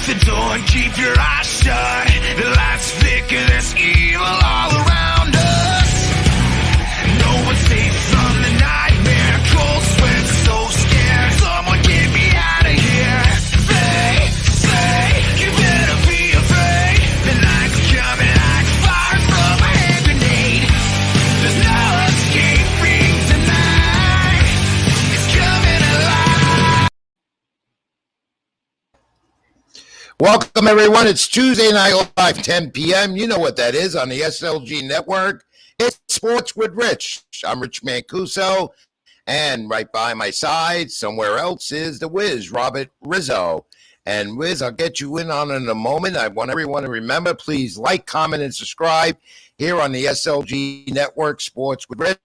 the door and keep your eyes shut. The lights flicker, there's evil all around us. No one's safe from the nightmare. Cold sweat, so scared. Someone get me out of here. They say you better be afraid. The night's coming like fire from a hand grenade. There's no escaping tonight. It's coming alive. Welcome, everyone. It's Tuesday Night Live, 10 p.m. You know what that is on the SLG Network. It's Sports with Rich. I'm Rich Mancuso, and right by my side, somewhere else, is the Wiz, Robert Rizzo. And Wiz, I'll get you in on in a moment. I want everyone to remember, please like, comment, and subscribe here on the SLG Network, Sports with Rich,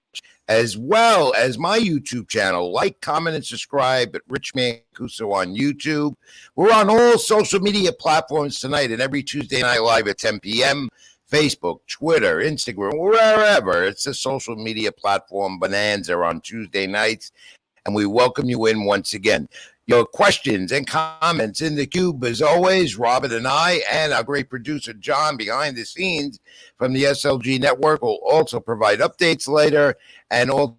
as well as my YouTube channel. Like, comment, and subscribe at Rich Mancuso on YouTube. We're on all social media platforms tonight and every Tuesday Night Live at 10 p.m. Facebook, Twitter, Instagram, wherever. It's a social media platform bonanza on Tuesday nights, and we welcome you in once again. Your questions and comments in the cube, as always. Robert and I and our great producer, John, behind the scenes from the SLG Network, will also provide updates later and also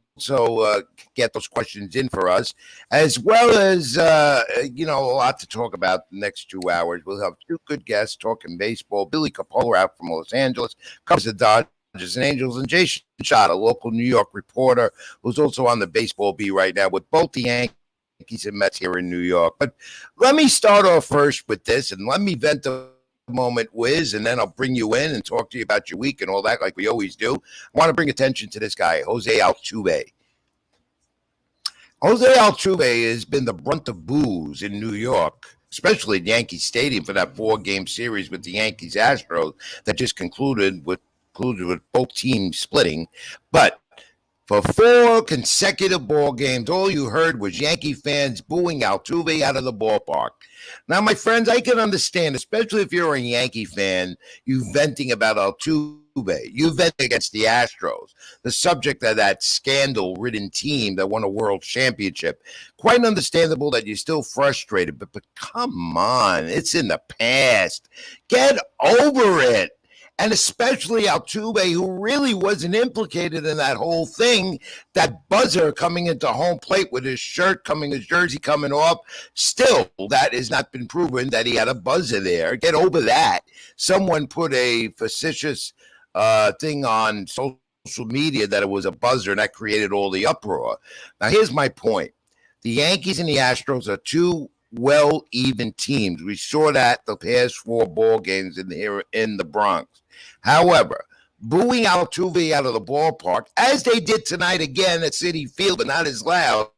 get those questions in for us, as well as, a lot to talk about the next 2 hours. We'll have two good guests talking baseball. Bill Cappolla out from Los Angeles, covers the Dodgers and Angels, and Jason Schott, a local New York reporter who's also on the baseball beat right now with both the Yankees and Mets here in New York. But let me start off first with this, and let me vent a moment, Wiz, and then I'll bring you in and talk to you about your week and all that like we always do. I want to bring attention to this guy, Jose Altuve. Jose Altuve has been the brunt of boos in New York, especially at Yankee Stadium for that 4-game series with the Yankees Astros that just concluded with both teams splitting. But for 4 consecutive ball games, all you heard was Yankee fans booing Altuve out of the ballpark. Now, my friends, I can understand, especially if you're a Yankee fan, you venting about Altuve. You vent against the Astros, the subject of that scandal-ridden team that won a world championship. Quite understandable that you're still frustrated, but come on, it's in the past. Get over it. And especially Altuve, who really wasn't implicated in that whole thing, that buzzer coming into home plate with his jersey coming off. Still, that has not been proven that he had a buzzer there. Get over that. Someone put a facetious thing on social media that it was a buzzer, and that created all the uproar. Now, here's my point. The Yankees and the Astros are two well-even teams. We saw that the past 4 ball games in the Bronx. However, booing Altuve out of the ballpark, as they did tonight again at Citi Field, but not as loud,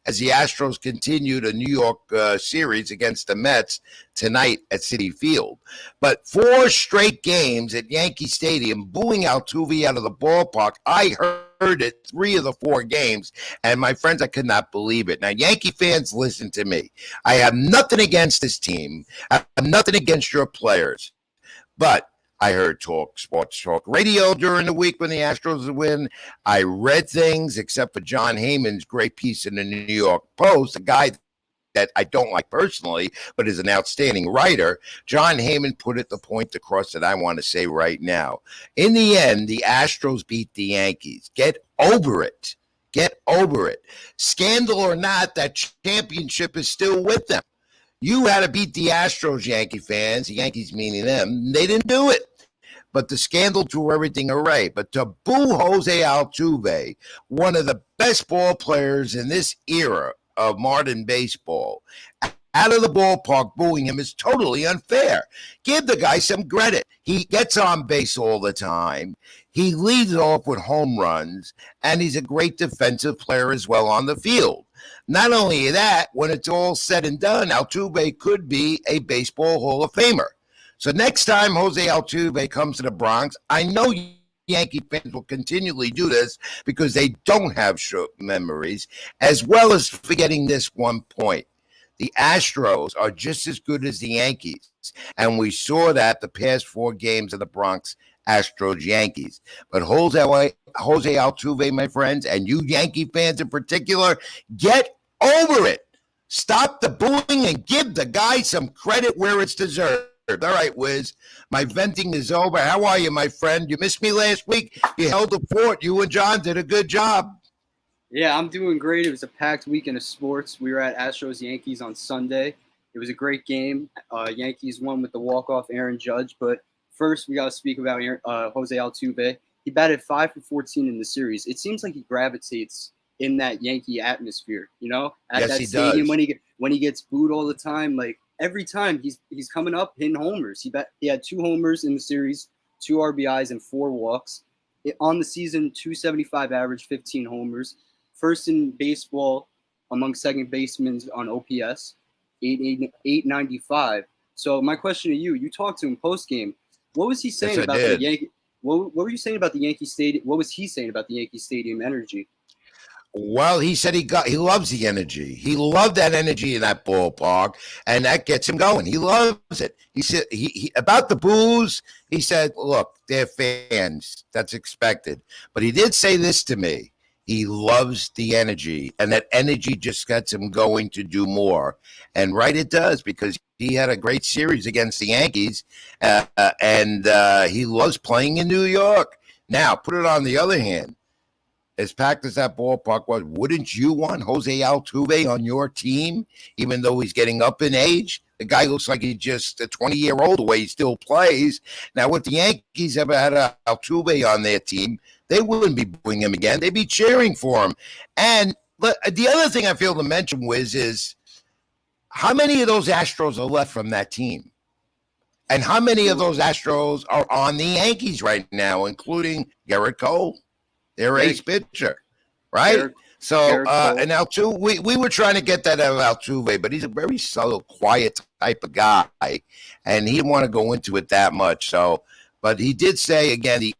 as the Astros continued a New York series against the Mets tonight at Citi Field. But 4 straight games at Yankee Stadium, booing Altuve out of the ballpark. I heard it 3 of the 4 games, and my friends, I could not believe it. Now, Yankee fans, listen to me. I have nothing against this team. I have nothing against your players, but I heard sports talk radio during the week when the Astros would win. I read things, except for John Heyman's great piece in the New York Post, a guy that I don't like personally, but is an outstanding writer. John Heyman put the point across that I want to say right now. In the end, the Astros beat the Yankees. Get over it. Get over it. Scandal or not, that championship is still with them. You had to beat the Astros, Yankee fans, the Yankees meaning them. They didn't do it. But the scandal drew everything away. But to boo Jose Altuve, one of the best ball players in this era of modern baseball, out of the ballpark booing him is totally unfair. Give the guy some credit. He gets on base all the time. He leads off with home runs, and he's a great defensive player as well on the field. Not only that, when it's all said and done, Altuve could be a baseball Hall of Famer. So next time Jose Altuve comes to the Bronx, I know Yankee fans will continually do this because they don't have short memories, as well as forgetting this one point. The Astros are just as good as the Yankees, and we saw that the past 4 games of the Bronx Astros-Yankees. But Jose Altuve, my friends, and you Yankee fans in particular, get over it. Stop the booing and give the guy some credit where it's deserved. All right, Wiz, my venting is over. How are you, my friend? You missed me last week. You held the fort. You and John did a good job. Yeah, I'm doing great. It was a packed weekend of sports. We were at Astros Yankees on Sunday. It was a great game. Yankees won with the walk-off Aaron Judge. But first, we got to speak about Jose Altuve. He batted 5 for 14 in the series. It seems like he gravitates in that Yankee atmosphere, at Yes, that he stadium does. when he gets booed all the time. Like every time he's coming up hitting homers. He had 2 homers in the series, 2 RBIs, and 4 walks. On the season, 275 average, 15 homers. First in baseball among second basemen on OPS, 895. So my question to you: you talked to him post game. What was he saying Yes, I about the did. Yankee? What were you saying about the Yankee Stadium? What was he saying about the Yankee Stadium energy? Well, he said he loves the energy. He loved that energy in that ballpark, and that gets him going. He loves it. He said he about the boos. He said, "Look, they're fans. That's expected." But he did say this to me. He loves the energy, and that energy just gets him going to do more. And right, it does, because he had a great series against the Yankees, and he loves playing in New York. Now, put it on the other hand. As packed as that ballpark was, wouldn't you want Jose Altuve on your team, even though he's getting up in age? The guy looks like he's just a 20-year-old the way he still plays. Now, if the Yankees ever had Altuve on their team, they wouldn't be booing him again. They'd be cheering for him. And the other thing I feel to mention, Wiz, is how many of those Astros are left from that team? And how many of those Astros are on the Yankees right now, including Garrett Cole? Their ace pitcher, right? So, and Altuve, we were trying to get that out of Altuve, but he's a very subtle, quiet type of guy, and he didn't want to go into it that much. So, but he did say, again, the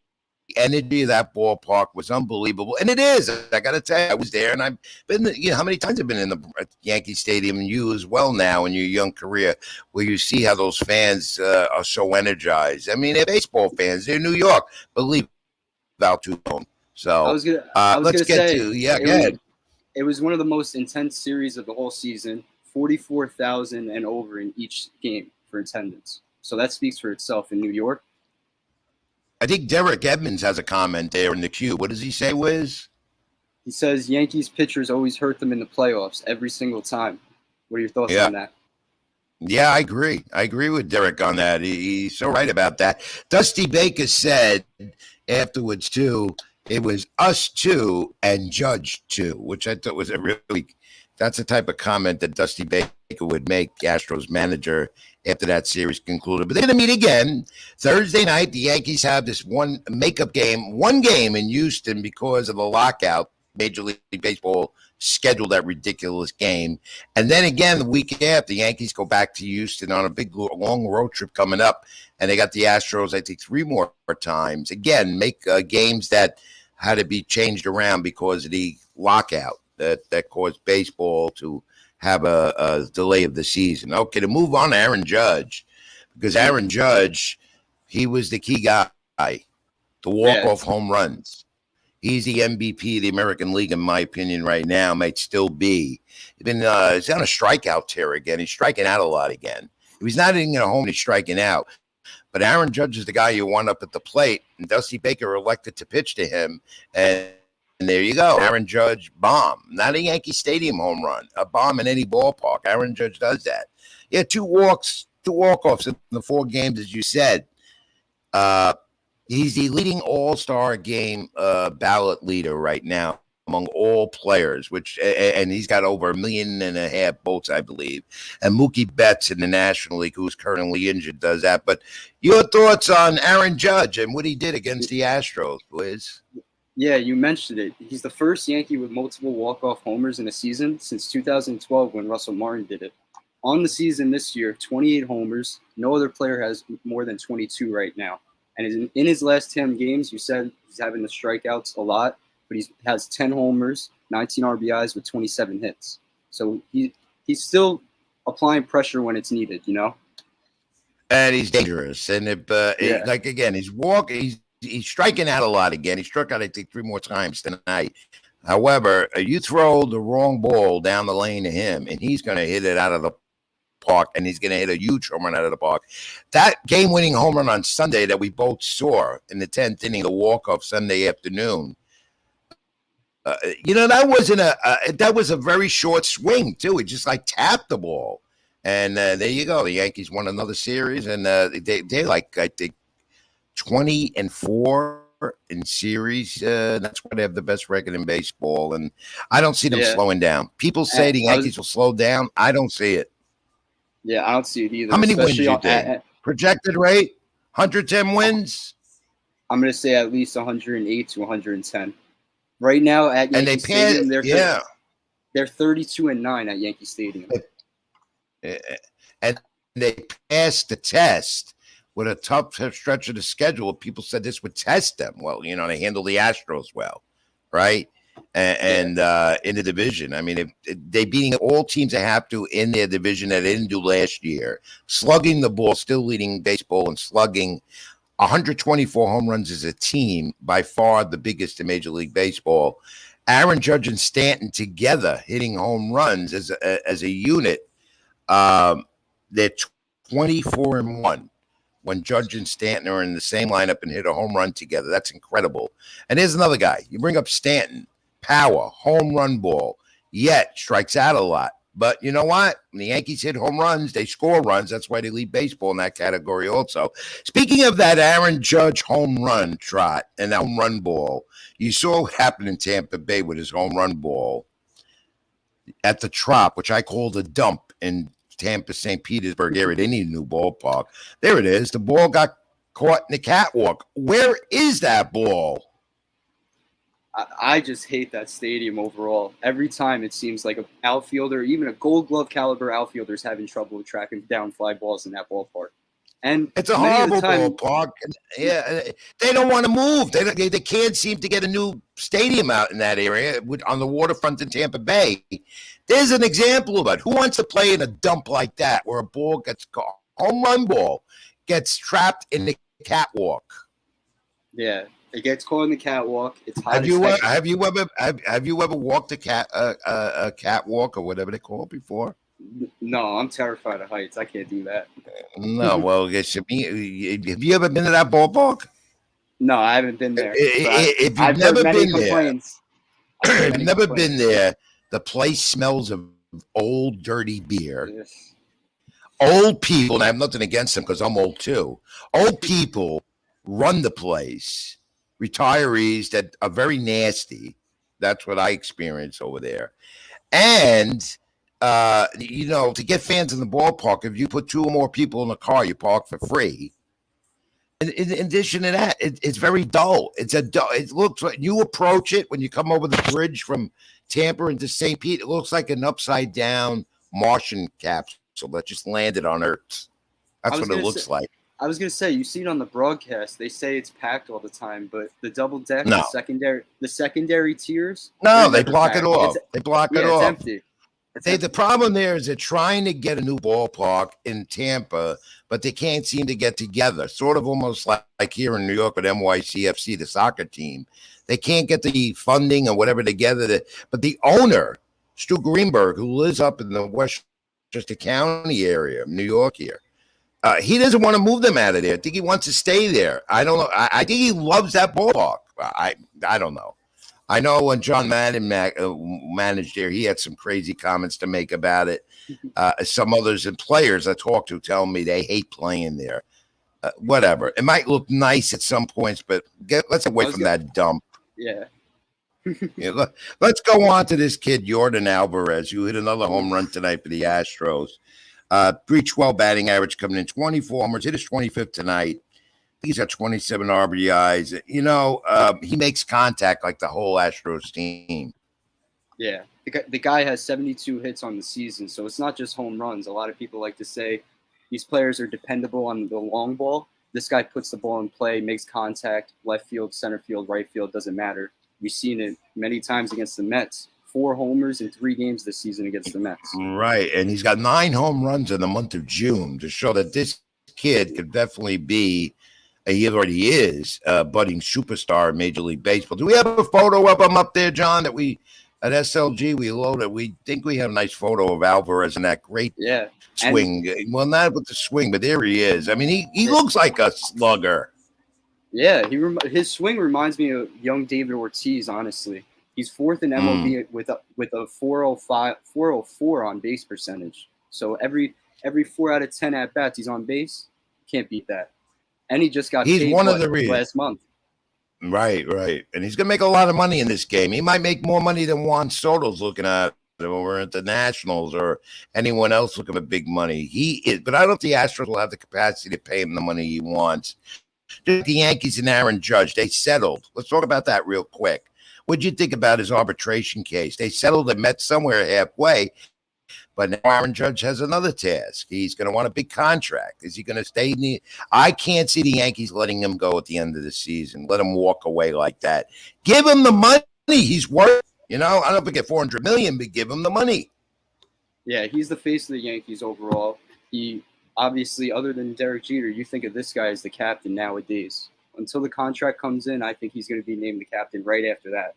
energy of that ballpark was unbelievable, and it is. I got to tell you, I was there, and I've been, how many times I've been in the Yankee Stadium, and you as well now in your young career, where you see how those fans are so energized. I mean, they're baseball fans. They're New York. Believe Altuve. So let's get to go ahead. It was one of the most intense series of the whole season. 44,000 and over in each game for attendance. So that speaks for itself in New York. I think Derek Edmonds has a comment there in the queue. What does he say, Wiz? He says Yankees pitchers always hurt them in the playoffs every single time. What are your thoughts on that? Yeah, I agree. I agree with Derek on that. He's so right about that. Dusty Baker said afterwards, too, it was us two and Judge two, which I thought was that's the type of comment that Dusty Baker would make, Astros manager, after that series concluded. But they're going to meet again Thursday night. The Yankees have this one game in Houston because of the lockout. Major League Baseball scheduled that ridiculous game. And then again, the week after, the Yankees go back to Houston on a big, long road trip coming up. And they got the Astros, I think, 3 more times. Again, make games that had to be changed around because of the lockout that caused baseball to have a delay of the season. Okay, to move on to Aaron Judge, because Aaron Judge, he was the key guy, the walk-off home runs. He's the MVP of the American League, in my opinion, right now. Might still be. He's on a strikeout tear again. He's striking out a lot again. If he's not hitting at home, he's striking out. But Aaron Judge is the guy you want up at the plate, and Dusty Baker elected to pitch to him, and there you go. Aaron Judge bomb, not a Yankee Stadium home run, a bomb in any ballpark. Aaron Judge does that. Yeah, 2 walk-offs in the 4 games, as you said. He's the leading All Star Game ballot leader right now among all players, and he's got over 1.5 million votes, I believe. And Mookie Betts in the National League, who's currently injured, does that. But your thoughts on Aaron Judge and what he did against the Astros, Liz? Yeah, you mentioned it. He's the first Yankee with multiple walk-off homers in a season since 2012 when Russell Martin did it. On the season this year, 28 homers. No other player has more than 22 right now. And in his last 10 games, you said he's having the strikeouts a lot, but he has 10 homers, 19 RBIs with 27 hits. So he's still applying pressure when it's needed, And he's dangerous. And again, he's striking out a lot again. He struck out, I think, 3 more times tonight. However, you throw the wrong ball down the lane to him, and he's going to hit it out of the park, and he's going to hit a huge home run out of the park. That game-winning home run on Sunday that we both saw in the 10th inning, the walk-off Sunday afternoon, that was a very short swing too. It just like tapped the ball, and there you go. The Yankees won another series, and they like I think 20-4 in series. That's why they have the best record in baseball, and I don't see them slowing down. People say the Yankees will slow down. I don't see it. Yeah, I don't see it either. How many wins you think? Projected rate 110 wins. I'm going to say at least 108 to 110. Right now at Yankee Stadium, they're 32-9 at Yankee Stadium. And they passed the test with a tough stretch of the schedule. People said this would test them. Well, they handled the Astros well, right? And in the division. I mean, they beating all teams they have to in their division that they didn't do last year. Slugging the ball, still leading baseball and slugging. 124 home runs as a team, by far the biggest in Major League Baseball. Aaron Judge and Stanton together hitting home runs as a unit. They're 24-1 when Judge and Stanton are in the same lineup and hit a home run together. That's incredible. And here's another guy. You bring up Stanton, power, home run ball, yet strikes out a lot. But you know what? When the Yankees hit home runs, they score runs. That's why they lead baseball in that category also. Speaking of that Aaron Judge home run trot and that home run ball, you saw what happened in Tampa Bay with his home run ball at the Trop, which I call the dump in Tampa, St. Petersburg area. They need a new ballpark. There it is. The ball got caught in the catwalk. Where is that ball? I just hate that stadium overall. Every time it seems like an outfielder, even a Gold Glove caliber outfielder, is having trouble tracking down fly balls in that ballpark. And it's a horrible ballpark. Yeah, they don't want to move. They can't seem to get a new stadium out in that area on the waterfront in Tampa Bay. There's an example of it. Who wants to play in a dump like that where a ball gets caught, home run ball gets trapped in the catwalk? Yeah. It gets caught in the catwalk. It's hot. Have you ever walked a catwalk or whatever they call it before? No, I'm terrified of heights. I can't do that. No, well, it should be. Have you ever been to that ballpark? No, I haven't been there. If you've never been there, if you've never been there, the place smells of old, dirty beer. Yes. Old people, and I have nothing against them because I'm old too. Old people run the place. Retirees that are very nasty. That's what I experience over there. And, to get fans in the ballpark, if you put 2 or more people in a car, you park for free. And in addition to that, it's very dull. It looks like you approach it when you come over the bridge from Tampa into St. Pete. It looks like an upside down Martian capsule that just landed on Earth. That's what it looks like. I was gonna say, you see it on the broadcast. They say it's packed all the time, but the double deck, no. the secondary tiers. No, they block it off. They block it off. It's empty. The problem there is they're trying to get a new ballpark in Tampa, but they can't seem to get together. Sort of almost like here in New York with NYCFC, the soccer team. They can't get the funding or whatever together. But the owner, Stu Greenberg, who lives up in the Westchester County area of New York here, he doesn't want to move them out of there. I think he wants to stay there. I don't know. I think he loves that ballpark. I don't know. I know when John Madden managed there, he had some crazy comments to make about it. Some others and players I talk to tell me they hate playing there. Whatever. It might look nice at some points, but let's away from that dump. Yeah. Let's go on to this kid, Jordan Alvarez, who hit another home run tonight for the Astros. 312 batting average coming in, 24 homers, hit his 25th tonight. He's got 27 RBIs. He makes contact like the whole Astros team. Yeah, the guy has 72 hits on the season, so it's not just home runs. A lot of people like to say these players are dependable on the long ball. This guy puts the ball in play, makes contact, left field, center field, right field, doesn't matter. We've seen it many times against the Mets. 4 homers in 3 games this season against the Mets. Right, and he's got 9 home runs in the month of June to show that this kid could definitely be He already is a budding superstar in Major League Baseball. Do we have a photo of him up there, John, that we at SLG we loaded? We think we have a nice photo of Alvarez and that great swing. Well, not with the swing, but there he is. I mean, he looks like a slugger. Yeah, his swing reminds me of young David Ortiz, honestly. He's fourth in MLB with a 404 on base percentage. So every 4 out of 10 at bats he's on base. Can't beat that. And he just got paid one of the reasons last month. Right. And he's going to make a lot of money in this game. He might make more money than Juan Soto's looking at over at the Nationals or anyone else looking at big money. He is, but I don't think the Astros will have the capacity to pay him the money he wants. The Yankees and Aaron Judge, they settled. Let's talk about that real quick. What'd you think about his arbitration case? They settled and met somewhere halfway. But now Aaron Judge has another task. He's going to want a big contract. Is he going to stay in the – I can't see the Yankees letting him go at the end of the season. Let him walk away like that. Give him the money he's worth. I don't know if we get $400 million, but give him the money. Yeah, he's the face of the Yankees overall. He obviously, other than Derek Jeter, you think of this guy as the captain nowadays. Until the contract comes in, I think he's going to be named the captain right after that.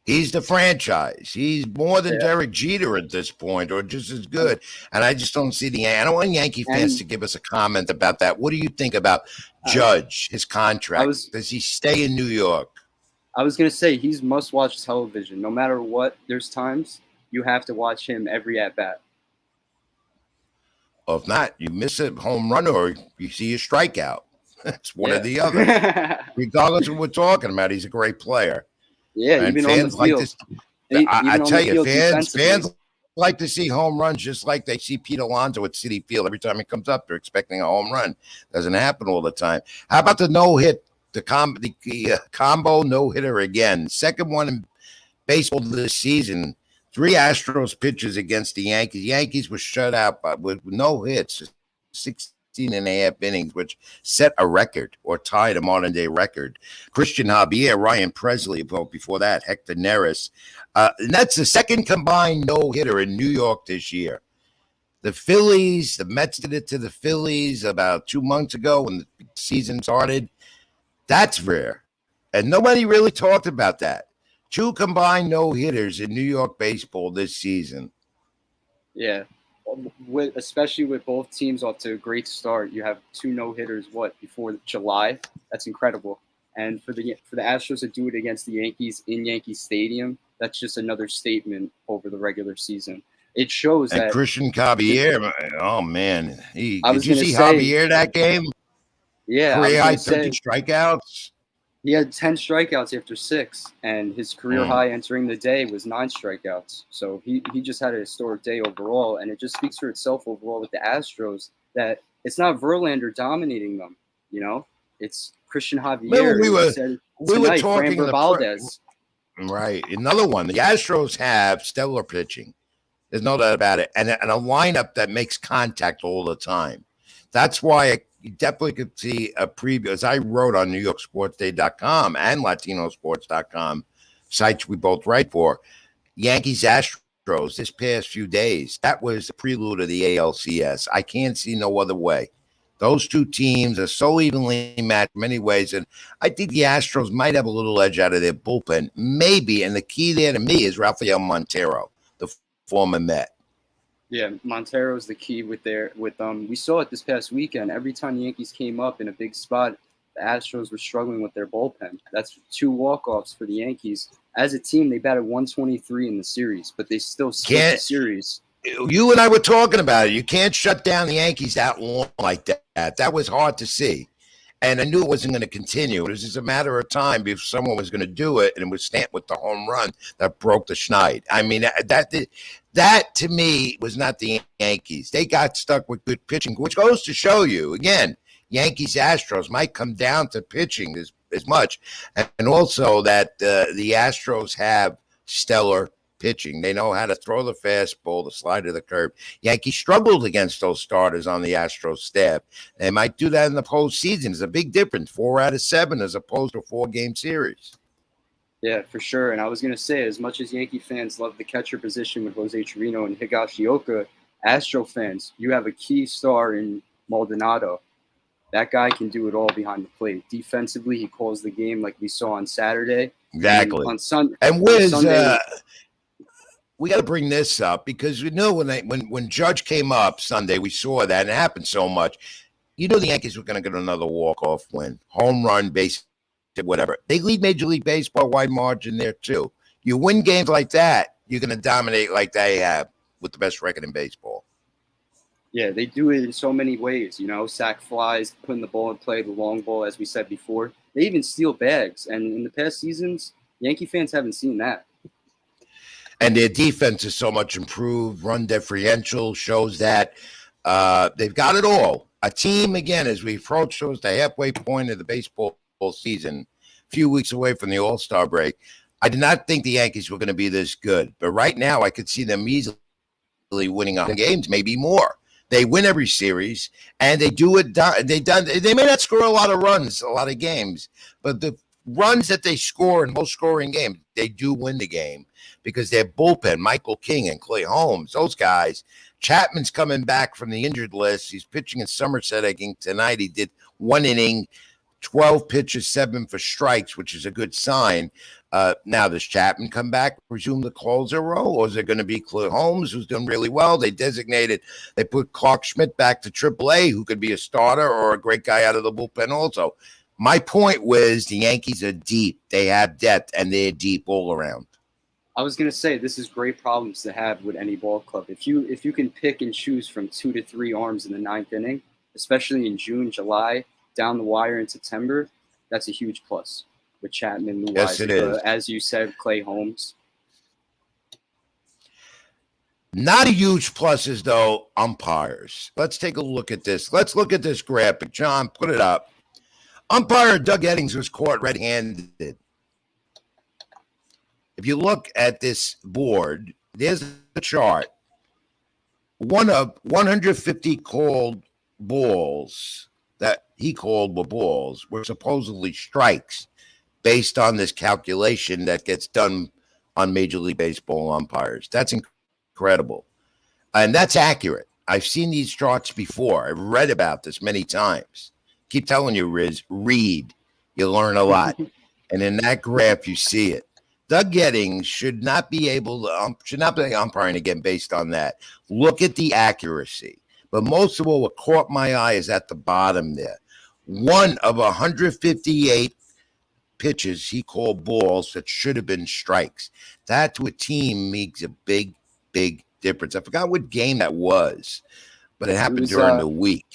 He's the franchise. He's more than Derek Jeter at this point, or just as good. And I just don't see I don't want Yankee fans to give us a comment about that. What do you think about Judge, his contract? Does he stay in New York? I was going to say he's must-watch television. No matter what, there's times you have to watch him every at-bat. Well, if not, you miss a home run or you see a strikeout. It's one or the other. Regardless of what we're talking about, he's a great player. Yeah, and even on the field. I tell you, fans like to see home runs just like they see Pete Alonso at Citi Field. Every time he comes up, they're expecting a home run. Doesn't happen all the time. How about the no-hit, the combo no-hitter again? Second one in baseball this season. 3 Astros pitchers against the Yankees. Yankees were shut out with no hits, 16 and a half innings, which set a record or tied a modern day record. Christian Javier, Ryan Presley, before that, Hector Neris. And that's the second combined no-hitter in New York this year. The Phillies, the Mets did it to the Phillies about 2 months ago when the season started. That's rare. And nobody really talked about that. 2 combined no-hitters in New York baseball this season. Yeah. Especially with both teams off to a great start, you have 2 no-hitters before July. That's incredible. And for the Astros to do it against the Yankees in Yankee Stadium, that's just another statement over the regular season. It shows that Christian Javier, oh man, did you see Javier that game? Yeah, career high 30 strikeouts. He had 10 strikeouts after 6, and his career high entering the day was 9 strikeouts. So he just had a historic day overall, and it just speaks for itself overall with the Astros that it's not Verlander dominating them. It's Christian Javier. We were talking Framber Valdez. Right, another one. The Astros have stellar pitching. There's no doubt about it, and a lineup that makes contact all the time. That's why you definitely could see a preview, as I wrote on NewYorkSportsDay.com and LatinoSports.com, sites we both write for. Yankees Astros this past few days. That was the prelude of the ALCS. I can't see no other way. Those 2 teams are so evenly matched in many ways, and I think the Astros might have a little edge out of their bullpen, maybe. And the key there to me is Rafael Montero, the former Met. Yeah, Montero is the key with them. We saw it this past weekend. Every time the Yankees came up in a big spot, the Astros were struggling with their bullpen. That's 2 walk-offs for the Yankees. As a team, they batted 123 in the series, but they still split the series. You and I were talking about it. You can't shut down the Yankees that long like that. That was hard to see. And I knew it wasn't going to continue. It was just a matter of time before someone was going to do it, and it was Stamp with the home run that broke the schneid. I mean, that to me was not the Yankees. They got stuck with good pitching, which goes to show you, again, Yankees-Astros might come down to pitching as much, and also that the Astros have stellar pitching. They know how to throw the fastball, the slide of the curve. Yankees struggled against those starters on the Astros staff. They might do that in the postseason. It's a big difference, 4 out of 7 as opposed to a 4-game series. Yeah, for sure. And I was going to say, as much as Yankee fans love the catcher position with Jose Trevino and Higashioka, Astro fans, you have a key star in Maldonado. That guy can do it all behind the plate. Defensively, he calls the game like we saw on Saturday. Exactly. And on And Wiz, Sunday, we got to bring this up because we know when Judge came up Sunday, we saw that, and it happened so much. You know the Yankees were going to get another walk-off win, home run, base, whatever. They lead Major League Baseball wide margin there too. You win games like that, you're going to dominate like they have with the best record in baseball. yeah, they do it in so many ways. Sack flies, putting the ball in play, the long ball, as we said before. They even steal bags, and in the past seasons, Yankee fans haven't seen that. And their defense is so much improved. Run differential shows that they've got it all. A team, again, as we approach towards the halfway point of the baseball season, a few weeks away from the All Star break, I did not think the Yankees were going to be this good. But right now, I could see them easily winning 100 games, maybe more. They win every series, and they do it. They may not score a lot of runs, a lot of games, but the runs that they score in most scoring games, they do win the game because their bullpen, Michael King and Clay Holmes, those guys. Chapman's coming back from the injured list. He's pitching in Somerset, I think, tonight. He did 1 inning, 12 pitches, 7 for strikes, which is a good sign. Now, does Chapman come back, resume the closer role, or is it going to be Clay Holmes, who's done really well? They put Clark Schmidt back to AAA, who could be a starter or a great guy out of the bullpen also. My point was the Yankees are deep. They have depth, and they're deep all around. I was going to say this is great problems to have with any ball club. If you can pick and choose from 2 to 3 arms in the 9th inning, especially in June, July, down the wire in September, that's a huge plus with Chapman, Lou Yes, it is. as you said, Clay Holmes. Not a huge pluses, though, umpires. Let's take a look at this. Let's look at this graphic. John, put it up. Umpire Doug Eddings was caught red-handed. If you look at this board, there's the chart. One of 150 called balls that he called were balls were supposedly strikes based on this calculation that gets done on Major League Baseball umpires. That's incredible. And that's accurate. I've seen these charts before. I've read about this many times. Keep telling you, Riz, read. You learn a lot. And in that graph, you see it. Doug Eddings should not be umpiring again based on that. Look at the accuracy. But most of all, what caught my eye is at the bottom there. 1 of 158 pitches he called balls that should have been strikes. That to a team makes a big, big difference. I forgot what game that was, but it happened during the week.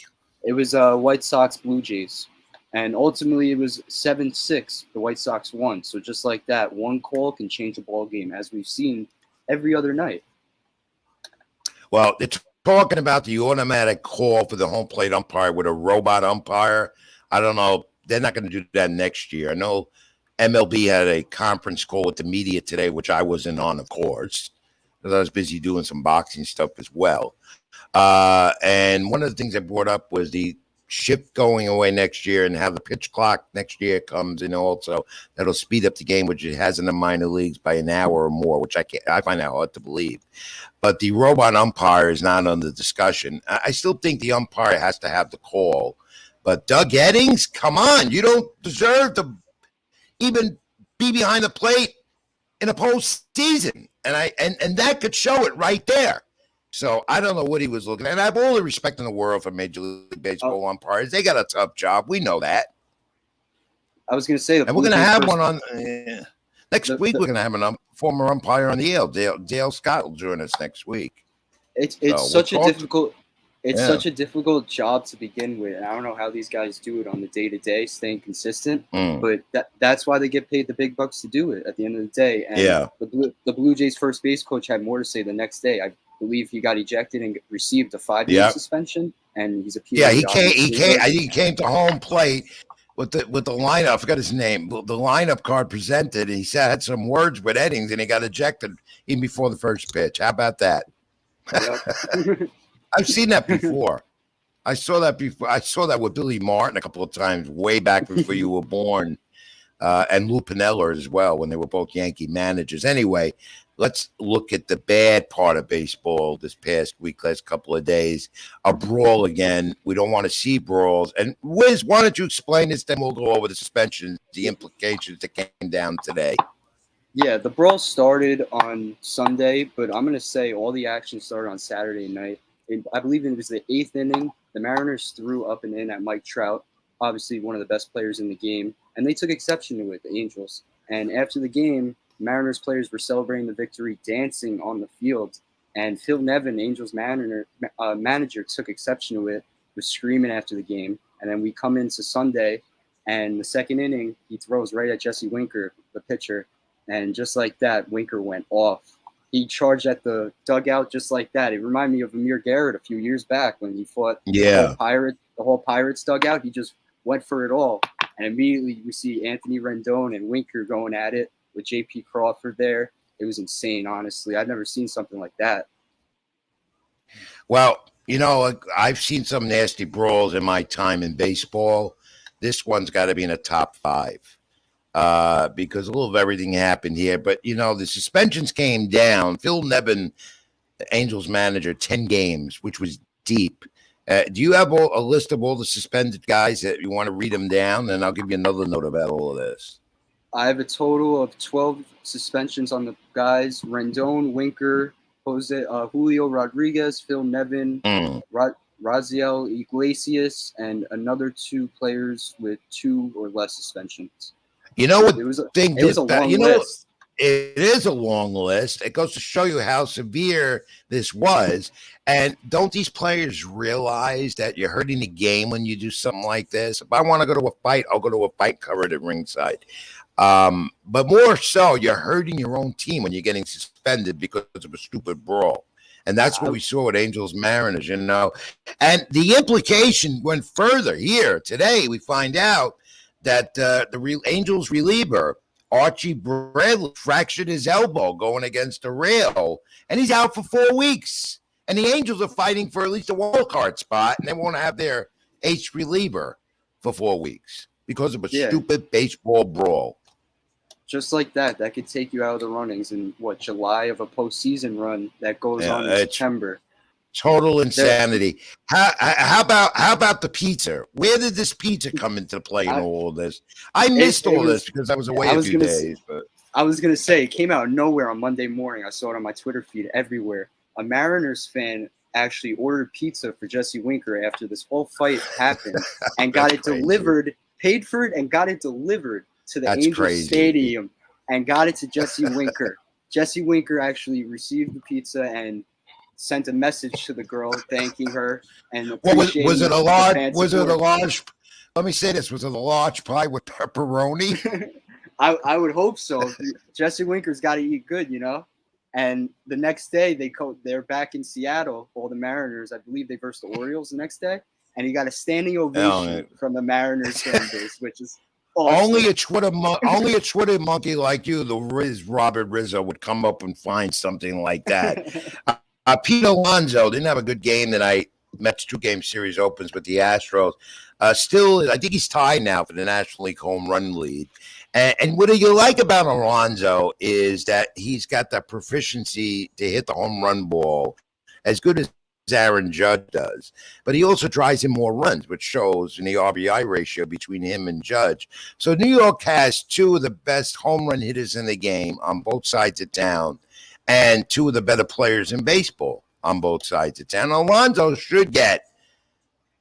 It was White Sox Blue Jays. And ultimately, it was 7-6. The White Sox won. So just like that, one call can change a ball game, as we've seen every other night. Well, it's talking about the automatic call for the home plate umpire with a robot umpire. I don't know. They're not going to do that next year. I know MLB had a conference call with the media today, which I wasn't on, of course, because I was busy doing some boxing stuff as well. And one of the things I brought up was the shift going away next year and how the pitch clock next year comes in also. That'll speed up the game, which it has in the minor leagues by an hour or more, which I find that hard to believe. But the robot umpire is not under discussion. I still think the umpire has to have the call. But Doug Eddings, come on, you don't deserve to even be behind the plate in a postseason. And that could show it right there. So I don't know what he was looking at. I have all the respect in the world for Major League Baseball umpires. They got a tough job. We know that. I was going to say, and we're going to have one on next week. We're going to have a former umpire on the air. Dale Scott will join us next week. It's such a difficult job to begin with, and I don't know how these guys do it on the day-to-day, staying consistent. But that's why they get paid the big bucks to do it at the end of the day. And the Blue Jays first base coach had more to say the next day. I believe he got ejected and received a 5-game suspension, and he's appealed. Yeah, he came. I think he came to home plate with the lineup. I forgot his name. The lineup card presented, and he had some words with Eddings, and he got ejected even before the first pitch. How about that? Yep. I've seen that before. I saw that before. I saw that with Billy Martin a couple of times way back before you were born, and Lou Piniella as well when they were both Yankee managers. Anyway, let's look at the bad part of baseball this past week, last couple of days. A brawl again. We don't want to see brawls. And Wiz, why don't you explain this? Then we'll go over the suspensions, the implications that came down today. Yeah, the brawl started on Sunday, but I'm going to say all the action started on Saturday night. I believe it was the 8th inning. The Mariners threw up and in at Mike Trout, obviously one of the best players in the game, and they took exception to it, the Angels. And after the game, Mariners players were celebrating the victory, dancing on the field. And Phil Nevin, Angels manager, took exception to it, was screaming after the game. And then we come into Sunday, and the 2nd inning, he throws right at Jesse Winker, the pitcher. And just like that, Winker went off. He charged at the dugout just like that. It reminded me of Amir Garrett a few years back when he fought the whole Pirates dugout. He just went for it all. And immediately we see Anthony Rendon and Winker going at it with J.P. Crawford there. It was insane, honestly. I've never seen something like that. Well, you know, I've seen some nasty brawls in my time in baseball. This one's got to be in the top 5. Because a little of everything happened here. But, you know, the suspensions came down. Phil Nevin, the Angels manager, 10 games, which was deep. Do you have a list of all the suspended guys that you want to read them down? And I'll give you another note about all of this. I have a total of 12 suspensions on the guys. Rendon, Winker, Julio Rodriguez, Phil Nevin, Raziel Iglesias, and another 2 players with 2 or less suspensions. You know what? It was a long list. It is a long list. It goes to show you how severe this was. And don't these players realize that you're hurting the game when you do something like this? If I want to go to a fight, I'll go to a fight covered at ringside. But more so, you're hurting your own team when you're getting suspended because of a stupid brawl. And that's what we saw with Angels Mariners, you know. And the implication went further. Here today, we find out that the Angels reliever, Archie Bradley, fractured his elbow going against a rail, and he's out for 4 weeks. And the Angels are fighting for at least a wild card spot, and they want to have their ace reliever for 4 weeks because of a stupid baseball brawl. Just like that could take you out of the runnings in, July of a postseason run that goes on in September. Total insanity. How about the pizza? Where did this pizza come into play in all of this? I missed all this because I was away a few days. But I was going to say, it came out of nowhere on Monday morning. I saw it on my Twitter feed everywhere. A Mariners fan actually ordered pizza for Jesse Winker after this whole fight happened and got it delivered, paid for it, and got it delivered to the Angels Stadium and got it to Jesse Winker. Jesse Winker actually received the pizza and sent a message to the girl thanking her and was it a large? Let me say this: was it a large pie with pepperoni? I would hope so. Jesse Winker's got to eat good, you know. And the next day they're back in Seattle. All the Mariners, I believe, they versed the Orioles the next day, and he got a standing ovation from the Mariners fan base, which is awesome. Only a Twitter monkey like you, the Robert Rizzo, would come up and find something like that. Pete Alonso didn't have a good game tonight. Mets 2-game series opens with the Astros. Still, I think he's tied now for the National League home run lead. And what you like about Alonso is that he's got that proficiency to hit the home run ball as good as Aaron Judge does. But he also drives in more runs, which shows in the RBI ratio between him and Judge. So New York has 2 of the best home run hitters in the game on both sides of town, and 2 of the better players in baseball on both sides of town. Alonso should get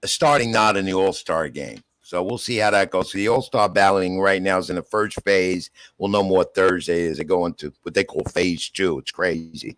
a starting nod in the All Star game. So we'll see how that goes. So the All Star balloting right now is in the first phase. We'll know more Thursday as they go into what they call phase 2. It's crazy.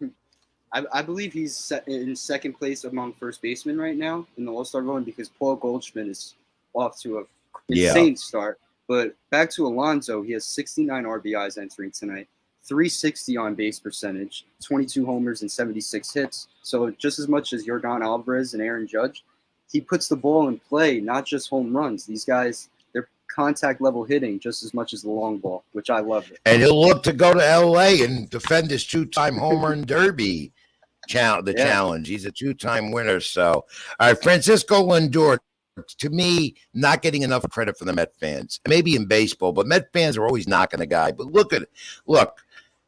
I believe he's in second place among first basemen right now in the All Star voting because Paul Goldschmidt is off to an insane start. But back to Alonso, he has 69 RBIs entering tonight. 360 on base percentage, 22 homers and 76 hits. So just as much as Yordan Alvarez and Aaron Judge, he puts the ball in play, not just home runs. These guys, they're contact level hitting just as much as the long ball, which I love it. And he'll look to go to LA and defend his 2-time home run derby challenge. He's a 2-time winner. So, all right, Francisco Lindor, to me, not getting enough credit for the Met fans. Maybe in baseball, but Met fans are always knocking the guy. But look,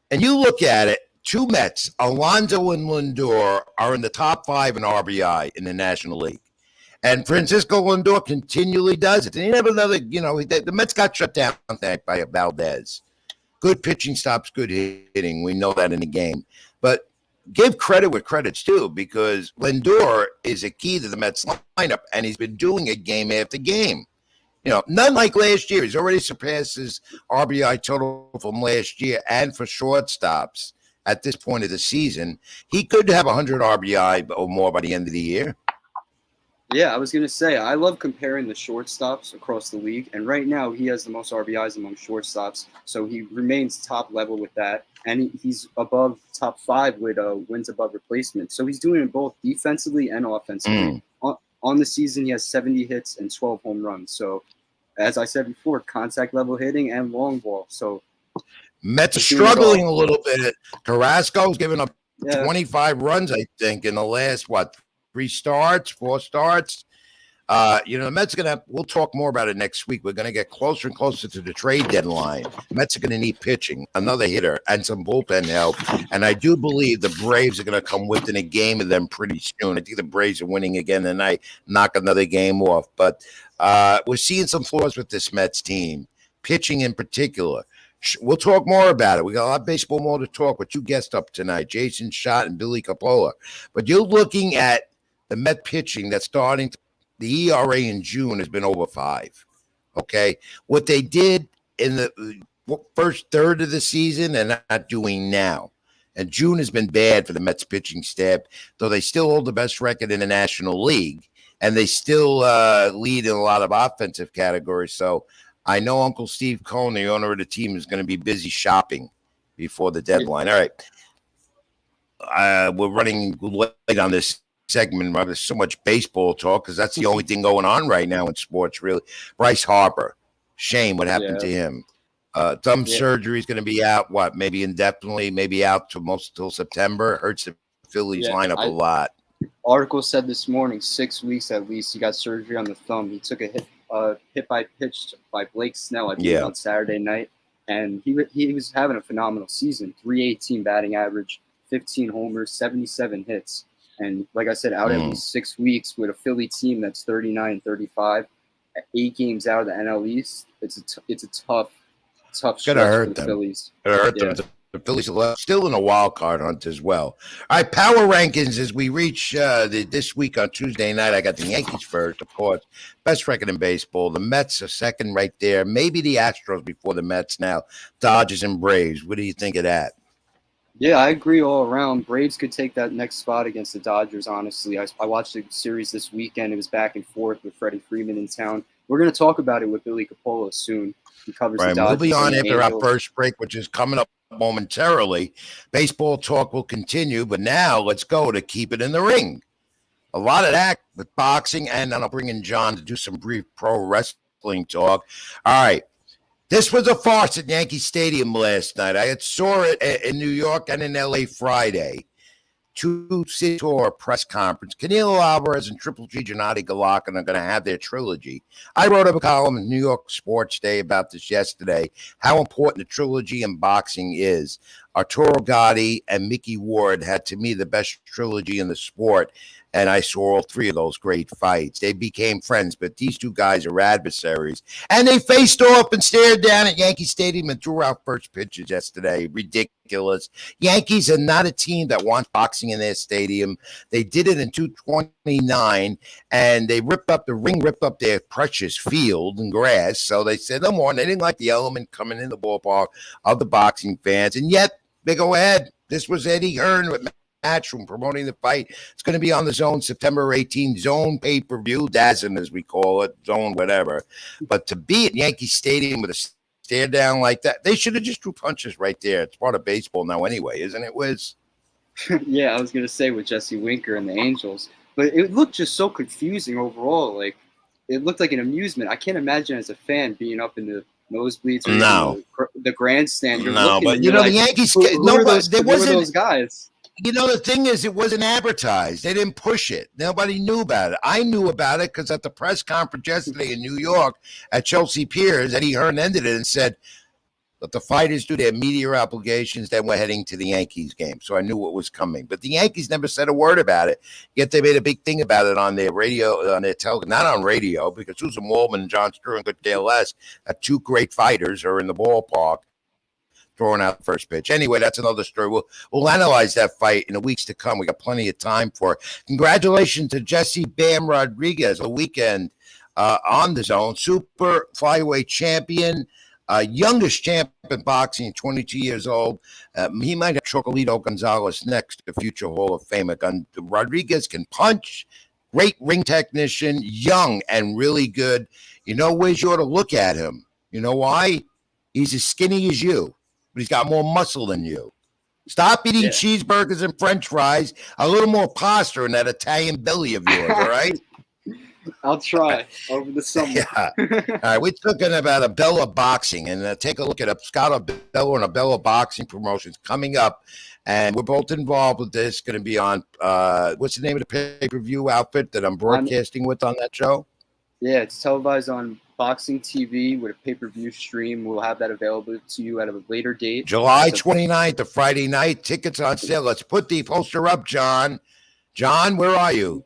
and you look at it, two Mets, Alonso and Lindor, are in the top 5 in RBI in the National League. And Francisco Lindor continually does it. And he never another, the Mets got shut down by Valdez. Good pitching stops good hitting. We know that in the game. But give credit where credit's due, because Lindor is a key to the Mets lineup, and he's been doing it game after game. None like last year. He's already surpassed his RBI total from last year and for shortstops at this point of the season. He could have 100 RBI or more by the end of the year. Yeah, I was going to say, I love comparing the shortstops across the league. And right now, he has the most RBIs among shortstops. So he remains top level with that. And he's above top 5 with wins above replacement. So he's doing it both defensively and offensively. On the season, he has 70 hits and 12 home runs. So, as I said before, contact level hitting and long ball. So Mets are struggling a little bit. Carrasco's given up 25 runs, I think, in the last, 4 starts. The Mets are going to, we'll talk more about it next week. We're going to get closer and closer to the trade deadline. Mets are going to need pitching, another hitter, and some bullpen help. And I do believe the Braves are going to come within a game of them pretty soon. I think the Braves are winning again tonight, knock another game off. But we're seeing some flaws with this Mets team, pitching in particular. We'll talk more about it. We got a lot of baseball more to talk with 2 guests up tonight, Jason Schott and Bill Cappolla. But you're looking at the Met pitching that's starting to, the ERA in June has been over 5. Okay. What they did in the first third of the season, they're not doing now. And June has been bad for the Mets pitching staff, though they still hold the best record in the National League. And they still lead in a lot of offensive categories. So I know Uncle Steve Cohn, the owner of the team, is going to be busy shopping before the deadline. All right. We're running late on this segment. There's so much baseball talk because that's the only thing going on right now in sports, really. Bryce Harper, shame what happened to him. Thumb surgery is going to be out, maybe indefinitely, maybe out till September. Hurts the Phillies lineup a lot. Article said this morning, 6 weeks at least. He got surgery on the thumb. He took a hit by pitch by Blake Snell, I believe, on Saturday night. And he was having a phenomenal season. 318 batting average, 15 homers, 77 hits. And like I said, out at least 6 weeks with a Philly team that's 39-35, 8 games out of the NL East. It's a tough stretch for the Phillies. It'll hurt them. The Phillies are still in a wild card hunt as well. All right, power rankings as we reach this week on Tuesday night. I got the Yankees first, of course. Best record in baseball. The Mets are second right there. Maybe the Astros before the Mets now. Dodgers and Braves. What do you think of that? Yeah, I agree all around. Braves could take that next spot against the Dodgers, honestly. I watched the series this weekend. It was back and forth with Freddie Freeman in town. We're going to talk about it with Billy Cappolla soon. He covers the Dodgers. We'll be on after our first break, which is coming up momentarily. Baseball talk will continue, but now let's go to Keep It in the Ring. A lot of that with boxing, and then I'll bring in John to do some brief pro wrestling talk. All right. This was a farce at Yankee Stadium last night. I saw it in New York and in L.A. Friday. 2-city tour press conference. Canelo Alvarez and Triple G Gennady Golovkin are going to have their trilogy. I wrote up a column in New York Sports Day about this yesterday, how important the trilogy in boxing is. Arturo Gatti and Mickey Ward had, to me, the best trilogy in the sport, and I saw all 3 of those great fights. They became friends, but these 2 guys are adversaries. And they faced off and stared down at Yankee Stadium and threw out first pitches yesterday. Ridiculous. Yankees are not a team that wants boxing in their stadium. They did it in 229, and they ripped up their precious field and grass. So they said no more, and they didn't like the element coming in the ballpark of the boxing fans. And yet, they go ahead. This was Eddie Hearn with Matchroom promoting the fight. It's going to be on the Zone September 18th, Zone pay-per-view, DAZN as we call it, Zone whatever. But to be at Yankee Stadium with a stare down like that, they should have just threw punches right there. It's part of baseball now anyway, isn't it, Wiz? Yeah, I was going to say with Jesse Winker and the Angels. But it looked just so confusing overall. Like, it looked like an amusement. I can't imagine as a fan being up in the nosebleeds or the grandstand. But the Yankees. Who are those guys? The thing is, it wasn't advertised. They didn't push it. Nobody knew about it. I knew about it because at the press conference yesterday in New York at Chelsea Piers, Eddie Hearn ended it and said, Let the fighters do their media obligations. Then we're heading to the Yankees game. So I knew what was coming. But the Yankees never said a word about it. Yet they made a big thing about it on their radio, on their television, not on radio, because Susan Waldman and John Stewart could care less. Two great fighters are in the ballpark throwing out the first pitch. Anyway, that's another story. We'll analyze that fight in the weeks to come. We got plenty of time for it. Congratulations to Jesse Bam Rodriguez, a weekend on the zone. Super flyweight champion. Youngest champ in boxing, 22 years old. He might have Chocolito Gonzalez next, the future Hall of Famer. Rodriguez can punch, great ring technician, young and really good. You know, Wiz, you ought to look at him. You know why? He's as skinny as you, but he's got more muscle than you. Stop eating cheeseburgers and French fries. A little more pasta in that Italian belly of yours, all right? I'll try over the summer. Yeah. All right, we're talking about Abella Boxing, and take a look at Scott Abella and Abella Boxing Promotions coming up, and we're both involved with this. Going to be on what's the name of the pay-per-view outfit that I'm broadcasting with on that show? Yeah, it's televised on Boxing TV with a pay-per-view stream. We'll have that available to you at a later date. July 29th, a Friday night. Tickets on sale. Let's put the poster up, John. John, where are you?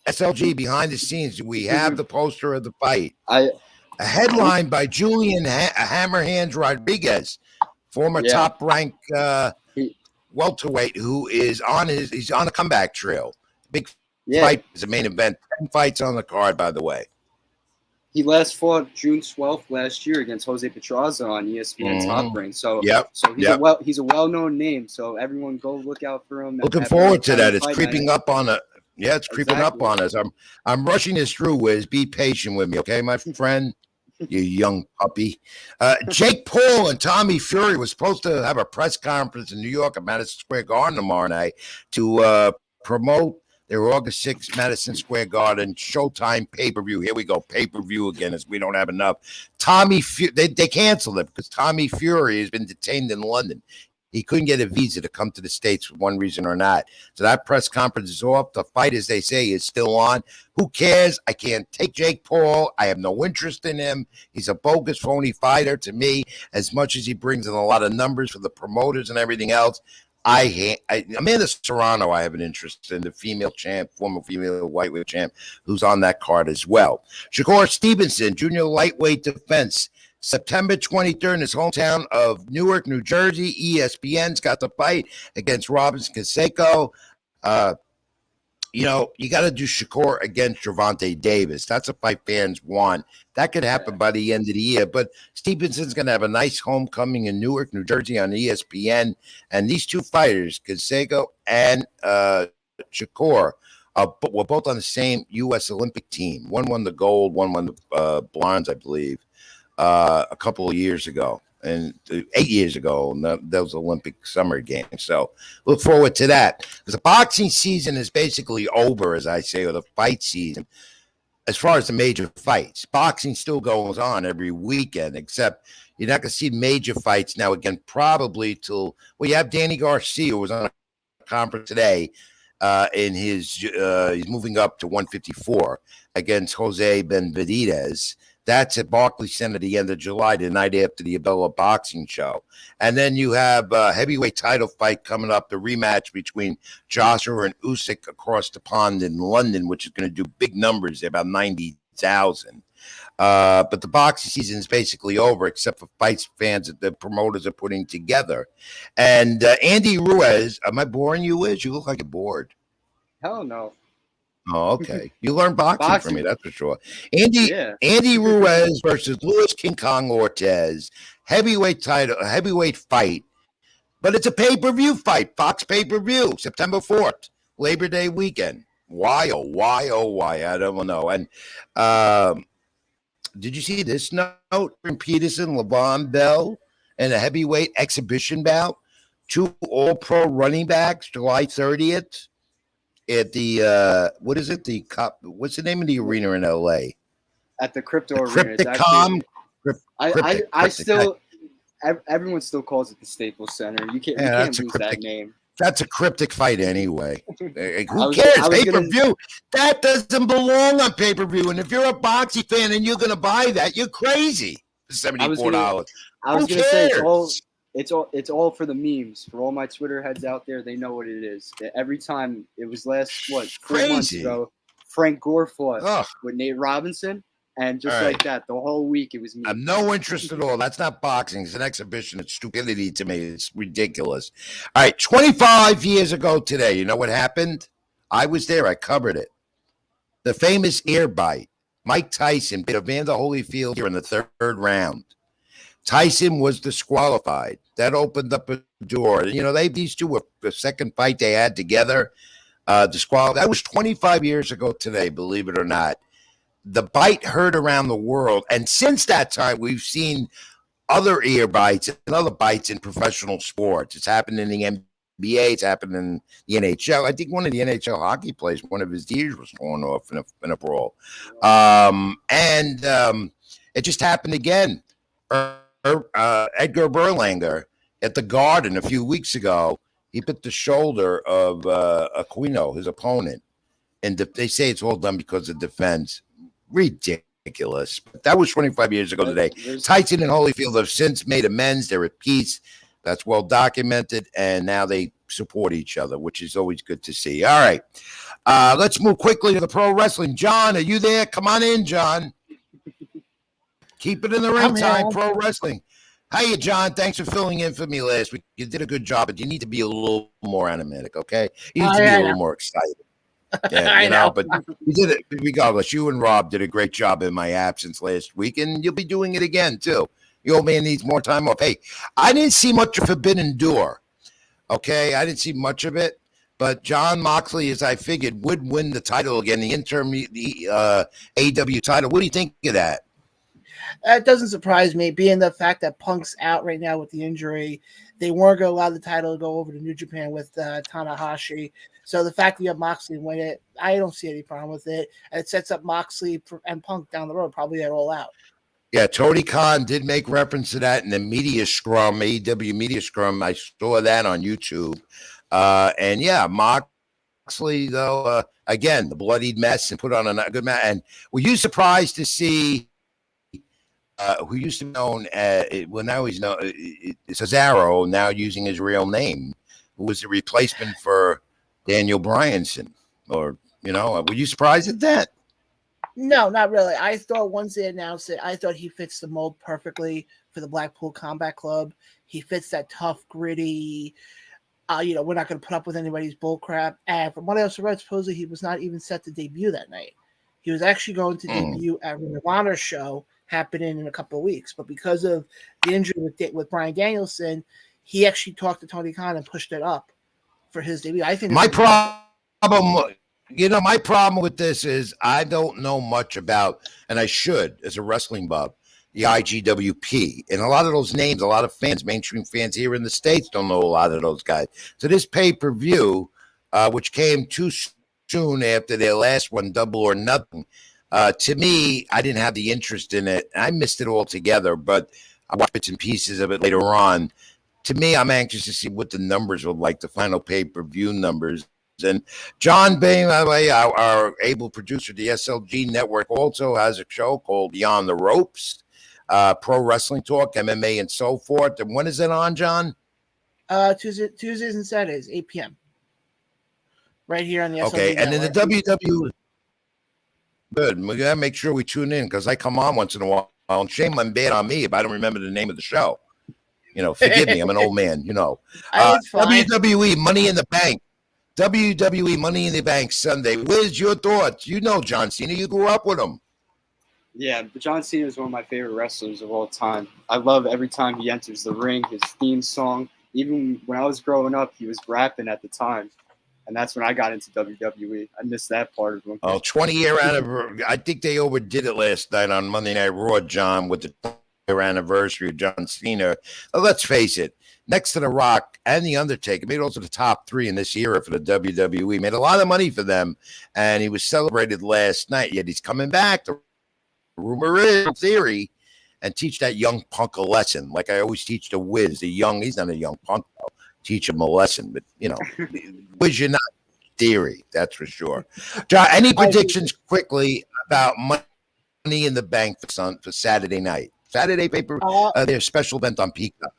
SLG behind the scenes. We have the poster of the fight. A headline by Julian Hammerhands Rodriguez, former top-ranked welterweight, who is he's on a comeback trail. Big fight is the main event. 10 fights on the card, by the way. He last fought June 12th last year against Jose Pedraza on ESPN Top Rank. So, he's a well-known name. So everyone go look out for him. Looking forward to that. It's creeping up on a. Yeah, it's creeping up on us. I'm rushing this through, Wiz. Be patient with me, okay, my friend? You young puppy. Jake Paul and Tommy Fury was supposed to have a press conference in New York at Madison Square Garden tomorrow night to promote their August 6th Madison Square Garden Showtime pay-per-view. Here we go, pay-per-view again, as we don't have enough. They canceled it because Tommy Fury has been detained in London. He couldn't get a visa to come to the States for one reason or not. So that press conference is off. The fight, as they say, is still on. Who cares? I can't take Jake Paul. I have no interest in him. He's a bogus, phony fighter to me, as much as he brings in a lot of numbers for the promoters and everything else. Amanda Serrano, I have an interest in, the female champ, former female lightweight champ, who's on that card as well. Shakur Stevenson, junior lightweight defense, September 23rd in his hometown of Newark, New Jersey. ESPN's got the fight against Robinson Canseco. You got to do Shakur against Gervonta Davis. That's a fight fans want. That could happen by the end of the year. But Stevenson's going to have a nice homecoming in Newark, New Jersey on ESPN. And these two fighters, Canseco and Shakur, were both on the same U.S. Olympic team. One won the gold, one won the bronze, I believe. A couple of years ago, and 8 years ago, those Olympic summer games. So look forward to that, because the boxing season is basically over, as I say, or the fight season. As far as the major fights, boxing still goes on every weekend, except you're not going to see major fights now again, probably till, you have Danny Garcia, who was on a conference today, he's moving up to 154 against Jose Benavidez. That's at Barclays Center at the end of July, the night after the Abella boxing show. And then you have a heavyweight title fight coming up, the rematch between Joshua and Usyk across the pond in London, which is going to do big numbers, about 90,000. But the boxing season is basically over, except for fights fans that the promoters are putting together. And Andy Ruiz, am I boring you, Wiz? You look like you're bored. Hell no. Oh, okay. You learned boxing from me, that's for sure. Andy Ruiz versus Luis King Kong Ortiz, heavyweight fight, but it's a pay-per-view fight. Fox pay-per-view, September 4th, Labor Day weekend. Why? I don't know. And did you see this note from Peterson, Levon Bell, and a heavyweight exhibition bout? 2 All-Pro running backs, July 30th. At the what's the name of the arena in LA? At the Crypto Arena. Everyone still calls it the Staples Center. You can't lose that name. That's a cryptic fight anyway. Who cares? Pay-per-view. That doesn't belong on pay-per-view. And if you're a boxing fan and you're going to buy that, you're crazy. $74. I was Who gonna say cares? it's all for the memes. For all my Twitter heads out there, they know what it is. Every time it was last 4 months Crazy. ago, Frank Gore fought Oh, with Nate Robinson, and just all like right. that, the whole week it was I have memes. no interest at all. That's not boxing. It's an exhibition. It's stupidity to me. It's ridiculous. All right, 25 years ago today, you know what happened? I was there. I covered it. The famous ear bite. Mike Tyson bit Evander Holyfield here in the third round. Tyson was disqualified. That opened up a door. You know, these two were the second fight they had together. Disqualified. That was 25 years ago today, believe it or not. The bite heard around the world. And since that time, we've seen other ear bites and other bites in professional sports. It's happened in the NBA. It's happened in the NHL. I think one of the NHL hockey players, one of his ears was torn off in a brawl. It just happened again. Edgar Berlanger at the Garden a few weeks ago, he bit the shoulder of Aquino, his opponent. And they say it's all done because of defense. Ridiculous. But that was 25 years ago today. Tyson and Holyfield have since made amends. They're at peace. That's well documented. And now they support each other, which is always good to see. All right. Let's move quickly to the pro wrestling. John, are you there? Come on in, John. Keep it in the ring time, pro wrestling. Hiya, John. Thanks for filling in for me last week. You did a good job, but you need to be a little more animatic, okay? You need to be a little more excited. Yeah, I know. But you did it regardless. You and Rob did a great job in my absence last week, and you'll be doing it again, too. The old man needs more time off. Hey, I didn't see much of Forbidden Door, okay? I didn't see much of it, but John Moxley, as I figured, would win the title again, the AW title. What do you think of that? That doesn't surprise me, being the fact that Punk's out right now with the injury. They weren't going to allow the title to go over to New Japan with Tanahashi. So the fact that you have Moxley win it, I don't see any problem with it. And it sets up Moxley and Punk down the road, probably at All Out. Yeah, Tony Khan did make reference to that in the media scrum, AEW media scrum. I saw that on YouTube. And yeah, Moxley, though, again, the bloodied mess and put on a good match. And were you surprised to see who used to be known as, well, now he's known, Cesaro, now using his real name, who was the replacement for Daniel Bryanson? Or, were you surprised at that? No, not really. I thought once they announced it, I thought he fits the mold perfectly for the Blackpool Combat Club. He fits that tough, gritty, we're not going to put up with anybody's bullcrap. And from what I also read, supposedly he was not even set to debut that night. He was actually going to debut at Ring of Honor show happening in a couple of weeks. But because of the injury with Bryan Danielson, he actually talked to Tony Khan and pushed it up for his debut. I think my problem with this is I don't know much about, and I should, as a wrestling buff, the IGWP. And a lot of those names, a lot of fans, mainstream fans here in the States don't know a lot of those guys. So this pay-per-view, which came too soon after their last one, Double or Nothing, to me, I didn't have the interest in it. I missed it altogether, but I watched bits and pieces of it later on. To me, I'm anxious to see what the numbers will like, the final pay-per-view numbers. And John Bain, by the way, our able producer, the SLG Network, also has a show called Beyond the Ropes, pro wrestling talk, MMA, and so forth. And when is it on, John? Tuesdays and Saturdays, 8 p.m. Right here on the SLG Okay, and Network. then the WWE. Good. We got to make sure we tune in because I come on once in a while. And shame I'm bad on me if I don't remember the name of the show. Forgive me. I'm an old man, WWE Money in the Bank. WWE Money in the Bank Sunday. Where's your thoughts? John Cena. You grew up with him. Yeah, John Cena is one of my favorite wrestlers of all time. I love every time he enters the ring, his theme song. Even when I was growing up, he was rapping at the time. And that's when I got into WWE. I missed that part of him. Oh, 20-year anniversary. I think they overdid it last night on Monday Night Raw, John, with the 20-year anniversary of John Cena. Let's face it. Next to The Rock and The Undertaker, made also the top three in this era for the WWE. Made a lot of money for them, and he was celebrated last night. Yet he's coming back. The rumor is, theory, and teach that young punk a lesson. Like I always teach the Wiz. He's not a young punk, though. Teach him a lesson. But, Wiz, you're not theory, that's for sure. John, any predictions quickly about Money in the Bank for Saturday night? Saturday paper, their special event on Peacock.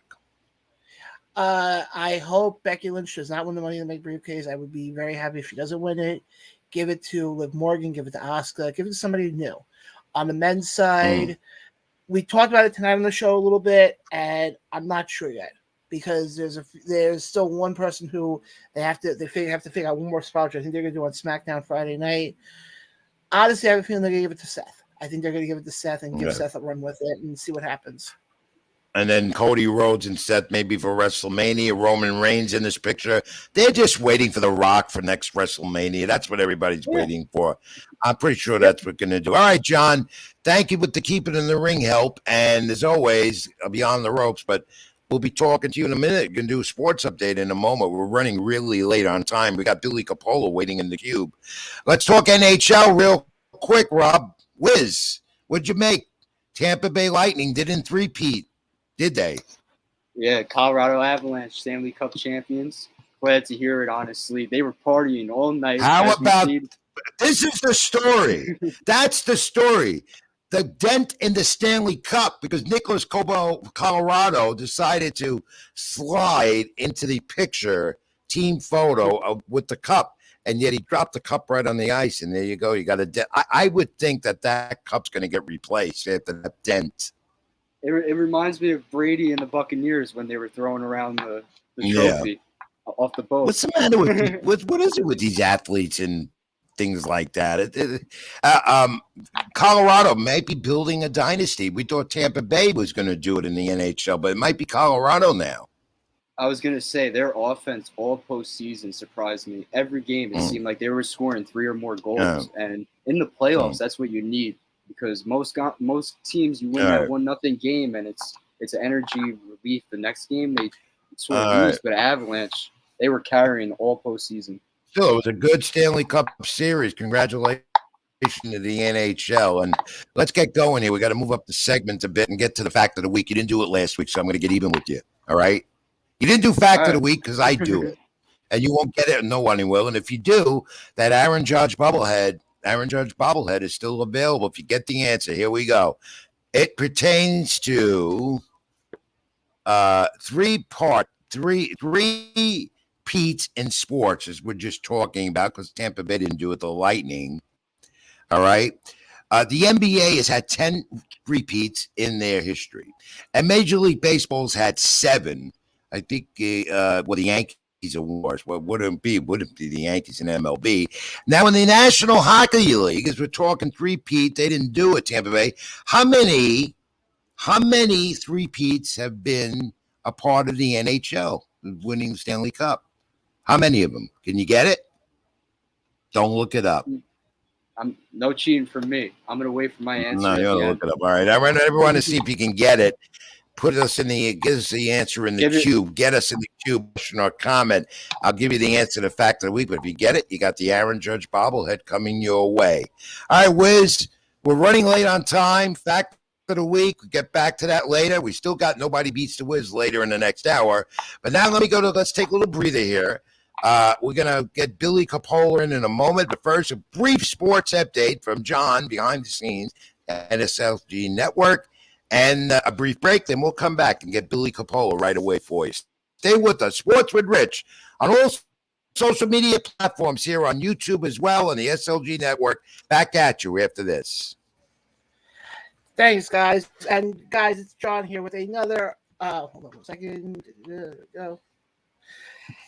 I hope Becky Lynch does not win the Money in the Bank briefcase. I would be very happy if she doesn't win it. Give it to Liv Morgan. Give it to Asuka. Give it to somebody new. On the men's side, we talked about it tonight on the show a little bit, and I'm not sure yet because there's still one person who they have to figure out one more spot, which I think they're going to do on SmackDown Friday night. Honestly, I have a feeling they're going to give it to Seth. I think they're going to give it to Seth and give Seth a run with it and see what happens. And then Cody Rhodes and Seth maybe for WrestleMania. Roman Reigns in this picture. They're just waiting for The Rock for next WrestleMania. That's what everybody's waiting for. I'm pretty sure that's what we're going to do. All right, John, thank you with the Keep It in the Ring help. And as always, Beyond the Ropes. But we'll be talking to you in a minute. We're going to do a sports update in a moment. We're running really late on time. We got Billy Cappolla waiting in the cube. Let's talk NHL real quick, Rob. Wiz, what'd you make? Tampa Bay Lightning didn't three-peat. Did they? Yeah, Colorado Avalanche, Stanley Cup champions. Glad to hear it, honestly. They were partying all night. How about – this is the story. That's the story. The dent in the Stanley Cup because Nicholas Colorado decided to slide into the picture, team photo with the cup, and yet he dropped the cup right on the ice, and there you go. You got a dent. I would think that cup's going to get replaced after that dent. It reminds me of Brady and the Buccaneers when they were throwing around the trophy off the boat. What's the matter with what is it with these athletes and things like that? Colorado might be building a dynasty. We thought Tampa Bay was going to do it in the NHL, but it might be Colorado now. I was going to say their offense all postseason surprised me. Every game it seemed like they were scoring 3 or more goals, and in the playoffs, that's what you need. Because most teams, you win that 1-0 game, and it's an energy relief. The next game they sort of lose, but Avalanche, they were carrying all postseason. Still, it was a good Stanley Cup series. Congratulations to the NHL. And let's get going here. We got to move up the segment a bit and get to the fact of the week. You didn't do it last week, so I'm going to get even with you. All right? You didn't do fact of the week because I do it, and you won't get it, and no one will. And if you do, that Aaron Judge bobblehead is still available. If you get the answer, here we go. It pertains to three peats in sports, as we're just talking about, because Tampa Bay didn't do it, the Lightning. All right. The NBA has had 10 repeats in their history, and Major League Baseball's had 7. I think, the Yankees awards. Well, wouldn't be the Yankees and MLB. Now in the National Hockey League, as we're talking three-peat, they didn't do it, Tampa Bay. How many three-peats have been a part of the NHL winning the Stanley Cup? How many of them? Can you get it? Don't look it up. No cheating from me. I'm gonna wait for my answer. No, you don't look it up. All right. I want everyone to see if you can get it. Get us the answer in the cube. Get us in the cube, question or comment. I'll give you the answer to the fact of the week. But if you get it, you got the Aaron Judge bobblehead coming your way. All right, Wiz, we're running late on time. Fact of the week. We'll get back to that later. We still got Nobody Beats the Wiz later in the next hour. But now let's take a little breather here. We're going to get Billy Cappolla in a moment. But first, a brief sports update from John behind the scenes at SLG Network. And a brief break, then we'll come back and get Billy Cappolla right away for you. Stay with us. Sports with Rich on all social media platforms here on YouTube as well and the SLG Network. Back at you after this. Thanks, guys. And, guys, it's John here with another hold on a second. Go.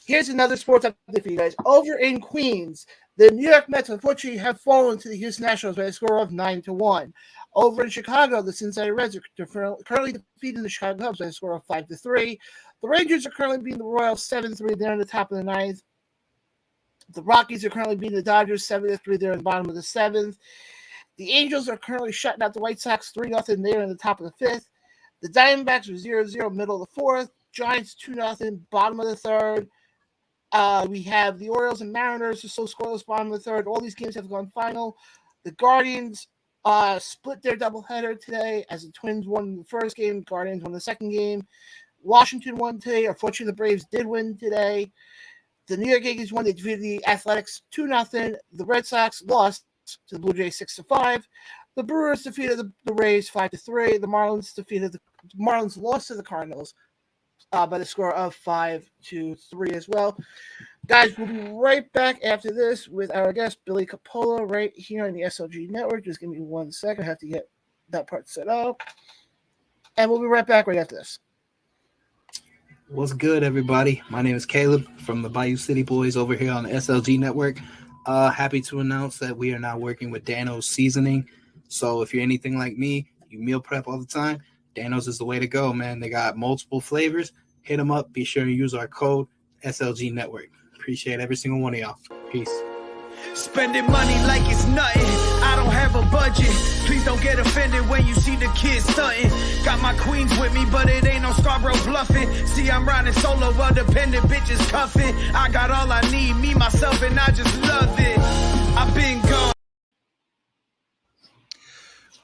Here's another sports update for you guys. Over in Queens, the New York Mets unfortunately have fallen to the Houston Nationals by a score of 9-1. Over in Chicago, the Cincinnati Reds are currently defeating the Chicago Cubs by a score of 5-3. The Rangers are currently beating the Royals 7-3. They're in the top of the 9th. The Rockies are currently beating the Dodgers 7-3. They're in the bottom of the 7th. The Angels are currently shutting out the White Sox 3-0. They're in the top of the 5th. The Diamondbacks are 0-0, middle of the 4th. Giants 2-0, bottom of the 3rd. We have the Orioles and Mariners are still scoreless, bottom of the 3rd. All these games have gone final. The Guardians split their doubleheader today as the Twins won the first game, Guardians won the second game. Washington won today. Unfortunately, the Braves did win today. The New York Yankees won. They defeated the Athletics 2-0. The Red Sox lost to the Blue Jays 6-5. The Brewers defeated the Rays 5-3. The Marlins lost to the Cardinals by the score of 5-3 as well. Guys, we'll be right back after this with our guest, Billy Cappolla, right here on the SLG Network. Just give me 1 second. I have to get that part set up. And we'll be right back right after this. What's good, everybody? My name is Caleb from the Bayou City Boys over here on the SLG Network. Happy to announce that we are now working with Dano's Seasoning. So if you're anything like me, you meal prep all the time, Dano's is the way to go, man. They got multiple flavors. Hit them up. Be sure to use our code SLG Network. Appreciate every single one of y'all. Peace. Spending money like it's nothing. I don't have a budget. Please don't get offended when you see the kids stunting. Got my queens with me, but it ain't no Scarborough bluffing. See, I'm riding solo, well dependent bitches cuffing. I got all I need, me, myself, and I just love it. I've been gone.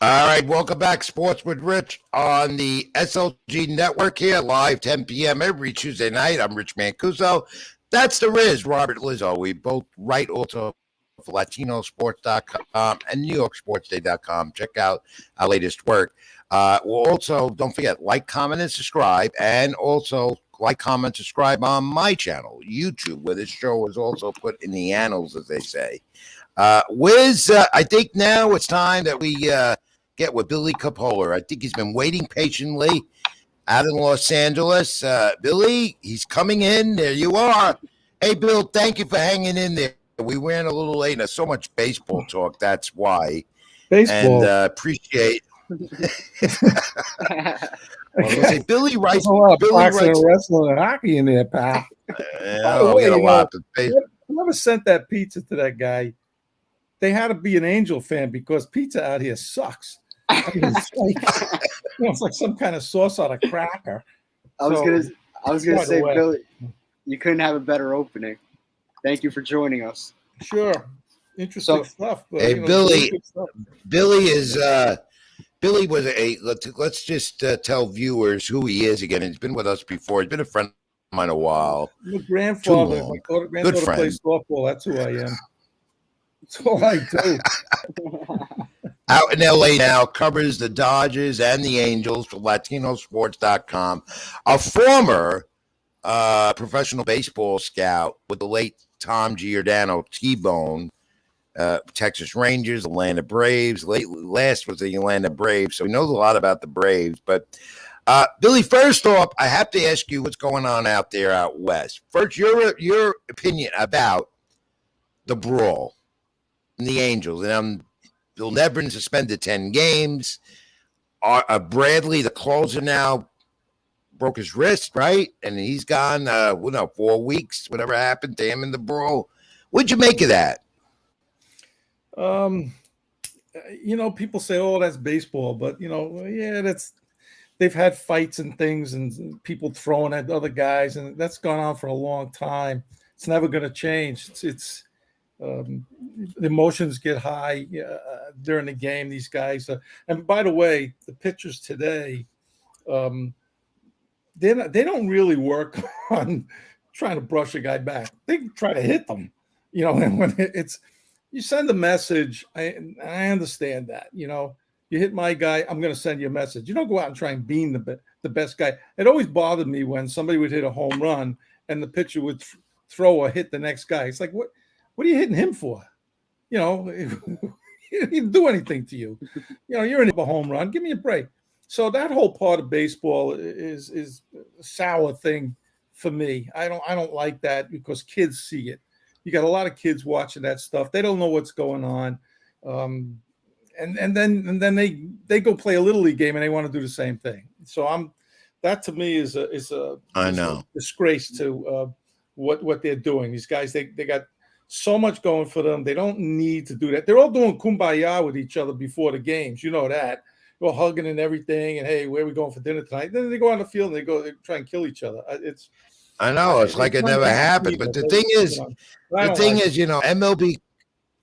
All right, welcome back, Sports with Rich on the SLG Network here, live 10 p.m. every Tuesday night. I'm Rich Mancuso. That's the Riz, Robert Lizzo. We both write also for LatinoSports.com and NewYorkSportsDay.com. Check out our latest work. We'll also, don't forget, like, comment, and subscribe. And also, like, comment, subscribe on my channel, YouTube, where this show is also put in the annals, as they say. Wiz, I think now it's time that we get with Billy Cappolla. I think he's been waiting patiently out in Los Angeles. Billy, he's coming in. There you are. Hey, Bill, thank you for hanging in there. We ran a little late. There's so much baseball talk. That's why. Baseball. And appreciate. Say, Billy writes. There's a lot of Billy boxing writes. and wrestling and hockey in there, pal. Oh, we got a lot. Whoever sent that pizza to that guy, they had to be an Angel fan because pizza out here sucks. I mean, it's like some kind of sauce on a cracker. I was gonna by the say, way. Billy, you couldn't have a better opening. Thank you for joining us. Sure, interesting stuff. But, Hey, Billy. good stuff. Billy is. Billy was let's just tell viewers who he is again. He's been with us before. He's been a friend of mine a while. My grandfather, long. my grandfather friend. plays softball. That's who I am. That's all I do. Out in LA now, covers the Dodgers and the Angels for LatinoSports.com. A former professional baseball scout with the late Tom Giordano, T-Bone, Texas Rangers, Atlanta Braves. Last was the Atlanta Braves, so he knows a lot about the Braves. But Billy, first off, I have to ask you what's going on out there out west. First, your opinion about the brawl and the Angels. And Bill Nebrin suspended 10 games. Bradley, the closer now, broke his wrist, right? And he's gone, 4 weeks, whatever happened to him in the brawl. What'd you make of that? People say, "Oh, that's baseball," but they've had fights and things, and people throwing at other guys, and that's gone on for a long time. It's never going to change. It's the emotions get high during the game. These guys, and by the way, the pitchers today, they don't really work on trying to brush a guy back. They try to hit them, and when you send a message, I understand that. You hit my guy, I'm going to send you a message. You don't go out and try and bean the best guy. It always bothered me when somebody would hit a home run and the pitcher would throw or hit the next guy. It's like, what are you hitting him for? He didn't do anything to you. You're in a home run. Give me a break. So that whole part of baseball is a sour thing for me. I don't like that because kids see it. You got a lot of kids watching that stuff. They don't know what's going on. And then they go play a little league game and they want to do the same thing. So that to me is a disgrace to what they're doing. These guys, they got so much going for them. They don't need to do that. They're all doing kumbaya with each other before the games. You know that. They're all hugging and everything. And hey, where are we going for dinner tonight? Then they go on the field and they try and kill each other. I know it's like it never happened. But the thing is,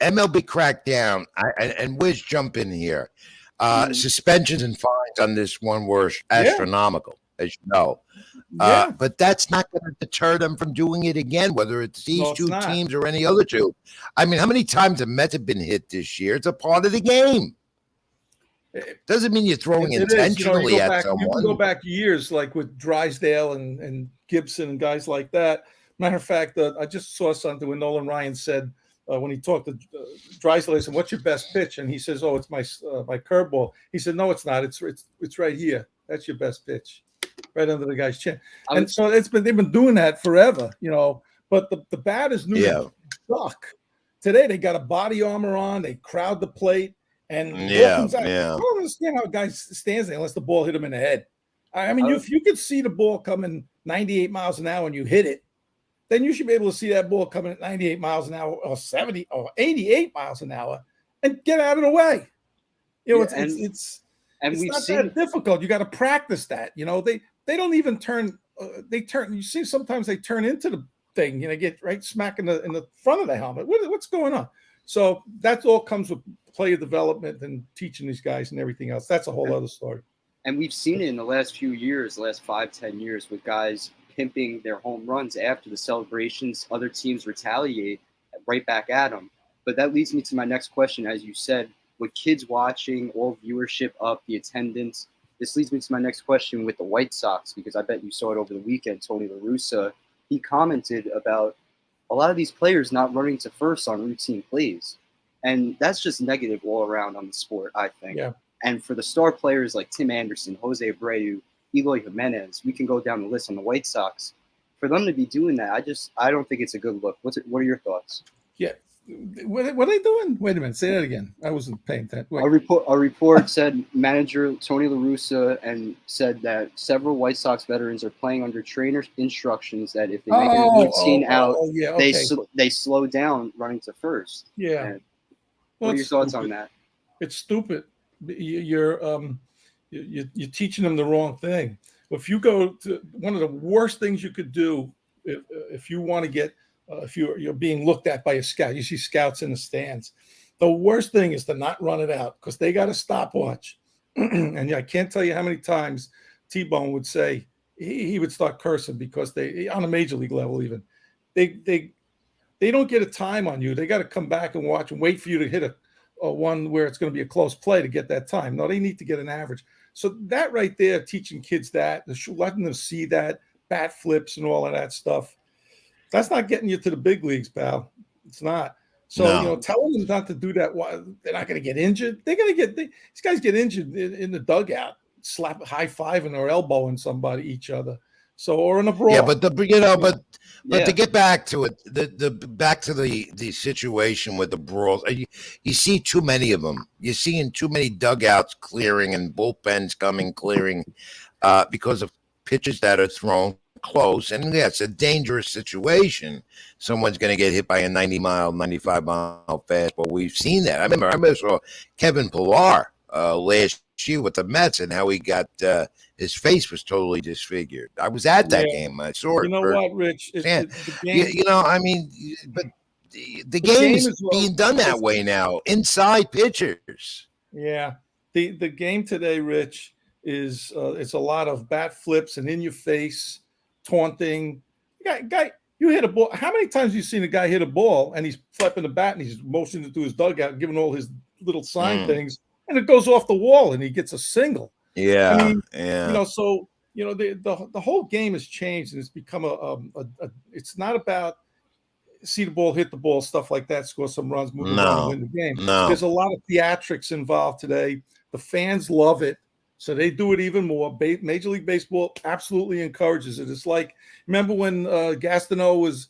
MLB cracked down. And Wiz jump in here. Suspensions and fines on this one were astronomical, as you know. But that's not going to deter them from doing it again, whether it's these two teams or any other two. I mean, how many times the Mets have been hit this year? It's a part of the game. Doesn't mean you're throwing It is. You know, intentionally at you can go someone. back years, like with Drysdale and Gibson and guys like that. Matter of fact, I just saw something when Nolan Ryan said when he talked to Drysdale, he said, "What's your best pitch?" And he says, "Oh, it's my curveball." He said, "No, it's not. It's right here. That's your best pitch, right under the guy's chin." And so they've been doing that forever, you know. But the batters knew to duck. Today they got a body armor on. They crowd the plate. And comes out. I don't understand how a guy stands there unless the ball hit him in the head. I mean, if you could see the ball coming 98 miles an hour and you hit it, then you should be able to see that ball coming at 98 miles an hour or 70 or 88 miles an hour and get out of the way. You know, it's not that difficult. You got to practice that. You know, they don't even turn. They turn. You see, sometimes they turn into the thing. You know, get right smack in the front of the helmet. What's going on? So that all comes with player development and teaching these guys and everything else. That's a whole other story. And we've seen it in the last few years, the last 5-10 years, with guys pimping their home runs after the celebrations. Other teams retaliate right back at them. But that leads me to my next question. As you said, with kids watching, all viewership up, the attendance, this leads me to my next question with the White Sox, because I bet you saw it over the weekend. Tony La Russa, he commented about a lot of these players not running to first on routine plays. And that's just negative all around on the sport, I think. Yeah. And for the star players like Tim Anderson, Jose Abreu, Eloy Jimenez, we can go down the list on the White Sox. For them to be doing that, I don't think it's a good look. What are your thoughts? Yeah. What are they doing? Wait a minute. Say that again. I wasn't paying attention. A report said manager Tony La Russa and said that several White Sox veterans are playing under trainer instructions that if they make a routine they slow down running to first. Yeah. And what are your thoughts on that? It's stupid. You're teaching them the wrong thing. If you go to one of the worst things you could do if you want to get if you're being looked at by a scout, you see scouts in the stands. The worst thing is to not run it out because they got a stopwatch. And I can't tell you how many times T-Bone would say he would start cursing because they on a major league level even they don't get a time on you. They got to come back and watch and wait for you to hit a one where it's going to be a close play to get that time. No, they need to get an average. So that right there, teaching kids that, letting them see that, bat flips and all of that stuff, that's not getting you to the big leagues, pal. It's not. So, telling them not to do that, they're not going to get injured. They're going to these guys get injured in the dugout, high-fiving or elbowing somebody, each other. So, or in a brawl. Yeah, but to get back to it, back to the situation with the brawls, you see too many of them. You're seeing too many dugouts clearing and bullpens clearing because of pitches that are thrown close. And yeah, it's a dangerous situation. Someone's going to get hit by a 90-mile, 95-mile fastball. We've seen that. I remember saw Kevin Pillar last year with the Mets and how he got his face was totally disfigured. I was at that game. I saw it. You know what, Rich? The game, but the game is being done that way now. Inside pitchers. Yeah, the game today, Rich, is it's a lot of bat flips and in your face, taunting. Guy, you hit a ball. How many times have you seen a guy hit a ball and he's flipping the bat and he's motioning to his dugout, giving all his little sign things, and it goes off the wall and he gets a single. Yeah, So the whole game has changed and it's become it's not about see the ball, hit the ball, stuff like that, score some runs, move on, win the game. There's a lot of theatrics involved today. The fans love it. So they do it even more. Major League Baseball absolutely encourages it. It's like, remember when Gastineau was,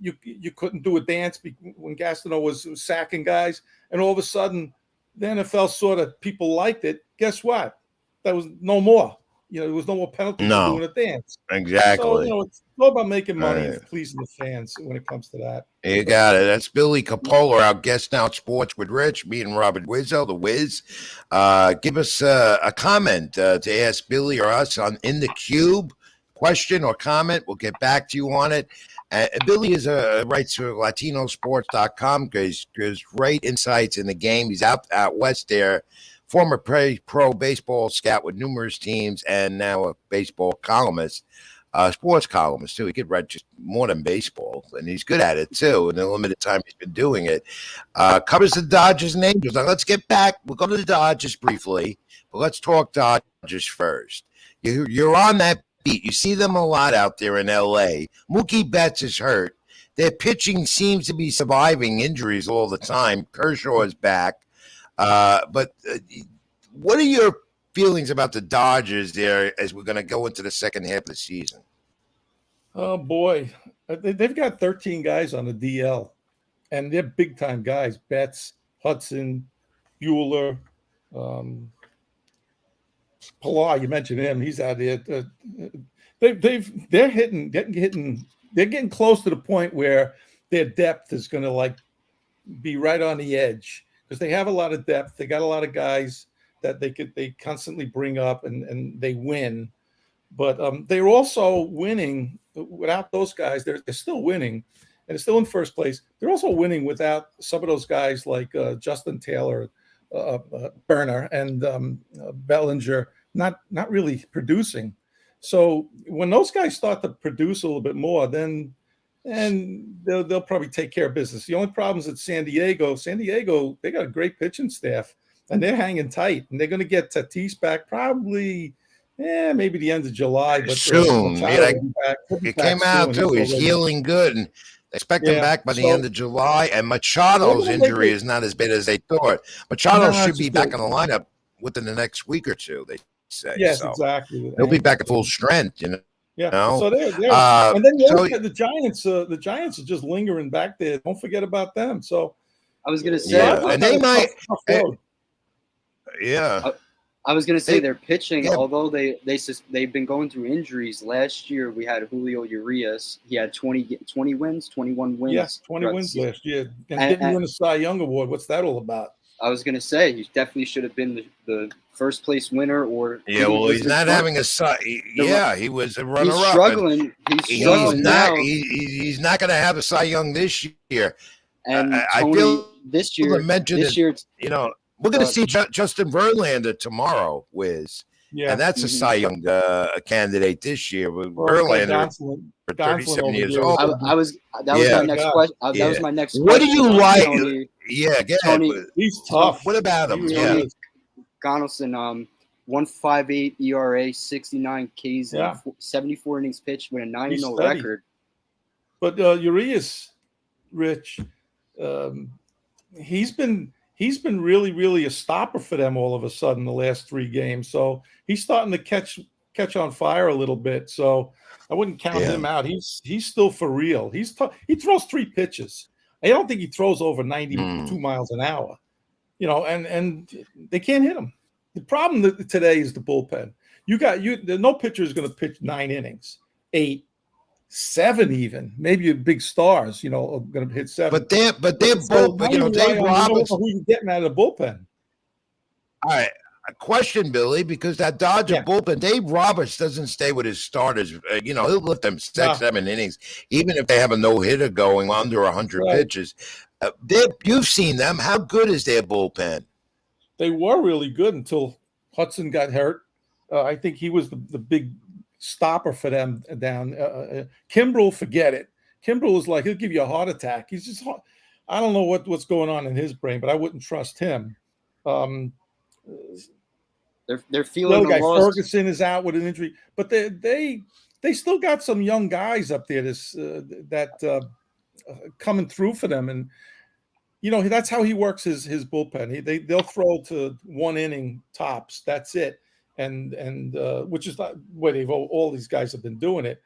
you couldn't do a dance when Gastineau was sacking guys, and all of a sudden the NFL saw that people liked it. Guess what? That was no more. There was no more penalty for doing a dance. Exactly. So, it's all about making money and pleasing the fans when it comes to that. You got it. That's Billy Cappolla, our guest now at Sports with Rich, me and Robert Wizzo, the Wiz. Give us a comment to ask Billy or us on In the Cube, question or comment. We'll get back to you on it. Billy writes for latinosports.com because great insights in the game. He's out west there. Former pro baseball scout with numerous teams and now a baseball columnist. sports columnist too. He could write just more than baseball, and he's good at it too. In the limited time he's been doing it, covers the Dodgers and Angels. Now let's get back. We'll go to the Dodgers briefly, but let's talk Dodgers first. You're on that beat. You see them a lot out there in L.A. Mookie Betts is hurt. Their pitching seems to be surviving injuries all the time. Kershaw is back. But what are your feelings about the Dodgers there as we're going to go into the second half of the season? Oh, boy. They've got 13 guys on the DL, and they're big-time guys. Betts, Hudson, Bueller, Pilar, you mentioned him. He's out there. They're getting close to the point where their depth is going to be right on the edge, because they have a lot of depth. They got a lot of guys that they constantly bring up and they win. But they're also winning without those guys. They're still winning, and they're still in first place. They're also winning without some of those guys like Justin Taylor, Burner, and Bellinger not really producing. So when those guys start to produce a little bit more, then they'll probably take care of business. The only problem is at San Diego. San Diego, they got a great pitching staff, and they're hanging tight. And they're going to get Tatis back probably, maybe the end of July. But soon. It came out too. He's healing good, and they expect him back by the end of July. And Machado's injury is not as bad as they thought. Machado should be back in the lineup within the next week or two, they say. Yes, exactly. He'll be back at full strength, Yeah. No. So they're and then you look at the Giants. The Giants are just lingering back there. Don't forget about them. So I was going to say, and they might. I was going to say their pitching, although they've been going through injuries. Last year we had Julio Urias. He had 20 wins, 21 wins. Yes, 20 wins last year, and didn't win a Cy Young award. What's that all about? I was going to say he definitely should have been the first place winner, or he's not having a Cy. He was a runner-up. He's struggling. He's not going to have a Cy Young this year. And I feel this year, we're going to see Justin Verlander tomorrow, Wiz. Yeah, and that's a Cy Young candidate this year. Verlander, 37 years old. That was my next question. That was my next question. What do you like? Tony, get Tony, ahead. He's tough. What about him? Tony Gonsolin, 1.58 ERA, 69 Ks, 74 innings pitched with a 9-0 record. But Urias, Rich, he's been really, really a stopper for them all of a sudden the last 3 games. So he's starting to catch on fire a little bit. So I wouldn't count him out. He's still for real. He throws 3 pitches. I don't think he throws over 92 miles an hour. And they can't hit him. The problem today is the bullpen. No pitcher is going to pitch 9 innings, 8, 7 even. Maybe big stars, are going to hit 7. But they're both. Dave Roberts. Who you getting out of the bullpen? All right. A question, Billy, because that Dodger bullpen, Dave Roberts doesn't stay with his starters. He'll lift them 6, 7 innings, even if they have a no-hitter going under 100 pitches. You've seen them. How good is their bullpen? They were really good until Hudson got hurt. I think he was the big stopper for them down. Kimbrel, forget it. Kimbrel is he'll give you a heart attack. He's just I don't know what's going on in his brain, but I wouldn't trust him. They're feeling the guy loss. Ferguson is out with an injury, but they still got some young guys up there that coming through for them, and that's how he works his bullpen. They'll throw to 1 inning tops. That's it, and which is the way all these guys have been doing it,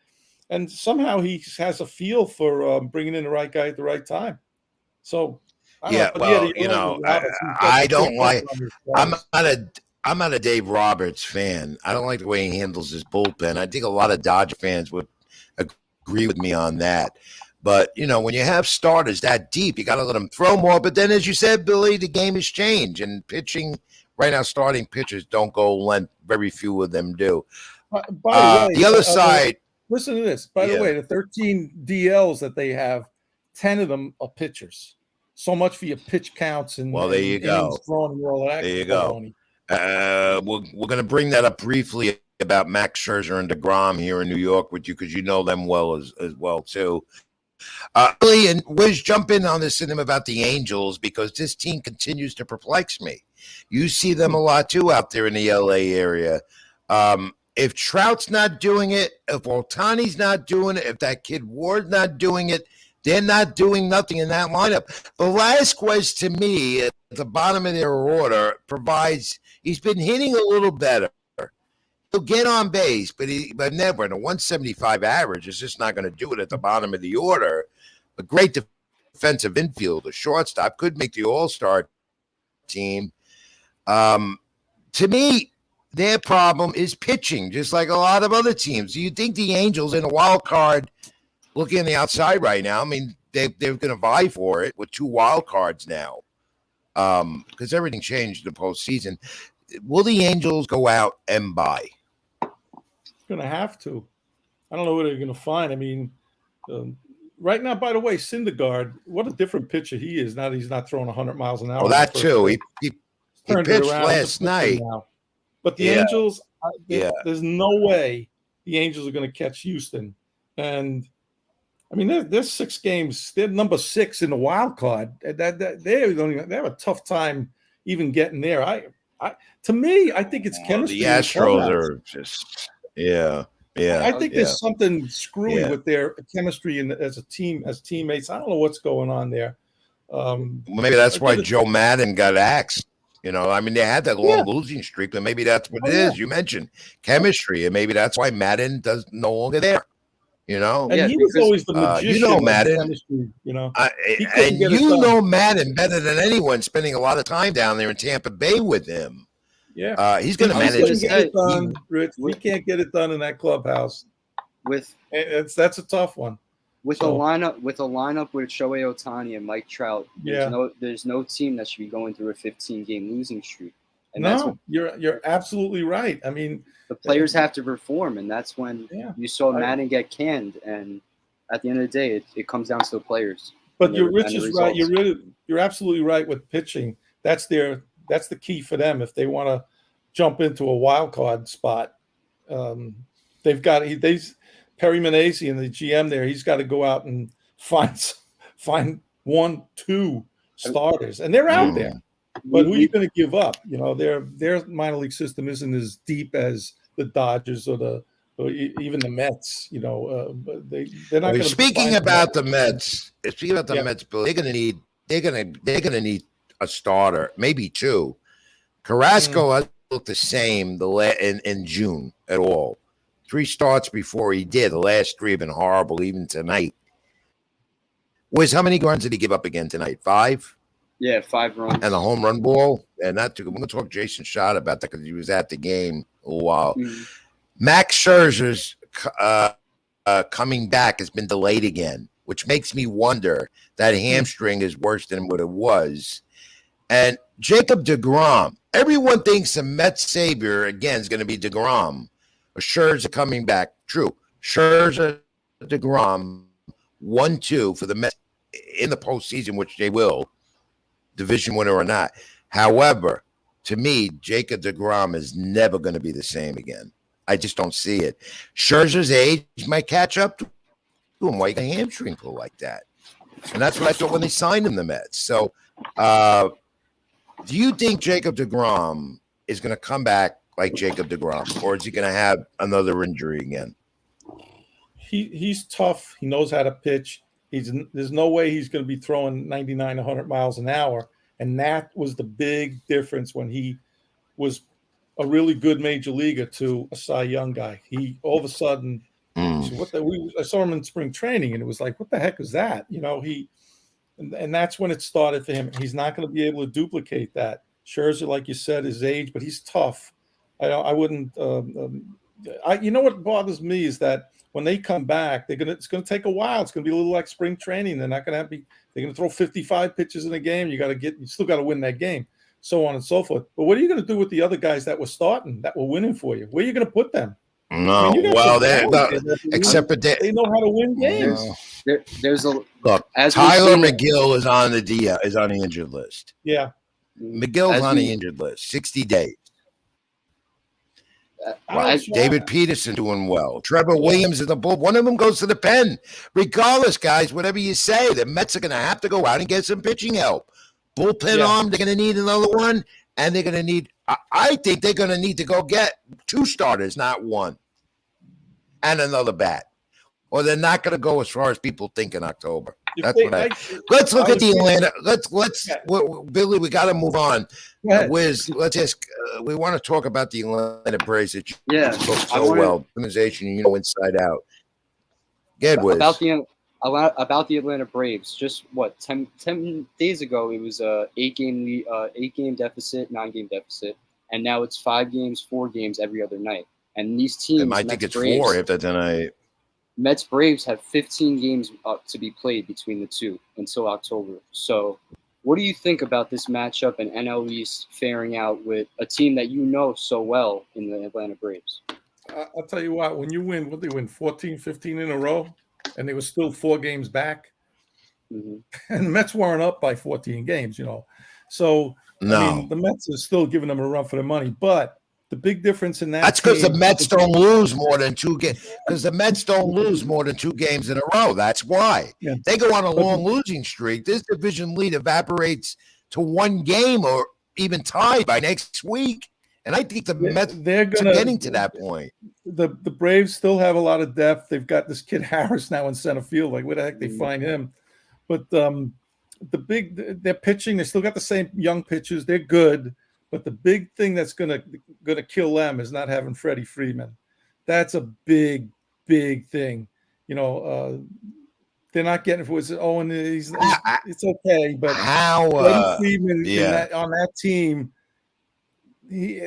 and somehow he has a feel for bringing in the right guy at the right time. So. I don't like. I'm not a Dave Roberts fan. I don't like the way he handles his bullpen. I think a lot of Dodger fans would agree with me on that. But when you have starters that deep, you got to let them throw more. But then, as you said, Billy, the game has changed, and pitching right now, starting pitchers don't go length. Very few of them do. By the other side. Listen to this. By the way, the 13 DLs that they have, 10 of them are pitchers. So much for your pitch counts and there you go. Thrown and all that. There you go. We're going to bring that up briefly about Max Scherzer and DeGrom here in New York with you because you know them well as well too. Billy and Wiz, jump in on this cinema about the Angels because this team continues to perplex me. You see them a lot too out there in the LA area. If Trout's not doing it, if Ohtani's not doing it, if that kid Ward's not doing it, they're not doing nothing in that lineup. Velasquez, to me, at the bottom of their order, he's been hitting a little better. He'll get on base, but never. And a 175 average is just not going to do it at the bottom of the order. A great defensive infield, a shortstop, could make the All Star team. To me, their problem is pitching, just like a lot of other teams. Do you think the Angels in a wild card, looking on the outside right now, I mean, they're going to vie for it with 2 wild cards now because everything changed in the postseason. Will the Angels go out and buy? Going to have to. I don't know what they're going to find. I mean, right now, by the way, Syndergaard, what a different pitcher he is. Now that he's not throwing 100 miles an hour. Well, that too. He pitched last night. But the Angels, there's no way the Angels are going to catch Houston. And, I mean, there's 6 games. They're number 6 in the wild card. They have a tough time even getting there. To me, I think it's chemistry. The Astros are just – yeah. I think there's something screwy with their chemistry as a team, as teammates. I don't know what's going on there. Maybe that's why Joe Madden got axed. You know, I mean, they had that long losing streak, but maybe that's what it is. You mentioned chemistry, and maybe that's why Madden does no longer there. You know, and he was always the magician. You know Madden, chemistry, you know, and you know Madden better than anyone. Spending a lot of time down there in Tampa Bay with him. Yeah, he's going to manage. Rich, we can't get it done in that clubhouse. That's a tough one. With a lineup with Shohei Ohtani and Mike Trout, there's no team that should be going through a 15-game losing streak. And you're absolutely right. I mean, the players have to perform, and that's when you saw Madden get canned. And at the end of the day, it comes down to the players. But Rich is right. You're absolutely right with pitching. That's the key for them if they want to jump into a wild card spot. They've got Perry Manesi and the GM there. He's got to go out and find 1-2 starters, and they're out there. But who are you going to give up? You know, their minor league system isn't as deep as the Dodgers or even the Mets. You know, they're not. Speaking about the Mets, Bill, they're going to need a starter, maybe 2. Carrasco hasn't looked the same in June at all. 3 starts before he did. The last 3 have been horrible, even tonight. Wiz, how many runs did he give up again tonight? 5? Yeah, 5 runs. And the home run ball. And we're going to talk to Jason Schott about that because he was at the game a while. Max Scherzer's coming back has been delayed again, which makes me wonder that hamstring is worse than what it was. And Jacob DeGrom, everyone thinks the Mets savior, again, is going to be DeGrom. Scherzer coming back. True. Scherzer, DeGrom, 1-2 for the Mets in the postseason, which they will, division winner or not. However, to me, Jacob DeGrom is never going to be the same again. I just don't see it. Scherzer's age might catch up to him. Why a hamstring pull like that? And that's what I thought when they signed him, the Mets. So, do you think Jacob DeGrom is going to come back like Jacob DeGrom, or is he going to have another injury again? He's tough. He knows how to pitch. There's no way he's going to be throwing 99, 100 miles an hour. And that was the big difference when he was a really good major leaguer to a Cy Young guy. He all of a sudden, I saw him in spring training, and it was like, what the heck is that? You know, and that's when it started for him. He's not going to be able to duplicate that. Scherzer, like you said, his age, but he's tough. I wouldn't. You know what bothers me is that when they come back, it's going to take a while. It's going to be a little like spring training. They're not going to they're going to throw 55 pitches in a game. You still got to win that game, so on and so forth. But what are you going to do with the other guys that were starting, that were winning for you? Where are you going to put them? No, except for they know how to win games. There's a look. Tyler McGill is on the injured list. Yeah, McGill's on the injured list. 60 days. David Peterson doing well. Trevor Williams in the bull. One of them goes to the pen. Regardless, guys, whatever you say, the Mets are going to have to go out and get some pitching help. Bullpen arm, they're going to need another one, and they're going to need. I think they're going to need to go get 2 starters, not 1, and another bat. Or they're not going to go as far as people think in October. Let's look at the Atlanta. Billy, we got to move on. Wiz, we want to talk about the Atlanta Braves that you spoke so well. Organization, inside out. Get Wiz. About the Atlanta Braves. Just 10 days ago, it was a 8-game deficit, 9-game deficit, and now it's 5 games, 4 games every other night. And these teams, I think it's 4 after tonight. Mets Braves have 15 games to be played between the two until October. So what do you think about this matchup and NL East faring out with a team that you know so well in the Atlanta Braves? I'll tell you what, when you win, they win 14, 15 in a row, and they were still 4 games back. Mm-hmm. And the Mets weren't up by 14 games, So, the Mets are still giving them a run for their money, but the big difference in that's because the Mets don't lose more than 2 games. Because the Mets don't lose more than 2 games in a row. That's why they go on a long losing streak. This division lead evaporates to 1 game or even tied by next week. And I think the Mets are getting to that point. The Braves still have a lot of depth. They've got this kid Harris now in center field. Like, where the heck they find him? But they're pitching. They still got the same young pitchers. They're good. But the big thing that's gonna kill them is not having Freddie Freeman. That's a big, big thing. They're not getting and it's okay. But Freddie Freeman on that team,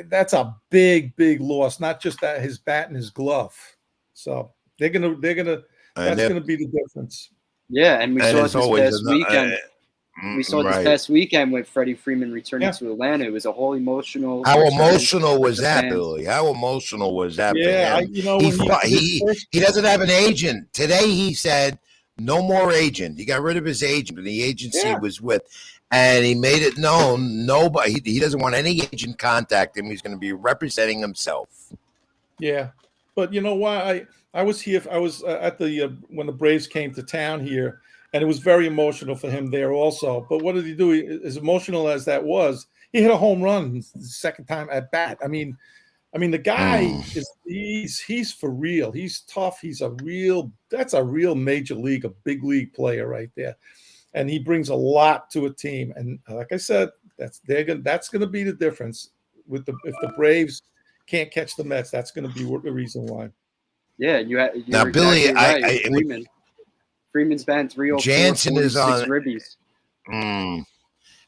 that's a big, big loss. Not just that his bat and his glove. So they're gonna that's gonna be the difference. Yeah, and we saw this past weekend. We saw this past weekend with Freddie Freeman returning to Atlanta. It was a whole emotional. How emotional was that, Billy? How emotional was that? Yeah, he doesn't have an agent. Today he said no more agent. He got rid of his agent, but the agency he was with, and he made it known he doesn't want any agent contact him. He's going to be representing himself. Yeah, but you know why? I was here. I was at the when the Braves came to town here. And it was very emotional for him there also. But what did he do? As emotional as that was, he hit a home run the second time at bat. I mean, the guy he's for real. He's tough. That's a real major league, a big league player right there. And he brings a lot to a team. And like I said, that's going to be the difference if the Braves can't catch the Mets. That's going to be the reason why. Yeah, you're now, Billy. Exactly right. Freeman's batting 304. Jansen is on ribbies. And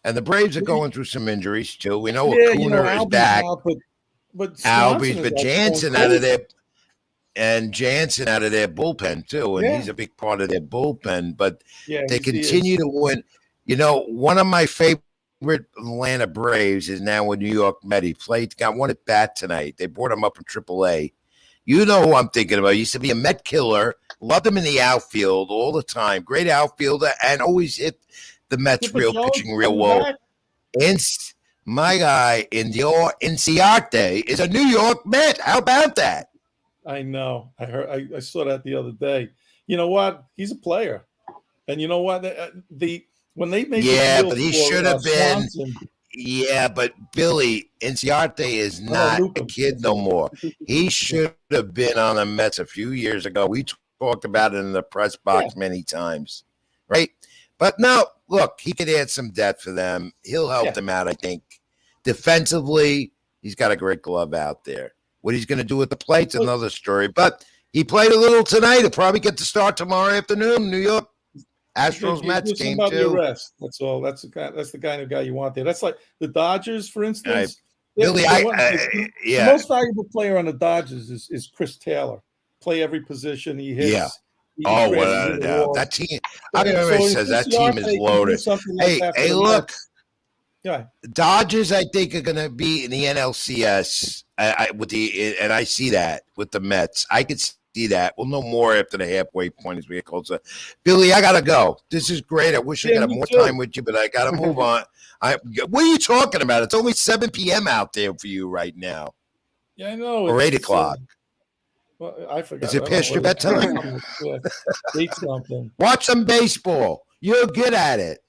the Braves are going through some injuries too. We know Acuna is back, but Jansen out of there, and Jansen out of their bullpen too, and he's a big part of their bullpen. But they continue to win. One of my favorite Atlanta Braves is now a New York Met. He got one at bat tonight. They brought him up in AAA. You know who I'm thinking about. He used to be a Met killer. Loved him in the outfield all the time. Great outfielder and always hit the Mets pitching real well. My guy, Inciarte, is a New York Met. How about that? I know. I saw that the other day. You know what? He's a player. And you know what? When they make but he should have been. Yeah, but Billy, Inciarte is not a kid no more. He should have been on the Mets a few years ago. We talked about it in the press box many times, right? But no, look, he could add some depth for them. He'll help them out, I think. Defensively, he's got a great glove out there. What he's going to do at the plate's another story. But he played a little tonight. He'll probably get to start tomorrow afternoon, New York. Astros Mets game too. That's all. That's the kind of guy you want there. That's like the Dodgers, for instance. Billy, the most valuable player on the Dodgers is Chris Taylor. Play every position he hits. Yeah. Without a doubt. That team. Everybody says that team is loaded. Hey, look. Yeah. Dodgers, I think, are going to be in the NLCS. And I see that with the Mets. I could see that. We'll know more after the halfway point as we get closer. Billy, I gotta go. This is great. I wish I could have more time with you, but I gotta move on. What are you talking about? It's only 7 p.m. out there for you right now. Yeah, I know. Or 8 it's, o'clock. Well, I forgot. Is it I don't past know your what it bedtime? is. Yeah, 8 something. Watch some baseball. You're good at it.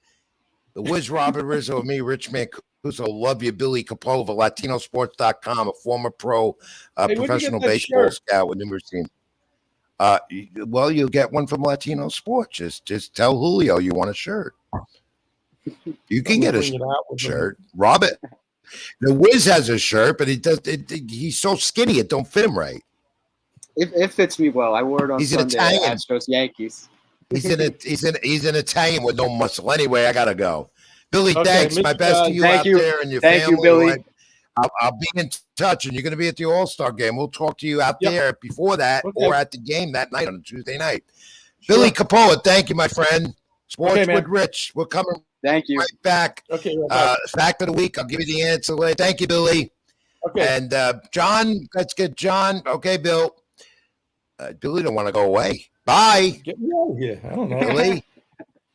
The Wiz, Robert Rizzo, and me, Rich Mancuso. Love you, Billy Cappolla of LatinoSports.com, a former pro Hey, where'd you professional get that baseball shirt? scout with numerous teams. Well, you'll get one from Latino Sports. Just tell Julio you want a shirt. You can get Bring a it out with them. shirt. Robert, the Wiz has a shirt, but he's so skinny it don't fit him right. It fits me well. I wore it on He's an Sunday at Italian. Astros Yankees. He's an Italian with no muscle. Anyway, I gotta go. Billy, Okay, thanks. My Mr. best to you Thank out you. there and your Thank family. you, Billy. I'll be in touch, and you're going to be at the All Star Game. We'll talk to you out Yep. there before that, Okay. or at the game that night on a Tuesday night. Sure. Billy Cappolla, thank you, my friend. Sports Okay, man. with Rich. We're coming Thank you. right back. Okay. Bye. Fact of the week. I'll give you the answer later. Thank you, Billy. Okay. And John, let's get John. Okay, Bill. Billy don't want to go away. Bye, Get me out of here. I don't know. Billy.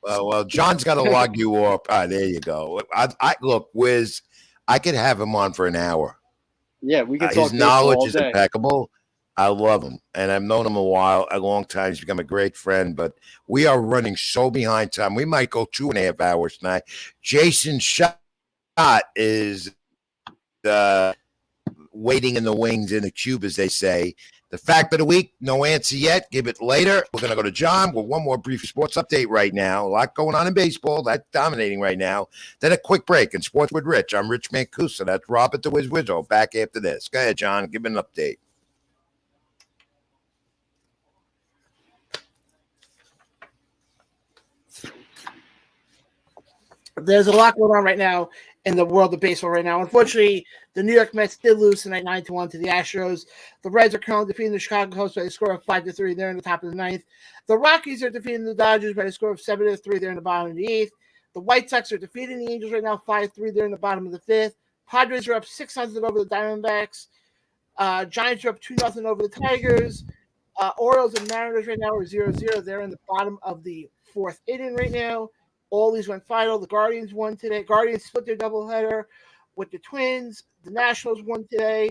Well, John's got to log you up. There you go. I look, Wiz. I could have him on for an hour. Yeah, we can talk His baseball knowledge all is day. impeccable. I love him, and I've known him a long time. He's become a great friend, but we are running so behind time. We might go 2.5 hours tonight. Jason Schott is waiting in the wings in the cube, as they say. The fact of the week, no answer yet. Give it later. We're going to go to John with one more brief sports update right now. A lot going on in baseball. That's dominating right now. Then a quick break in Sports with Rich. I'm Rich Mancuso. That's Robert the Wiz Wizzo. Back after this. Go ahead, John. Give me an update. There's a lot going on right now in the world of baseball right now. Unfortunately, the New York Mets did lose tonight 9-1 to the Astros. The Reds are currently defeating the Chicago Cubs by a score of 5-3. They're in the top of the ninth. The Rockies are defeating the Dodgers by a score of 7-3. They're in the bottom of the eighth. The White Sox are defeating the Angels right now 5-3. They're in the bottom of the fifth. Padres are up 600 over the Diamondbacks. Giants are up 2-0 over the Tigers. Orioles and Mariners right now are 0-0. They're in the bottom of the fourth inning right now. All these went final. The Guardians won today. Guardians split their doubleheader with the Twins. The Nationals won today.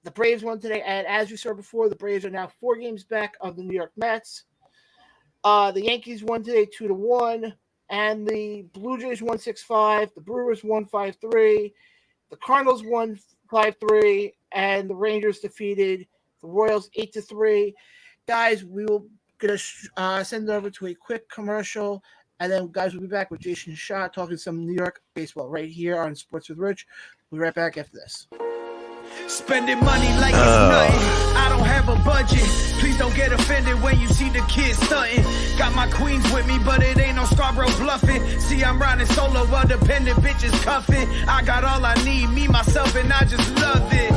The Braves won today. And as we saw before, the Braves are now 4 games back of the New York Mets. The Yankees won today 2-1. And the Blue Jays won 6-5. The Brewers won 5-3. The Cardinals won 5-3. And the Rangers defeated the Royals 8-3. Guys, we will gonna send it over to a quick commercial. And then, guys, we'll be back with Jason Schott talking some New York baseball right here on Sports with Rich. We'll be right back after this. Spending money like it's nothing. I don't have a budget. Please don't get offended when you see the kids stunting. Got my queens with me, but it ain't no Scarborough bluffing. See, I'm riding solo while dependent bitches cuffing. I got all I need, me, myself, and I just love it.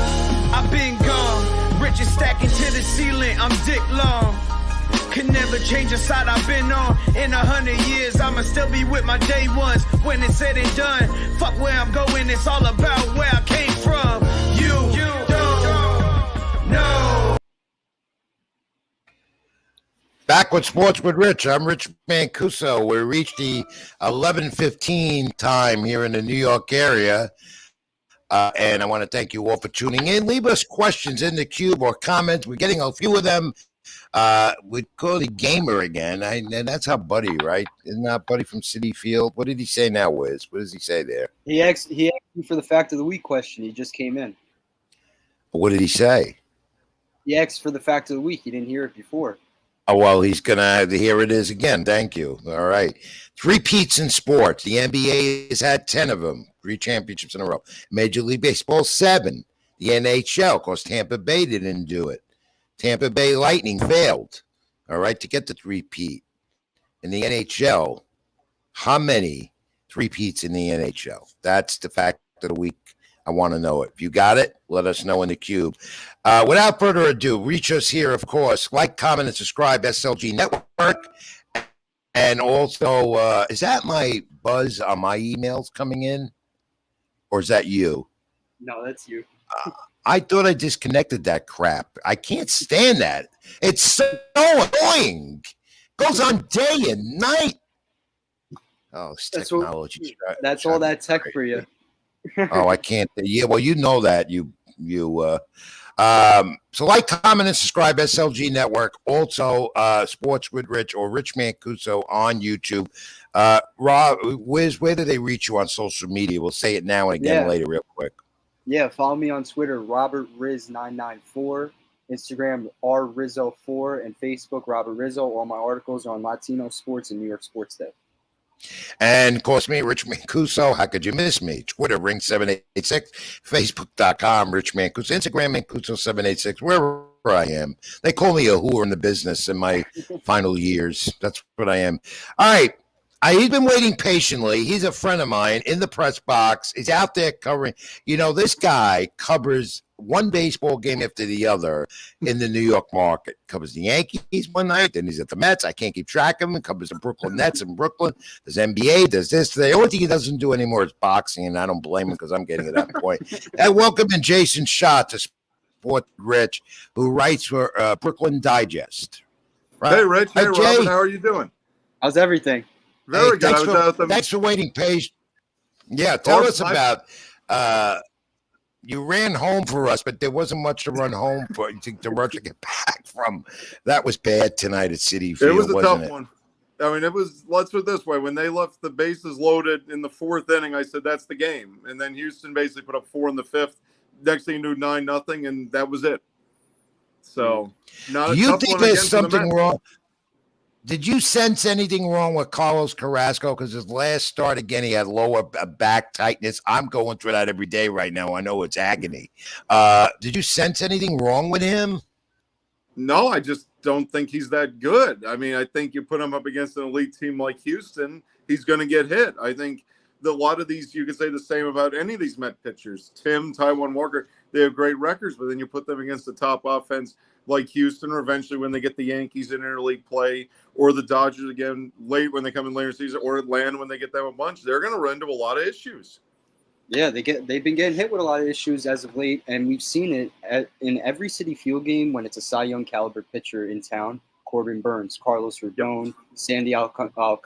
I've been gone. Rich is stacking to the ceiling. I'm dick long. Can never change the side I've been on. In 100 years, I'ma still be with my day ones. When it's said and done, fuck where I'm going, it's all about where I came from. You don't know. Back with Sports with Rich. I'm Rich Mancuso. We reached the 11:15 time here in the New York area. And I want to thank you all for tuning in. Leave us questions in the cube or comments. We're getting a few of them. We call the gamer again. And that's our buddy, right? Isn't that buddy from City Field? What did he say now, Wiz? What does he say there? He asked me for the fact of the week question. He just came in. What did he say? He asked for the fact of the week. He didn't hear it before. Oh, well, he's going to, here it is again. Thank you. All right. 3 peats in sports. The NBA has had 10 of them, 3 championships in a row. Major League Baseball, 7. The NHL, because Tampa Bay didn't do it. Tampa Bay Lightning failed, all right, to get the 3-peat. In the NHL, how many 3-peats in the NHL? That's the fact of the week. I want to know it. If you got it, let us know in the cube. Without further ado, reach us here, of course. Like, comment, and subscribe, SLG Network. And also, is that my buzz on my emails coming in? Or is that you? No, that's you. I thought I disconnected that crap. I can't stand that. It's so annoying. Goes on day and night. Oh, it's technology. That's all that tech for you. Oh, I can't. Yeah, well, you know that, you you. So like, comment, and subscribe. SLG Network. Also, Sports with Rich or Rich Mancuso on YouTube. Rob, Wiz, where do they reach you on social media? We'll say it now and again later, real quick. Yeah, follow me on Twitter, RobertRiz994, Instagram, RRizzo4, and Facebook, Robert Rizzo. All my articles are on Latino Sports and New York Sports Day. And, of course, me, Rich Mancuso. How could you miss me? Twitter, Ring786, Facebook.com, Rich Mancuso, Instagram, Mancuso786, wherever I am. They call me a whore in the business in my final years. That's what I am. All right. He's been waiting patiently. He's a friend of mine in the press box. He's out there covering. You know, this guy covers one baseball game after the other in the New York market. Covers the Yankees one night, then he's at the Mets. I can't keep track of him. Covers the Brooklyn Nets in Brooklyn. Does NBA, does this. The only thing he doesn't do anymore is boxing, and I don't blame him because I'm getting to that point. And welcome in Jason Schott to Sport Rich, who writes for Brooklyn Digest. Right? Hey, Rich. Hey, Jay. Robert. How are you doing? How's everything? Very good. Thanks for waiting, Paige. Yeah, tell us about you ran home for us, but there wasn't much to run home for to rush to get back from. That was bad tonight at Citi Field. It was a tough it? one. I mean, it was, let's put it this way. When they left the bases loaded in the fourth inning, I said, that's the game. And then Houston basically put up 4 in the fifth. Next thing you knew, 9-0, and that was it. So, not a Do you tough think one there's against something the wrong? Did you sense anything wrong with Carlos Carrasco? Because his last start, again, he had lower back tightness. I'm going through that every day right now. I know it's agony. Did you sense anything wrong with him? No, I just don't think he's that good. I mean, I think you put him up against an elite team like Houston, he's going to get hit. I think a lot of these, you could say the same about any of these Met pitchers. Tim, Taijuan Walker, they have great records, but then you put them against the top offense like Houston, or eventually when they get the Yankees in interleague play, or the Dodgers again late when they come in later season, or Atlanta when they get them a bunch, they're going to run into a lot of issues. Yeah, they've been getting hit with a lot of issues as of late, and we've seen it in every Citi Field game when it's a Cy Young caliber pitcher in town. Corbin Burns, Carlos Rodon, Sandy Alcantara.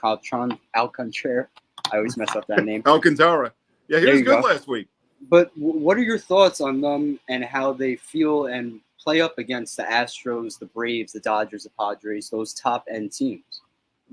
I always mess up that name. Alcantara. Yeah, he was good last week. But what are your thoughts on them and how they feel and play up against the Astros, the Braves, the Dodgers, the Padres, those top-end teams?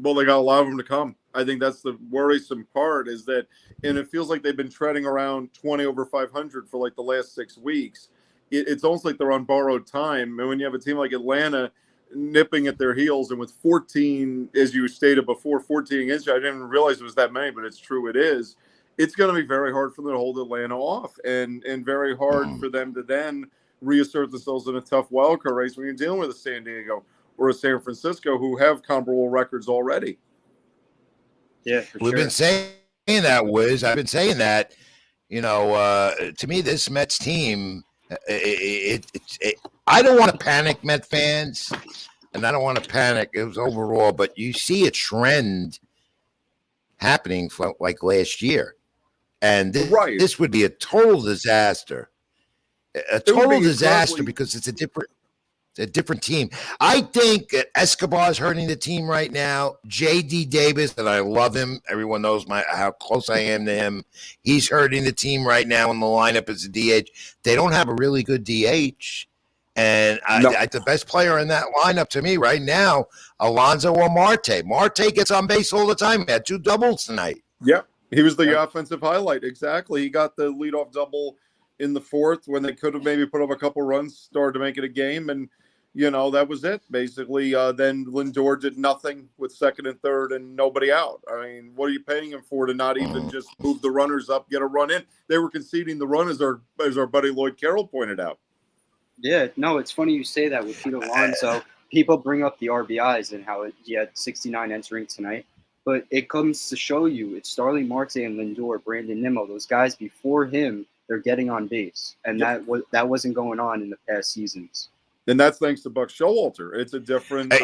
Well, they got a lot of them to come. I think that's the worrisome part is that, and it feels like they've been treading around 20 over 500 for like the last 6 weeks. It's almost like they're on borrowed time. And when you have a team like Atlanta nipping at their heels, and with 14, as you stated before, 14 against you, I didn't realize it was that many, but it's true it is. It's going to be very hard for them to hold Atlanta off, and very hard for them to then reassert themselves in a tough wildcard race when you're dealing with a San Diego or a San Francisco who have comparable records already. Yeah, we've been saying that, Wiz. I've been saying that. You know, to me, this Mets team, I don't want to panic, Met fans, and I don't want to panic. It was overall, but you see a trend happening from like last year, and this would be a total disaster. A total disaster because it's a different team. I think Escobar's hurting the team right now. J.D. Davis, and I love him. Everyone knows how close I am to him. He's hurting the team right now in the lineup as a DH. They don't have a really good DH. And the best player in that lineup to me right now, Alonso or Marte. Marte gets on base all the time. He had 2 doubles tonight. Yep. He was the offensive highlight. Exactly. He got the leadoff double in the fourth when they could have maybe put up a couple runs, started to make it a game. And, you know, that was it, basically. Then Lindor did nothing with second and third and nobody out. I mean, what are you paying him for to not even just move the runners up, get a run in? They were conceding the run, as our buddy Lloyd Carroll pointed out. Yeah, no, it's funny you say that with Pete Alonso. People bring up the RBIs and how he had 69 entering tonight. But it comes to show you it's Starling Marte and Lindor, Brandon Nimmo, those guys before him, they're getting on base. And that wasn't going on in the past seasons. And that's thanks to Buck Showalter. It's a different they've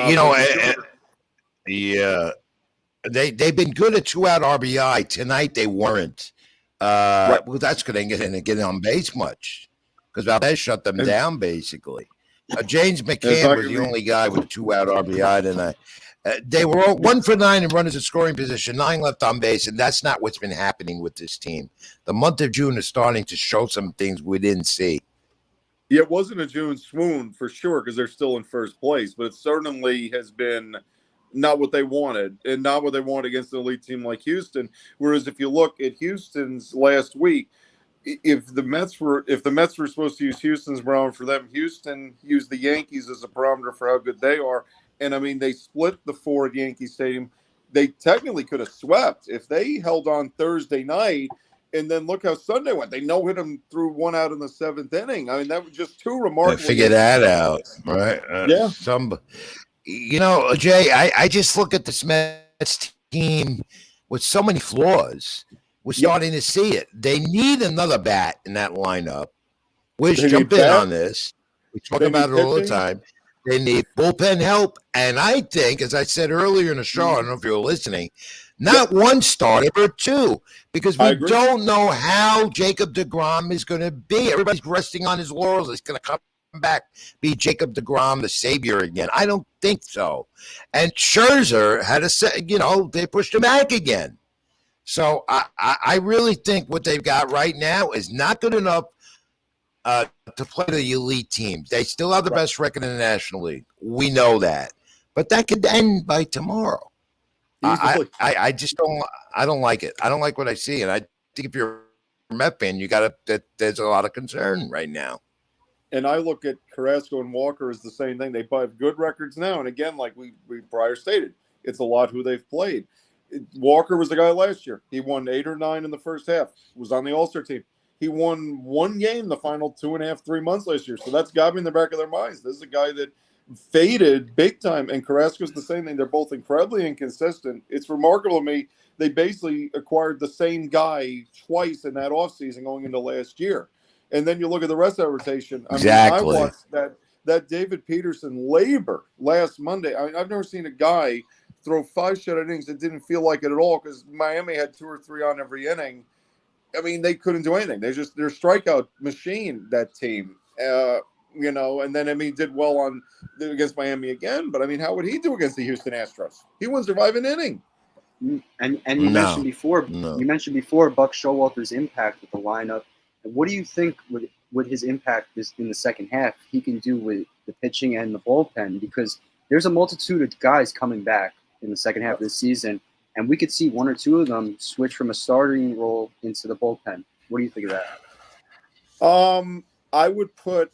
been good at 2-out RBI. Tonight they weren't. Well, that's because they didn't get on base much. Because Valdez shut them down, basically. James McCann was the only guy with 2-out RBI tonight. They were all 1 for 9 in runners in scoring position, 9 left on base, and that's not what's been happening with this team. The month of June is starting to show some things we didn't see. Yeah, it wasn't a June swoon for sure because they're still in first place, but it certainly has been not what they wanted and not what they want against an elite team like Houston. Whereas if you look at Houston's last week, if the Mets were supposed to use Houston's barometer for them, Houston used the Yankees as a barometer for how good they are. And I mean, they split the 4 at Yankee Stadium. They technically could have swept if they held on Thursday night. And then look how Sunday went. They no-hit them through 1 out in the 7th inning. I mean, that was just 2 remarkable. Figure that out, right? Yeah. Jay, I just look at this Mets team with so many flaws. We're starting to see it. They need another bat in that lineup. Wiz, jump in on this. We talk about it all the time. They need bullpen help. And I think, as I said earlier in the show, I don't know if you were listening, not one starter, but 2, because we don't know how Jacob deGrom is going to be. Everybody's resting on his laurels. He's going to come back, be Jacob deGrom, the savior again. I don't think so. And Scherzer had they pushed him back again. So I really think what they've got right now is not good enough to play the elite teams. They still have the best record in the National League. We know that. But that could end by tomorrow. I just don't like it. I don't like what I see. And I think if you're a Met fan, there's a lot of concern right now. And I look at Carrasco and Walker as the same thing. They have good records now. And again, like we prior stated, it's a lot who they've played. Walker was the guy last year. He won 8 or 9 in the first half, was on the All Star team. He won 1 game the final 2.5, 3 months last year. So that's got to be in the back of their minds. This is a guy that faded big time, and Carrasco's the same thing. They're both incredibly inconsistent. It's remarkable to me. They basically acquired the same guy twice in that offseason going into last year. And then you look at the rest of that rotation. I watched that David Peterson labor last Monday. I mean, I've never seen a guy throw 5 shutout innings that didn't feel like it at all because Miami had 2 or 3 on every inning. I mean, they couldn't do anything. They're strikeout machine, that team. And then did well against Miami again. But I mean, how would he do against the Houston Astros? He wouldn't survive an inning. And you mentioned before, Buck Showalter's impact with the lineup. And what do you think with his impact in the second half he can do with the pitching and the bullpen? Because there's a multitude of guys coming back in the second half of the season, and we could see 1 or 2 of them switch from a starting role into the bullpen. What do you think of that? I would put.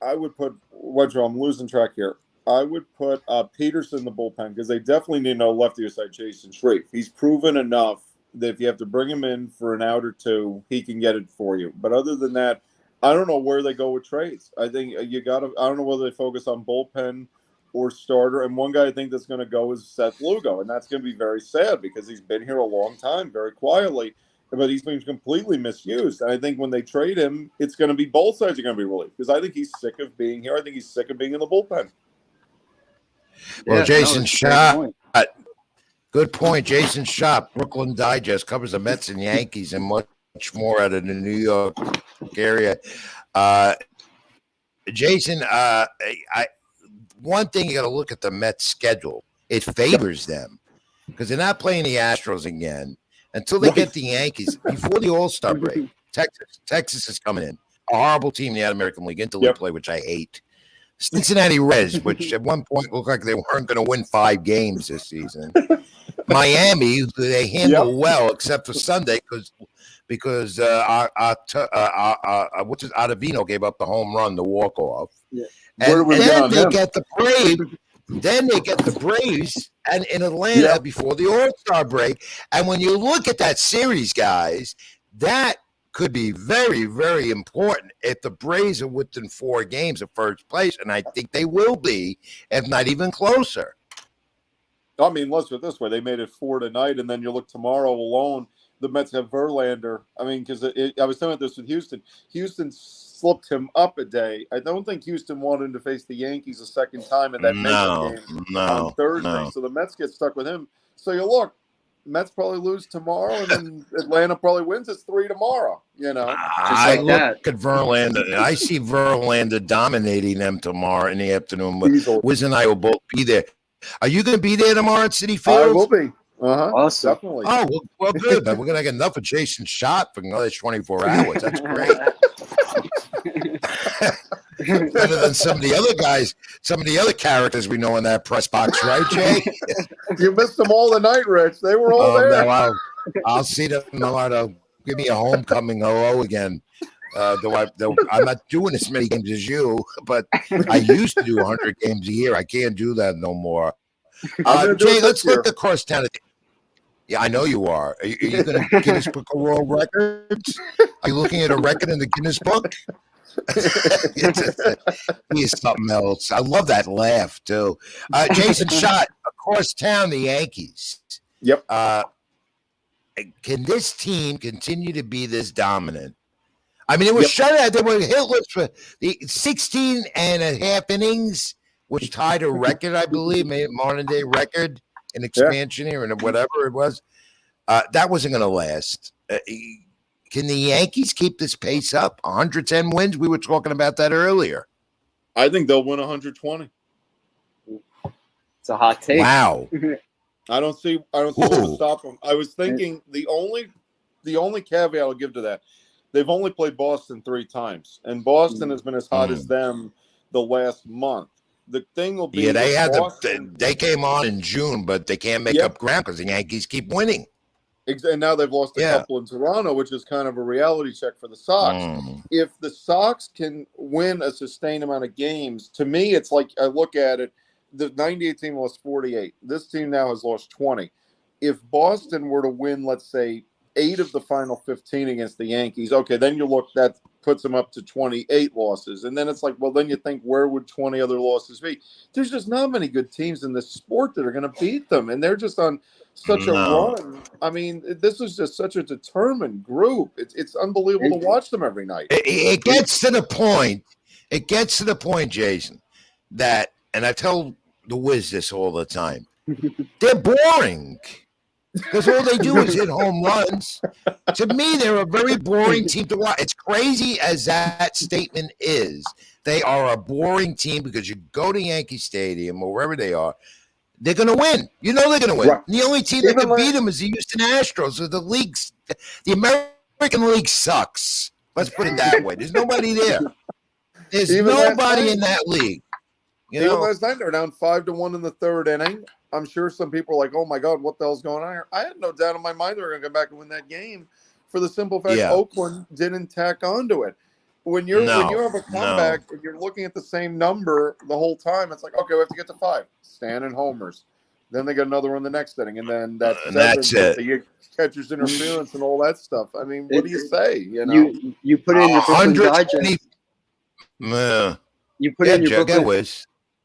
I'm losing track here. I would put Peterson in the bullpen because they definitely need no lefty beside Jason Schott. He's proven enough that if you have to bring him in for an out or 2, he can get it for you. But other than that, I don't know where they go with trades. I think I don't know whether they focus on bullpen or starter. And one guy I think that's going to go is Seth Lugo. And that's going to be very sad because he's been here a long time, very quietly. But he's been completely misused. And I think when they trade him, it's going to be both sides are going to be relieved because I think he's sick of being here. I think he's sick of being in the bullpen. Well, Jason Schott, good point. Jason Schott, Brooklyn Digest, covers the Mets and Yankees and much more out of the New York area. Jason, one thing you got to look at the Mets schedule. It favors them because they're not playing the Astros again. Until they get the Yankees before the All Star break. Texas is coming in. A horrible team in the American League, interleague play, which I hate. Cincinnati Reds, which at one point looked like they weren't going to win 5 games this season. Miami, they handle well, except for Sunday because Ottavino gave up the home run, the walk off. Yeah. And then they get the Braves. Then they get the Braves and in Atlanta before the All-Star break. And when you look at that series, guys, that could be very, very important if the Braves are within 4 games of first place. And I think they will be, if not even closer. I mean, let's put it this way. They made it 4 tonight, and then you look tomorrow alone, the Mets have Verlander. I mean, because I was talking about this with Houston. Houston slipped him up a day. I don't think Houston wanted him to face the Yankees a second time in that game on Thursday. No. So the Mets get stuck with him. So you look, Mets probably lose tomorrow, and then Atlanta probably wins. It's 3 tomorrow. I look at Verlander. I see Verlander dominating them tomorrow in the afternoon. Wiz and I will both be there. Are you going to be there tomorrow at Citi Field? I will be. Awesome. Definitely. Oh, well, good. But we're going to get enough of Jason Schott for another 24 hours. That's great. Better than some of the other guys, some of the other characters we know in that press box, right, Jay? You missed them all tonight, Rich. They were all there. No, I'll see them tomorrow. Give me a homecoming hello again. I'm not doing as many games as you, but I used to do 100 games a year. I can't do that no more. Jay, let's look across town. Yeah, I know you are. Are you going to Guinness Book of World Records? Are you looking at a record in the Guinness Book? He's something else. I love that laugh too. Jason Schott, across town, the Yankees. Yep. Can this team continue to be this dominant? I mean, it was shut out. They were hitless for the 16 and a half innings, which tied a record, I believe, maybe modern day record in expansion here and whatever it was. That wasn't going to last. Can the Yankees keep this pace up? 110 wins? We were talking about that earlier. I think they'll win 120. It's a hot take. Wow. I don't see what to stop them. I was thinking the only caveat I'll give to that, they've only played Boston 3 times, and Boston has been as hot as them the last month. The thing will be, they came on in June, but they can't make up ground because the Yankees keep winning. And now they've lost a couple in Toronto, which is kind of a reality check for the Sox. If the Sox can win a sustained amount of games, to me, it's like I look at it, the 98 team lost 48. This team now has lost 20. If Boston were to win, let's say, 8 of the final 15 against the Yankees, okay, then you look, that puts them up to 28 losses. And then it's like, well, then you think, where would 20 other losses be? There's just not many good teams in this sport that are going to beat them. And they're just on such a run. I mean, this is just such a determined group. It's unbelievable to watch them every night. It gets to the point. It gets to the point, Jason, that, and I tell the Wiz this all the time, they're boring. Because all they do is hit home runs. To me, they're a very boring team to watch. It's crazy as that statement is. They are a boring team because you go to Yankee Stadium or wherever they are, they're going to win. You know they're going to win. Right. The only team that can beat them is the Houston Astros. So the American League sucks. Let's put it that way. There's nobody there. There's nobody in that league. Even last night, they're down 5-1 in the 3rd inning. I'm sure some people are like, oh, my God, what the hell's going on here? I had no doubt in my mind they were going to come back and win that game for the simple fact Oakland didn't tack onto it. When you have a comeback and you're looking at the same number the whole time, it's like, okay, we have to get to 5. Stanton homers. Then they get another one the next inning. And then that's it. You get catcher's interference and all that stuff. I mean, what do you say? You know, you put in your Brooklyn Digest.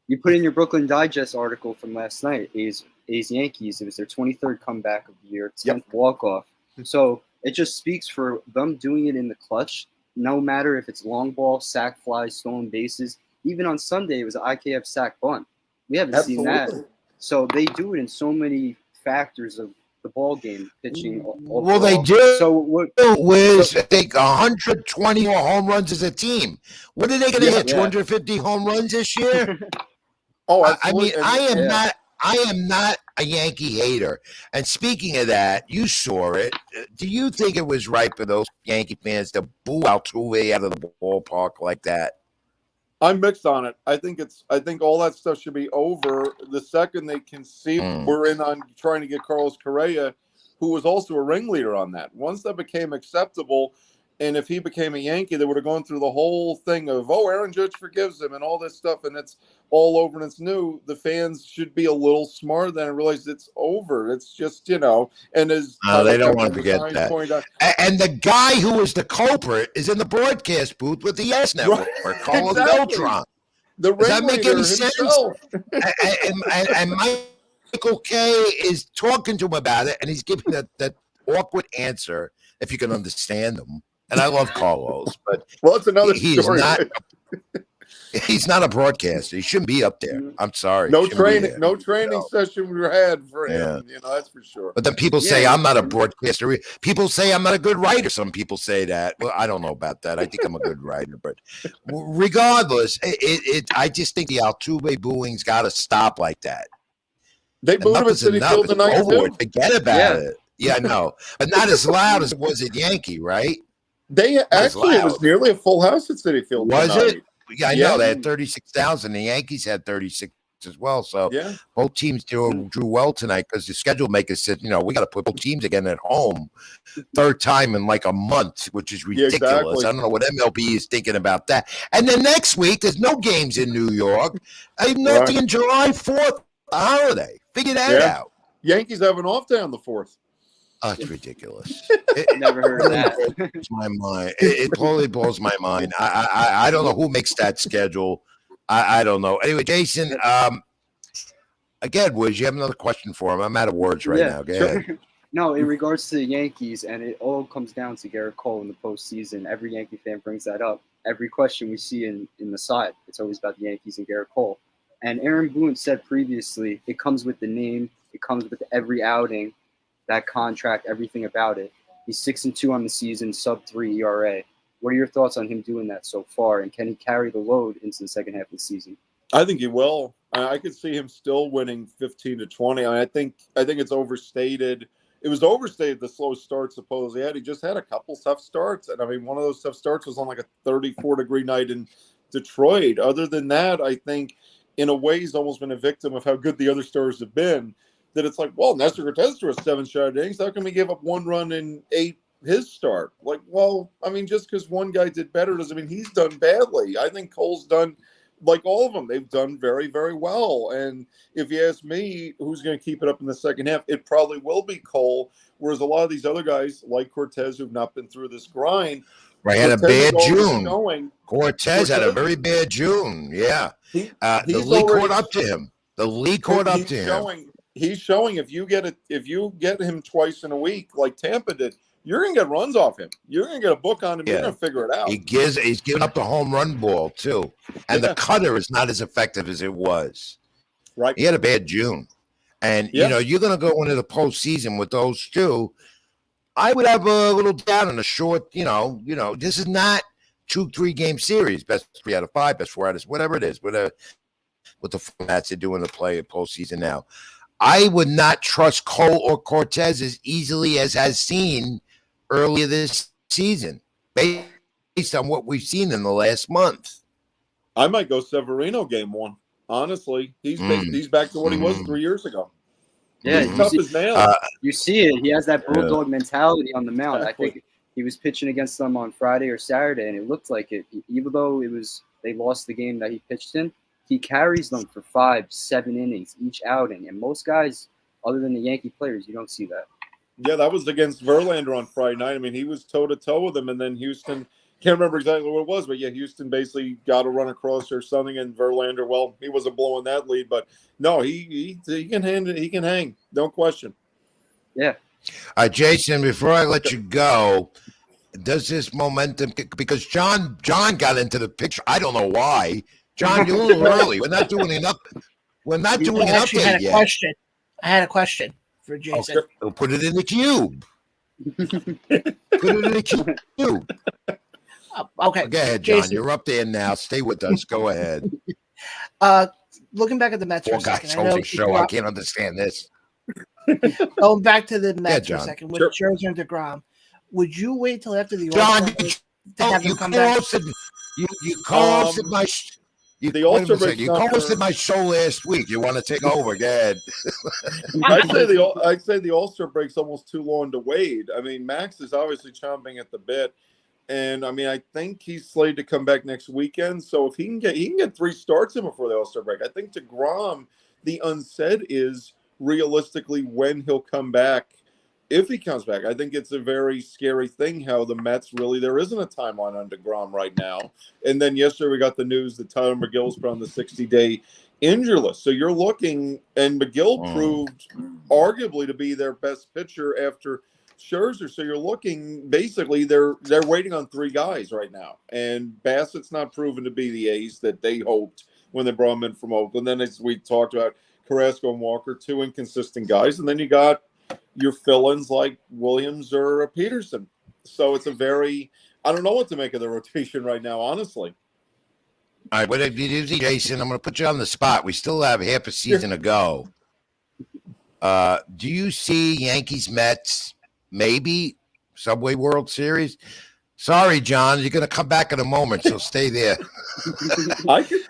You put in your Brooklyn Digest article from last night, A's Yankees. It was their 23rd comeback of the year, 10th walk-off. So it just speaks for them doing it in the clutch, no matter if it's long ball, sac fly, stolen bases. Even on Sunday, it was an IKF sac bunt. We haven't seen that. So they do it in so many factors of the ball game, pitching. Well, they do. So I think 120 more home runs as a team. What are they going to hit? 250 home runs this year? I mean, I am not a Yankee hater. And speaking of that, you saw it. Do you think it was right for those Yankee fans to boo Altuve out of the ballpark like that? I'm mixed on it. I think all that stuff should be over the second they can see we're in on trying to get Carlos Correa, who was also a ringleader on that. Once that became acceptable, and if he became a Yankee, they would have gone through the whole thing of, Aaron Judge forgives him and all this stuff, and it's all over and it's new. The fans should be a little smarter than and realize it's over. It's just, and as they don't want to forget that. And the guy who was the culprit is in the broadcast booth with the Yes Network, Carlos Beltran. Does that make any sense? and Michael K is talking to him about it, and he's giving that awkward answer, if you can understand them. And I love Carlos, but it's another story. He's not a broadcaster. He shouldn't be up there. I'm sorry. No training session we had for him. That's for sure. But then people say I'm not a broadcaster. People say I'm not a good writer. Some people say that. Well, I don't know about that. I think I'm a good writer, but regardless, I just think the Altuve booing's got to stop like that. They booed him at Citi Field tonight too. Forget about it. Yeah, I know, but not as loud as it was at Yankee, right? It was nearly a full house at Citi Field. Was tonight. it? Yeah, I know they had 36,000. The Yankees had 36 as well. So Yeah. both teams drew well tonight because the schedule maker said, we got to put both teams again at home third time in like a month, which is ridiculous. exactly. I don't know what MLB is thinking about that. And then next week, there's no games in New York. Nothing in July 4th, holiday. Figure that out. Yankees have an off day on the 4th. Oh, it's ridiculous. Never heard of that. It blows my mind. It totally blows my mind. I don't know who makes that schedule. I don't know. Anyway, Jason, again, Wiz, you have another question for him? I'm out of words right now. Go ahead. No, in regards to the Yankees, and it all comes down to Garrett Cole in the postseason. Every Yankee fan brings that up. Every question we see in the side, it's always about the Yankees and Garrett Cole. And Aaron Boone said previously, it comes with the name, it comes with every outing, that contract, everything about it. He's 6-2 on the season, sub-3 ERA. What are your thoughts on him doing that so far, and can he carry the load into the second half of the season? I think he will. I could see him still winning 15-20. I think it's overstated. It was overstated the slow start supposedly had. He just had a couple tough starts, and I mean one of those tough starts was on like a 34-degree night in Detroit. Other than that, I think in a way he's almost been a victim of how good the other stars have been. That it's like, well, Nestor Cortez threw a 7-shot innings. How can we give up 1 run in 8 his start? Like, well, I mean, just because one guy did better doesn't mean he's done badly. I think Cole's done, like all of them, they've done very, very well. And if you ask me who's going to keep it up in the second half, it probably will be Cole. Whereas a lot of these other guys, like Cortez, who've not been through this grind, Right, had a bad June. Cortez had a Cortez- very bad June. Yeah. The he's league already- caught up to him. The league caught up to him. He's showing if you get him twice in a week like Tampa did, you're gonna get runs off him. You're gonna get a book on him. Yeah. You're gonna figure it out. He's giving up the home run ball too, and the cutter is not as effective as it was. Right. He had a bad June, and you're gonna go into the postseason with those two. I would have a little doubt on a short. This is not 2-3 game series. Best 3 out of 5, best 4 out of whatever it is. With the formats they're doing to play a postseason now. I would not trust Cole or Cortez as easily as has seen earlier this season, based on what we've seen in the last month. I might go Severino game 1. Honestly, he's back to what he was 3 years ago. Yeah, he's tough as nails. You see it. He has that bulldog mentality on the mound. Exactly. I think he was pitching against them on Friday or Saturday, and it looked like it. Even though they lost the game that he pitched in, he carries them for 5-7 innings each outing. And most guys, other than the Yankee players, you don't see that. Yeah, that was against Verlander on Friday night. I mean, he was toe-to-toe with him, and then Houston, can't remember exactly what it was, but yeah, Houston basically got a run across or something, and Verlander, well, he wasn't blowing that lead, but no, he can hang, no question. Yeah. Jason, before I let you go, does this momentum, because John got into the picture, I don't know why. John, you're a little early. We're not doing enough. We're not doing an update yet. I had a question for Jason. Okay. We'll put it in the cube. Put it in the cube. Okay. Go ahead, John. Jason. You're up there now. Stay with us. Go ahead. Looking back at the Mets for Poor a guy's second. I know hosting show. I can't understand this. Going back to the Mets for a John. second with Scherzer and DeGrom, would you wait till after the John, All-Star break to have him come back? You co-hosted my. The All-Star break. You co-hosted my show last week. You want to take over? Go ahead. I'd say the All-Star break's almost too long to wait. I mean, Max is obviously chomping at the bit, and I mean, I think he's slated to come back next weekend. So if he can get 3 starts in before the All-Star break. I think DeGrom, the unsaid is realistically when he'll come back. If he comes back, I think it's a very scary thing how the Mets really, there isn't a timeline on DeGrom right now. And then yesterday we got the news that Tyler McGill's put on the 60-day injury list. So you're looking, and McGill proved arguably to be their best pitcher after Scherzer. So you're looking, basically they're waiting on 3 guys right now. And Bassett's not proven to be the ace that they hoped when they brought him in from Oakland. Then as we talked about, Carrasco and Walker, 2 inconsistent guys. And then you got your fill-ins like Williams or Peterson. So it's I don't know what to make of the rotation right now, honestly. All right, what did you do, Jason? I'm going to put you on the spot. We still have half a season to go. Do you see Yankees, Mets, maybe Subway World Series? Sorry, John. You're going to come back in a moment, so stay there. I could.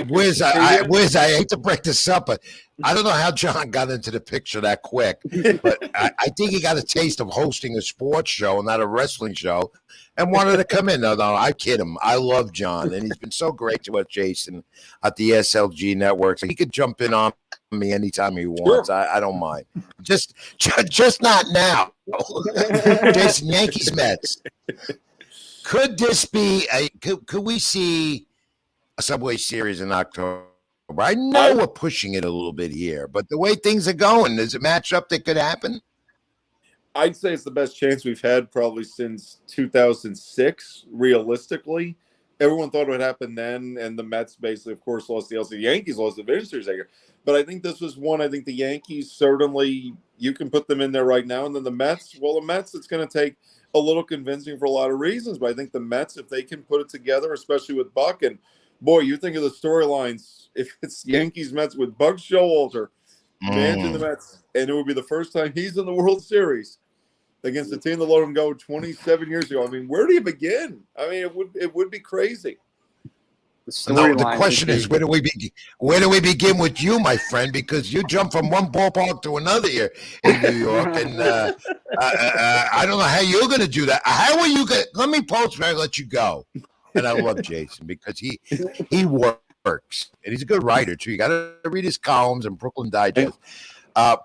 Wiz, Wiz, I hate to break this up, but I don't know how John got into the picture that quick. But I think he got a taste of hosting a sports show, not a wrestling show, and wanted to come in. No, I kid him. I love John, and he's been so great to us, Jason, at the SLG network. So he could jump in on me anytime he wants. Sure. I don't mind. Just not now. Jason, Yankees, Mets. Could this be could we see a Subway Series in October? I know we're pushing it a little bit here, but the way things are going, does it match up that could happen? I'd say it's the best chance we've had probably since 2006, realistically. Everyone thought it would happen then, and the Mets basically, of course, lost the LC. The Yankees lost the Division Series that year. But I think this was one. I think the Yankees, certainly, you can put them in there right now. And then the Mets, it's going to take a little convincing for a lot of reasons. But I think the Mets, if they can put it together, especially with Buck, and boy, you think of the storylines, if it's Yankees Mets with Buck Showalter managing the Mets, and it would be the first time he's in the World Series against the team that let him go 27 years ago. I mean, where do you begin? I mean, it would be crazy. The question is, where do we begin with you, my friend? Because you jump from one ballpark to another here in New York, and I don't know how you're going to do that. How are you going? Let me post and I let you go. And I love Jason because he works, and he's a good writer too. You got to read his columns in Brooklyn Digest. How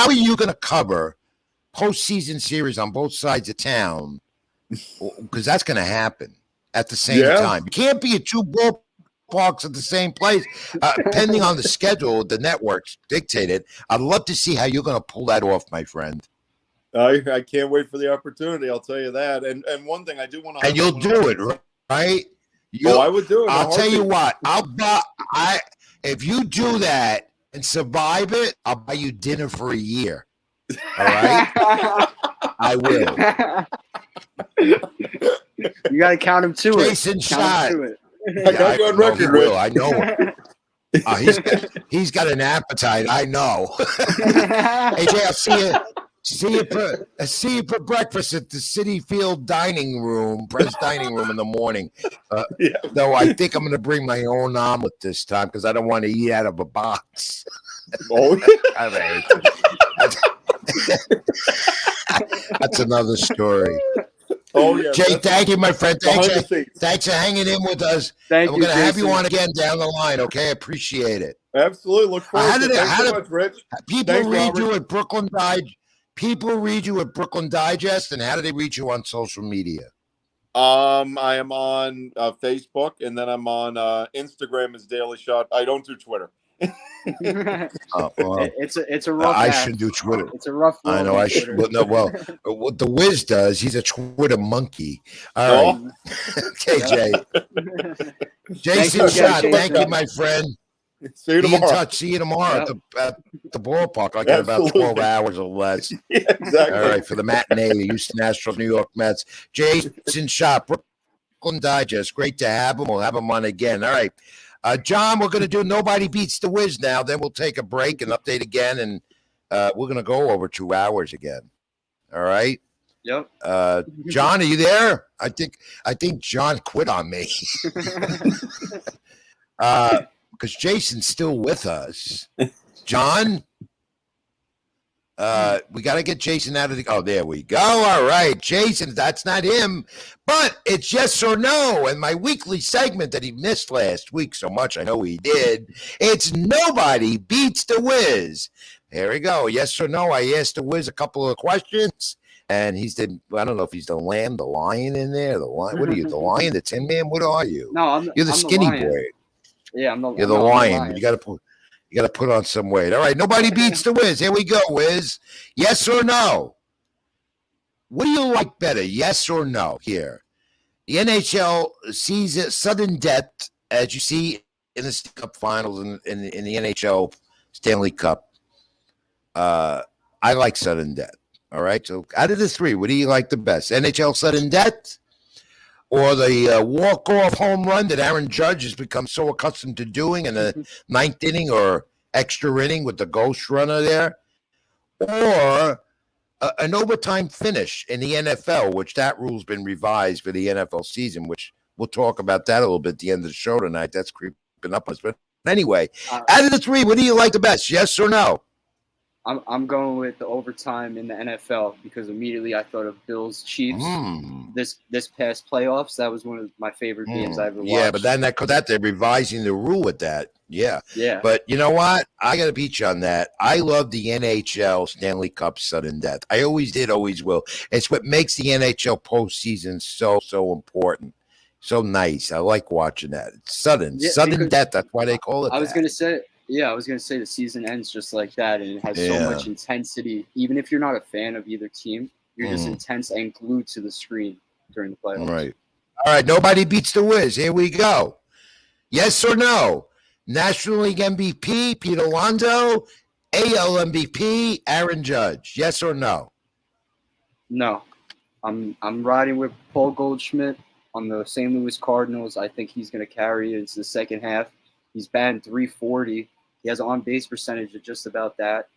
are you going to cover postseason series on both sides of town? Because that's going to happen at the same time. You can't be at two ballparks at the same place, depending on the schedule the networks dictated. I'd love to see how you're going to pull that off, my friend. I can't wait for the opportunity. I'll tell you that. And one thing I do want to. And you'll do it, right? I would do it. I'll tell you what. If you do that and survive it, I'll buy you dinner for a year. All right? I will. You got to count him to it. Jason Schott. I got you on record, Rich. I know. He's got an appetite. I know. Hey, Jay, I'll see you for breakfast at the City Field press dining room in the morning. Though I think I'm going to bring my own omelet this time because I don't want to eat out of a box. That's another story. Jay, thank you, my friend. Thanks for hanging in with us. Thank you. We're going to have you on again down the line, okay? Appreciate it. Absolutely. Look forward to it. Thanks so much, Rich. People read you at Brooklyn Digest. People read you at Brooklyn Digest, and how do they reach you on social media? I am on Facebook, and then I'm on Instagram as Daily Shot. I don't do Twitter. It's a rough. I should do Twitter. It's a rough. I know I should. Well, no, what the Wiz does, he's a Twitter monkey. All right, okay, Jay. Jason Schott, thank you, my friend. See you tomorrow. Be in touch. See you tomorrow at the ballpark. I got about 12 hours or less. Yeah, exactly. All right, for the matinee, the Houston Astros, New York Mets. Jason Schott, Brooklyn Digest. Great to have him. We'll have him on again. All right. John, we're going to do Nobody Beats the Wiz now. Then we'll take a break and update again, and we're going to go over 2 hours again. All right? Yep. John, are you there? I think John quit on me. Because Jason's still with us. John? We got to get Jason out of the. Oh, there we go. All right, Jason. That's not him, but it's yes or no. And my weekly segment that he missed last week so much, I know he did. It's Nobody Beats the Wiz. There we go. Yes or no. I asked the Wiz a couple of questions, and he's the. I don't know if he's the lamb, the lion in there. The lion. What are you? The lion, the Tin Man. What are you? No, you're the skinny boy. Yeah, You're the lion. You got to put on some weight. All right, Nobody Beats the Wiz. Here we go, Wiz. Yes or no? What do you like better, yes or no? Here, the NHL sees sudden death, as you see in the Stanley Cup Finals in the NHL Stanley Cup. I like sudden death. All right, so out of the three, what do you like the best? NHL sudden death? Or the walk-off home run that Aaron Judge has become so accustomed to doing in the ninth inning or extra inning with the ghost runner there? Or an overtime finish in the NFL, which that rule's been revised for the NFL season, which we'll talk about that a little bit at the end of the show tonight. That's creeping up on us. But anyway, out of the three, what do you like the best? Yes or no? I'm going with the overtime in the NFL because immediately I thought of Bills Chiefs this past playoffs. That was one of my favorite games I ever watched. Yeah, but then they're revising the rule with that. Yeah. Yeah. But you know what? I got to beat you on that. I love the NHL Stanley Cup sudden death. I always did, always will. It's what makes the NHL postseason so important. So nice. I like watching that. It's sudden death. That's why they call it I was going to say the season ends just like that, and it has so much intensity. Even if you're not a fan of either team, you're just intense and glued to the screen during the playoffs. Right. All right. Nobody beats the Wiz. Here we go. Yes or no? National League MVP, Pete Alonso. AL MVP, Aaron Judge. Yes or no? No. I'm riding with Paul Goldschmidt on the St. Louis Cardinals. I think he's going to carry it into the second half. He's batting .340. He has an on-base percentage of just about that.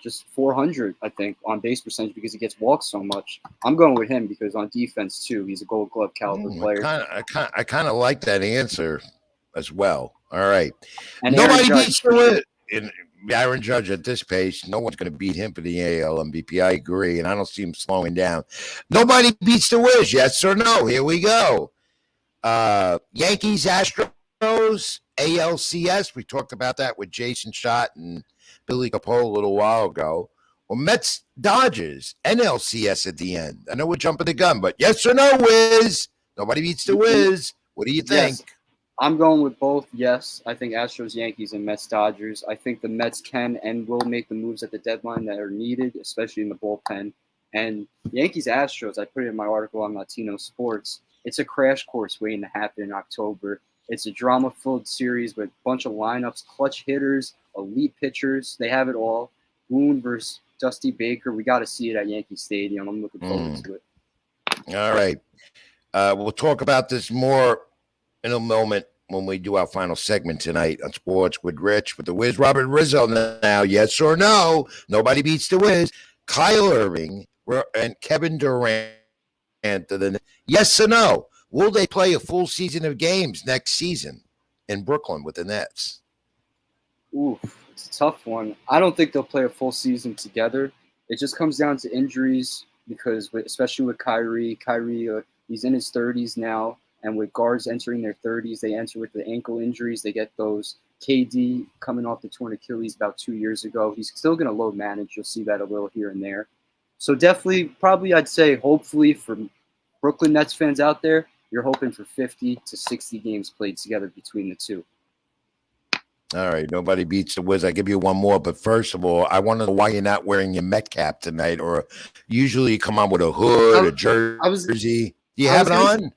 Just 400, I think, on-base percentage because he gets walked so much. I'm going with him because on defense, too, he's a Gold Glove caliber player. I kind of like that answer as well. All right. And nobody beats the Wiz. Aaron Judge at this pace, no one's going to beat him for the AL MVP. I agree, and I don't see him slowing down. Nobody beats the Wiz. Yes or no? Here we go. Yankees, Astros, ALCS. We talked about that with Jason Schott and Billy Cappolla a little while ago. Well, Mets, Dodgers, NLCS at the end. I know we're jumping the gun, but yes or no, Wiz? Nobody beats the Wiz. What do you think? Yes. I'm going with both. Yes, I think Astros, Yankees, and Mets, Dodgers. I think the Mets can and will make the moves at the deadline that are needed, especially in the bullpen. And Yankees, Astros, I put it in my article on Latino Sports. It's a crash course waiting to happen in October. It's a drama-filled series with a bunch of lineups, clutch hitters, elite pitchers. They have it all. Boone versus Dusty Baker. We got to see it at Yankee Stadium. I'm looking forward to it. All right. We'll talk about this more in a moment when we do our final segment tonight on Sports with Rich, with the Wiz. Robert Rizzo now, yes or no? Nobody beats the Wiz. Kyle Irving and Kevin Durant. Yes or no? Will they play a full season of games next season in Brooklyn with the Nets? Oof, it's a tough one. I don't think they'll play a full season together. It just comes down to injuries because, especially with Kyrie, he's in his 30s now. And with guards entering their 30s, they enter with the ankle injuries. They get those. KD coming off the torn Achilles about 2 years ago. He's still going to load manage. You'll see that a little here and there. So definitely, probably I'd say hopefully for Brooklyn Nets fans out there, you're hoping for 50 to 60 games played together between the two. All right, nobody beats the Wiz. I give you one more, but first of all, I want to know why you're not wearing your Met cap tonight, or usually you come on with a hood, a jersey. Do you have it on?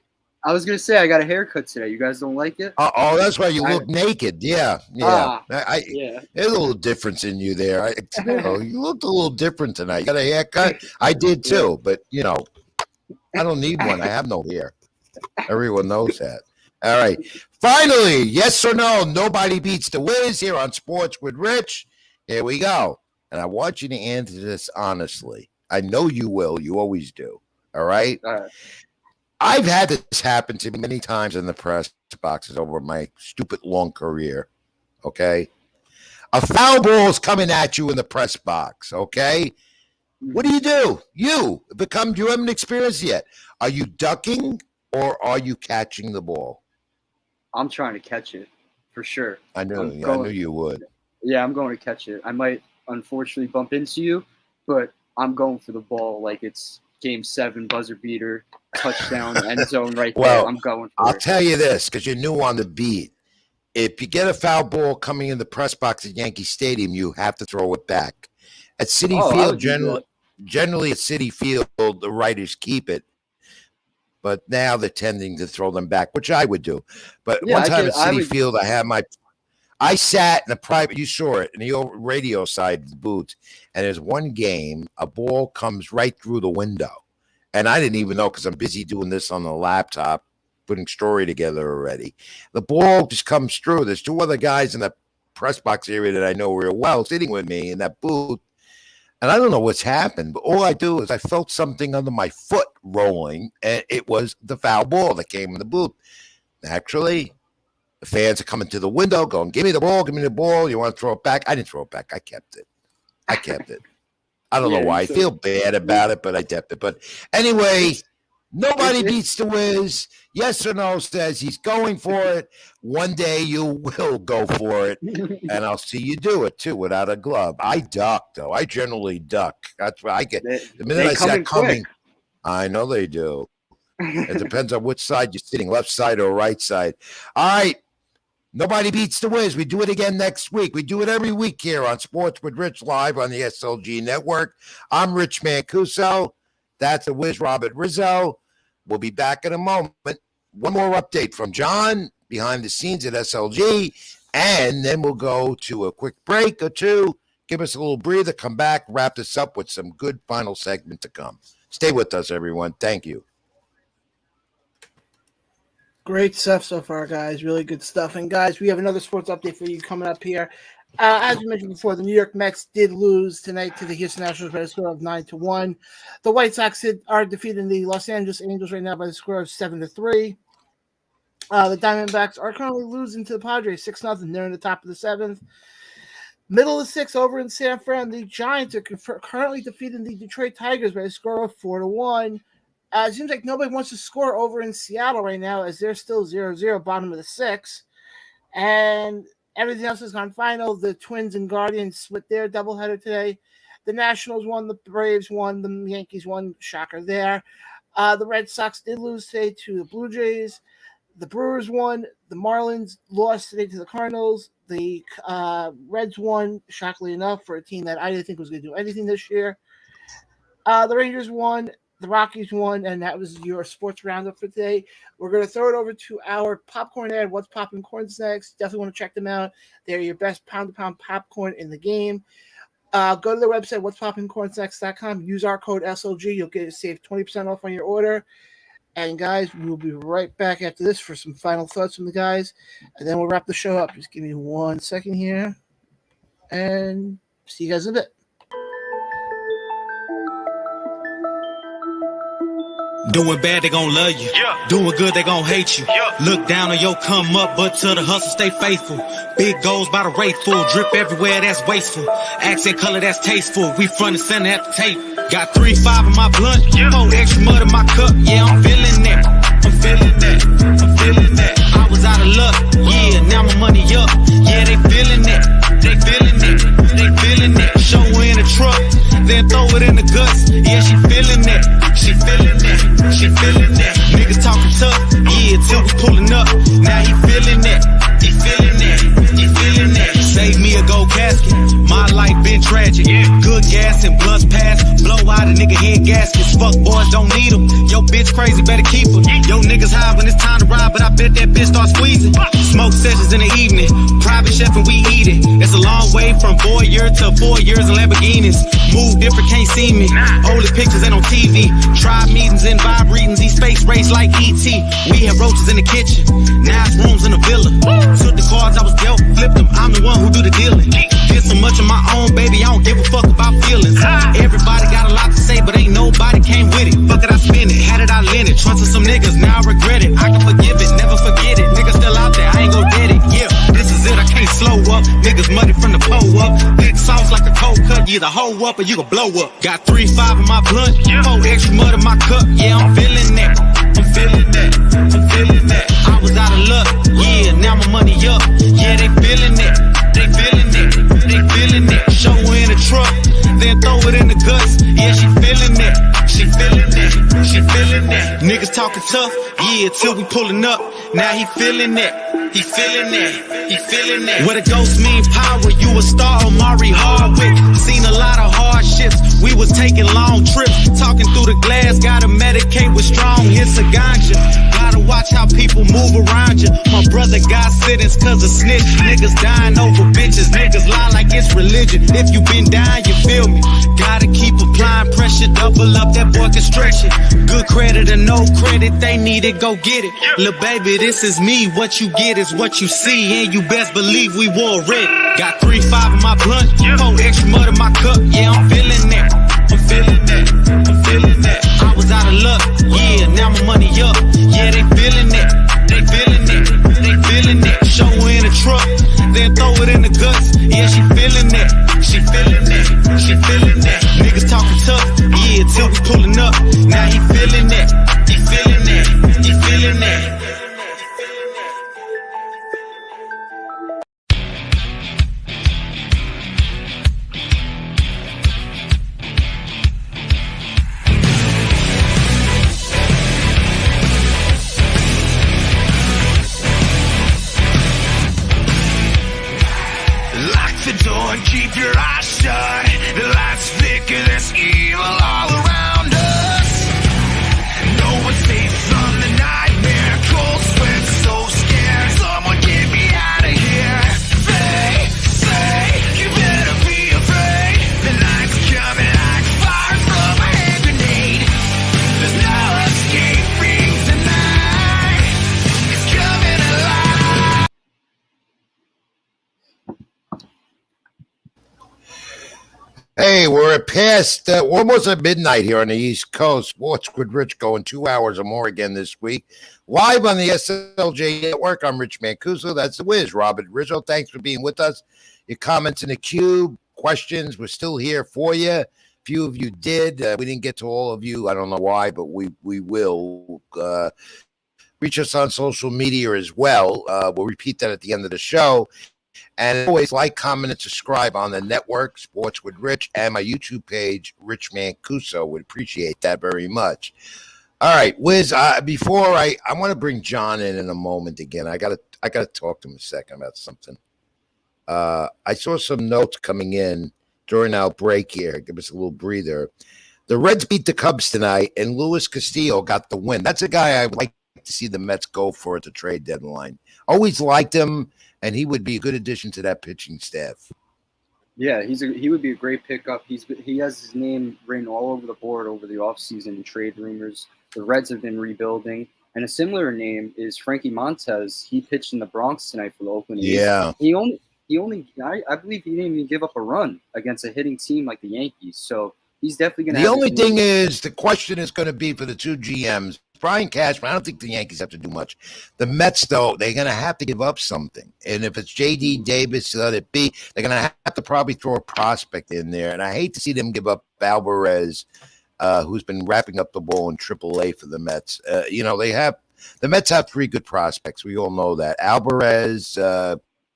I was going to say I got a haircut today. You guys don't like it? Oh, that's why you look naked. Yeah. Yeah. There's a little difference in you there. You looked a little different tonight. You got a haircut? I did too, but, I don't need one. I have no hair. Everyone knows that. All right. Finally, yes or no, nobody beats the Wiz here on Sports with Rich. Here we go. And I want you to answer this honestly. I know you will. You always do. All right? All right. I've had this happen to me many times in the press boxes over my stupid long career, okay? A foul ball is coming at you in the press box, okay? What do? You haven't experienced yet. Are you ducking or are you catching the ball? I'm trying to catch it, for sure. I knew you would. Yeah, I'm going to catch it. I might, unfortunately, bump into you, but I'm going for the ball like it's Game 7 buzzer beater, touchdown, end zone right there. I'm going for it. I'll tell you this, because you're new on the beat. If you get a foul ball coming in the press box at Yankee Stadium, you have to throw it back. At Citi Field, generally at Citi Field, the writers keep it. But now they're tending to throw them back, which I would do. But one time at Citi Field, I sat in a private, you saw it, in the old radio side of the booth, and there's one game, a ball comes right through the window. And I didn't even know because I'm busy doing this on the laptop, putting story together already. The ball just comes through. There's two other guys in the press box area that I know real well sitting with me in that booth. And I don't know what's happened, but all I do is I felt something under my foot rolling, and it was the foul ball that came in the booth. Naturally, the fans are coming to the window going, give me the ball. You want to throw it back? I didn't throw it back. I kept it. I don't know why. I feel bad about it, but I kept it. But anyway, nobody beats the Wiz. Yes or no says he's going for it. One day you will go for it, and I'll see you do it, too, without a glove. I duck, though. I generally duck. That's what I get. The minute I start coming, I know they do. It depends on which side you're sitting, left side or right side. All right. Nobody beats the Wiz. We do it again next week. We do it every week here on Sports with Rich Live on the SLG Network. I'm Rich Mancuso. That's the Wiz, Robert Rizzo. We'll be back in a moment. One more update from John behind the scenes at SLG, and then we'll go to a quick break or two, give us a little breather, come back, wrap this up with some good final segment to come. Stay with us, everyone. Thank you. Great stuff so far, guys. Really good stuff. And, guys, we have another sports update for you coming up here. As we mentioned before, the New York Mets did lose tonight to the Houston Nationals by a score of 9-1. The White Sox are defeating the Los Angeles Angels right now by the score of 7-3. The Diamondbacks are currently losing to the Padres 6-0. They're in the top of the seventh. Middle of the sixth over in San Fran, the Giants are currently defeating the Detroit Tigers by a score of 4-1. It seems like nobody wants to score over in Seattle right now as they're still 0-0, bottom of the sixth. And everything else has gone final. The Twins and Guardians split their doubleheader today. The Nationals won, the Braves won, the Yankees won. Shocker there. The Red Sox did lose today to the Blue Jays. The Brewers won. The Marlins lost today to the Cardinals. The Reds won, shockingly enough, for a team that I didn't think was going to do anything this year. The Rangers won. The Rockies won, and that was your sports roundup for today. We're going to throw it over to our popcorn ad, What's Poppin' Corn Snacks. Definitely want to check them out. They're your best pound-to-pound popcorn in the game. Go to their website, what'spoppincornsnacks.com. Use our code SLG. You'll get save 20% off on your order. And, guys, we'll be right back after this for some final thoughts from the guys, and then we'll wrap the show up. Just give me 1 second here, and see you guys in a bit. Doing bad, they gon' love you. Yeah. Doing good, they gon' hate you. Yeah. Look down on your come up, but to the hustle, stay faithful. Big goals by the rate full. Drip everywhere, that's wasteful. Accent color, that's tasteful. We front and center at the tape. Got 3-5 in my blunt. Yeah. 4 extra mud in my cup. Yeah, I'm feeling that. I'm feeling that. I'm feeling that. I was out of luck. Yeah, now my money up. Yeah, they feeling that. They feeling it. They feeling it. Show her in the truck. Then throw it in the guts. Yeah, she feeling that. She feeling that. She feeling that. Niggas talking tough, yeah, till we pulling up. Now he feeling that. He feeling that. He feeling that. Save me a gold casket. My life been tragic. Yeah. Good gas and blunts pass. Blow out a nigga head gaskets. Fuck boys, don't need them. Yo bitch crazy, better keep her. Yo niggas high when it's time to ride, but I bet that bitch start squeezing. Smoke sessions in the evening. Private chef and we eat it. It's a long way from voyeur to 4 years in Lamborghinis. Move different, can't see me. Only pictures ain't on TV. Tribe meetings and vibe readings. These space race like E.T. We had roaches in the kitchen. Now it's rooms in the villa. Took the cards I was dealt, flipped them. I'm the one who do the dealing. Did so much of my own, baby, I don't give a fuck about feelings. Everybody got a lot to say, but ain't nobody came with it. Fuck it, I spin it. Had it, I lent it. Trusted some niggas, now I regret it. I can forgive it, never forget it. Niggas still out there, I ain't gon' dead it. Yeah, this is it, I can't slow up. Niggas muddy from the pole up. Big sauce like a cold cut. You either hoe up or you can blow up. Got 3-5 in my blunt. 4 extra mud in my cup. Yeah, I'm feeling that. I'm feeling that. I'm feeling that. I was out of luck. Yeah, now my money up. Yeah, they feeling it. They feeling it. They feeling it. Show her in the truck. Then throw it in the guts. Yeah, she feeling it. She feeling it. She feeling it. Niggas talking tough. Yeah, till we pulling up. Now he feeling it. He feeling it. He feeling it. Where the ghost mean power. You a star, Omari Hardwick. Seen a lot of hardships. We was taking long trips. Talking through the glass. Gotta medicate with strong hits of ganja. Gotta watch how people move around you. My brother got sittings cause of snitch. Niggas dying over bitches. Niggas lie like it's religion. If you been dying, you feel me. Gotta keep applying pressure. Double up, that boy can stretch it. Good credit or no credit, they need it, go get it. Lil' baby, this is me. What you get is is what you see, and you best believe we wore red. Got 3-5 in my blunt, 4 extra mud in my cup. Yeah, I'm feeling that. I'm feeling that. I'm feeling that. I was out of luck. Yeah, now my money up. Yeah, they feeling that. They feeling that. They feeling that. Show her in a truck, then throw it in the guts. Yeah, she feeling that. She feeling that. She feeling that. Niggas talking tough. Yeah, till we pulling up. Now he feeling that. He feeling that. He feeling that. Lock the door and keep your eyes shut. The lights flicker, there's evil all around us. No one's safe from the nightmare. Cold sweat, so scared. Someone get me out of here. They say you better be afraid. The night's coming like fire from a hand grenade. There's no escaping tonight. It's coming alive. Hey, we're almost at midnight here on the East Coast. Sports with Rich going 2 hours or more again this week. Live on the SLJ Network. I'm Rich Mancuso. That's the Wiz, Robert Rizzo. Thanks for being with us. Your comments in the queue, questions, we're still here for you. A few of you did. We didn't get to all of you. I don't know why, but we will. Reach us on social media as well. We'll repeat that at the end of the show. And always like, comment, and subscribe on the network, Sports with Rich, and my YouTube page, Rich Mancuso. Would appreciate that very much. All right, Wiz, before I want to bring John in a moment again. I gotta talk to him a second about something. I saw some notes coming in during our break here. Give us a little breather. The Reds beat the Cubs tonight, and Luis Castillo got the win. That's a guy I would like to see the Mets go for at the trade deadline. Always liked him. And he would be a good addition to that pitching staff. Yeah, he would be a great pickup. He has his name written all over the board over the offseason and trade rumors. The Reds have been rebuilding. And a similar name is Frankie Montez. He pitched in the Bronx tonight for the Oakland A's. Yeah. He only I believe he didn't even give up a run against a hitting team like the Yankees. So he's definitely going to. The only thing is, the question is going to be for the two GMs. Brian Cashman, I don't think the Yankees have to do much. The Mets, though, they're going to have to give up something. And if it's J.D. Davis, let it be. They're going to have to probably throw a prospect in there. And I hate to see them give up Alvarez, who's been wrapping up the ball in AAA for the Mets. The Mets have 3 good prospects. We all know that. Alvarez,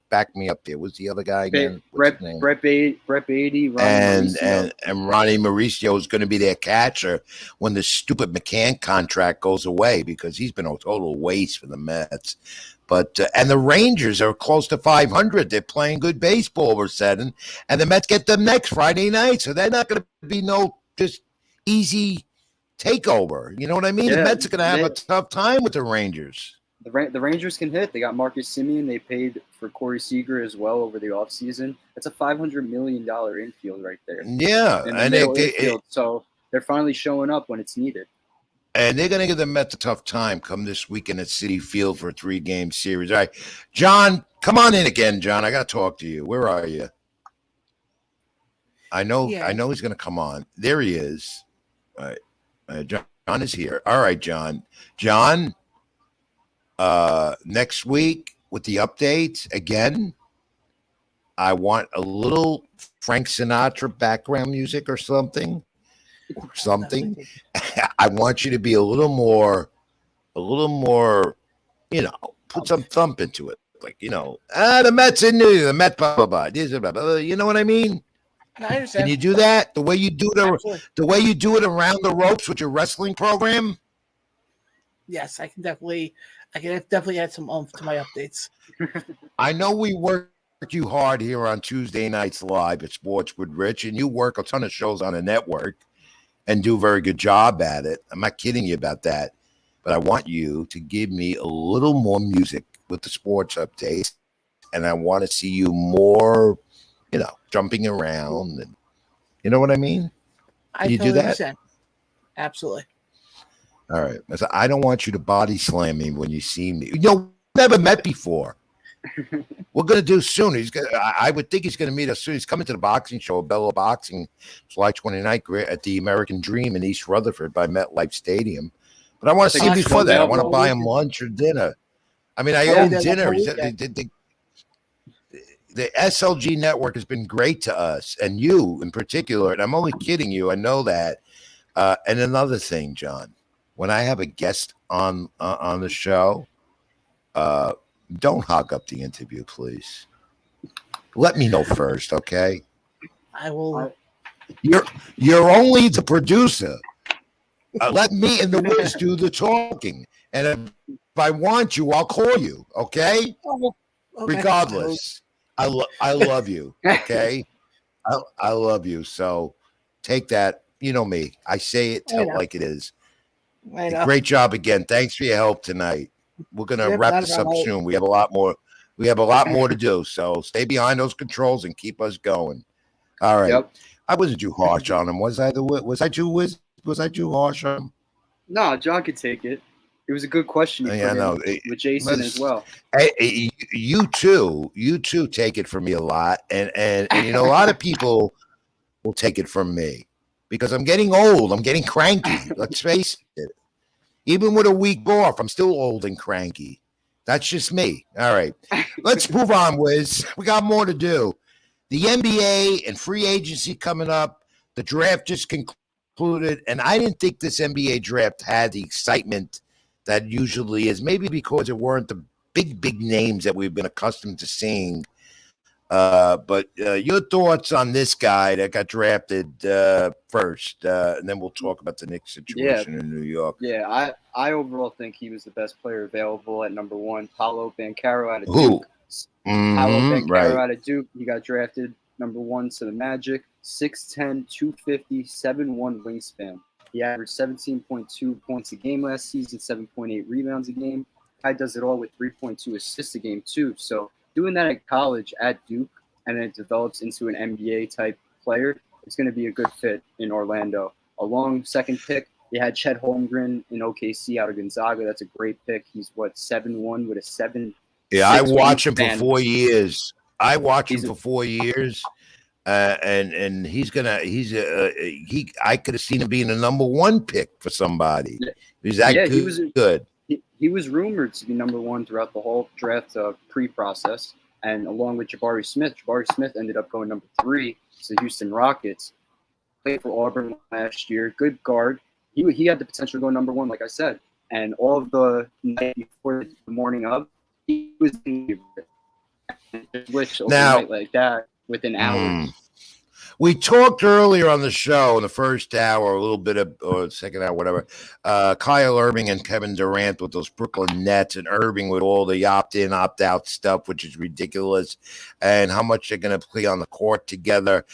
back me up there. What's the other guy again? Brett Beatty, and Ronnie Mauricio is going to be their catcher when the stupid McCann contract goes away, because he's been a total waste for the Mets. But and the Rangers are close to 500. They're playing good baseball all of a sudden, and the Mets get them next Friday night, so they're not going to be no just easy takeover. You know what I mean? Yeah, the Mets are going to have a tough time with the Rangers. The Rangers can hit. They got Marcus Semien. They paid for Corey Seager as well over the offseason. That's a $500 million infield right there. Yeah. And so they're finally showing up when it's needed. And they're going to give the Mets a tough time come this weekend at Citi Field for a 3-game series. All right. John, come on in again, John. I got to talk to you. Where are you? I know he's going to come on. There he is. All right. John is here. All right, John. John, next week with the updates again, I want a little Frank Sinatra background music or something. I want you to be a little more, put some thump into it. Like, the Mets in New York, the Mets, blah, blah, blah. You know what I mean? I understand. Can you do that the way you do it? Absolutely. The way you do it around the ropes with your wrestling program? Yes, I can definitely add some oomph to my updates. I know we work you hard here on Tuesday nights live at Sports with Rich, and you work a ton of shows on the network and do a very good job at it. I'm not kidding you about that, but I want you to give me a little more music with the sports updates, and I want to see you more, jumping around, and you know what I mean? Can you do that? Understand. Absolutely. All right. I don't want you to body slam me when you see me. We've never met before. We're gonna do soon. I would think he's gonna meet us soon. He's coming to the boxing show, Bella Boxing, July 29th at the American Dream in East Rutherford by MetLife Stadium. But I want to see him before that. I want to buy him lunch or dinner. I mean, I owe him dinner. The SLG network has been great to us, and you in particular. And I'm only kidding you. I know that. And another thing, John, when I have a guest on the show, don't hog up the interview, please. Let me know first, okay? I will. You're only the producer. Let me and the Wiz do the talking, and if I want you, I'll call you, okay? Okay. Regardless, I love you, okay? I love you. So take that. You know me. I say it, tell it like it is. I know. Great job again. Thanks for your help tonight. We're gonna wrap this up soon. We have a lot more. We have a lot more to do. So stay behind those controls and keep us going. All right. Yep. I wasn't too harsh on him, was I? Was I too harsh on him? No, John could take it. It was a good question. Yeah, I know. With Jason as well. Hey, you too take it from me a lot, and you know a lot of people will take it from me because I'm getting old. I'm getting cranky. Let's face it. Even with a week off, I'm still old and cranky. That's just me. All right, let's move on, Wiz. We got more to do. The NBA and free agency coming up. The draft just concluded, and I didn't think this NBA draft had the excitement that usually is, maybe because it weren't the big names that we've been accustomed to seeing. But your thoughts on this guy that got drafted first, and then we'll talk about the Knicks situation in New York. Yeah, I overall think he was the best player available at number one. Paolo Banchero out of Duke. Paolo Banchero out of Duke. He got drafted number one to the Magic. 6'10", 250, 7'1" wingspan. He averaged 17.2 points a game last season, 7.8 rebounds a game. Guy does it all with 3.2 assists a game too. So doing that at college at Duke and then it develops into an NBA type player, it's going to be a good fit in Orlando. A long second pick, you had Chet Holmgren in OKC out of Gonzaga. That's a great pick. He's 7'1" with a 7. Yeah, I watch him for 4 years. I could have seen him being a number one pick for somebody. He's good. He was rumored to be number one throughout the whole draft pre-process, and along with Jabari Smith. Jabari Smith ended up going number 3 to the Houston Rockets. Played for Auburn last year. Good guard. He had the potential to go number one, like I said. And all of the night before the morning of, he was in switch overnight like that within hours. We talked earlier on the show in the first hour, a little bit of, or second hour, whatever. Kyle Irving and Kevin Durant with those Brooklyn Nets, and Irving with all the opt-in, opt-out stuff, which is ridiculous, and how much they're going to play on the court together.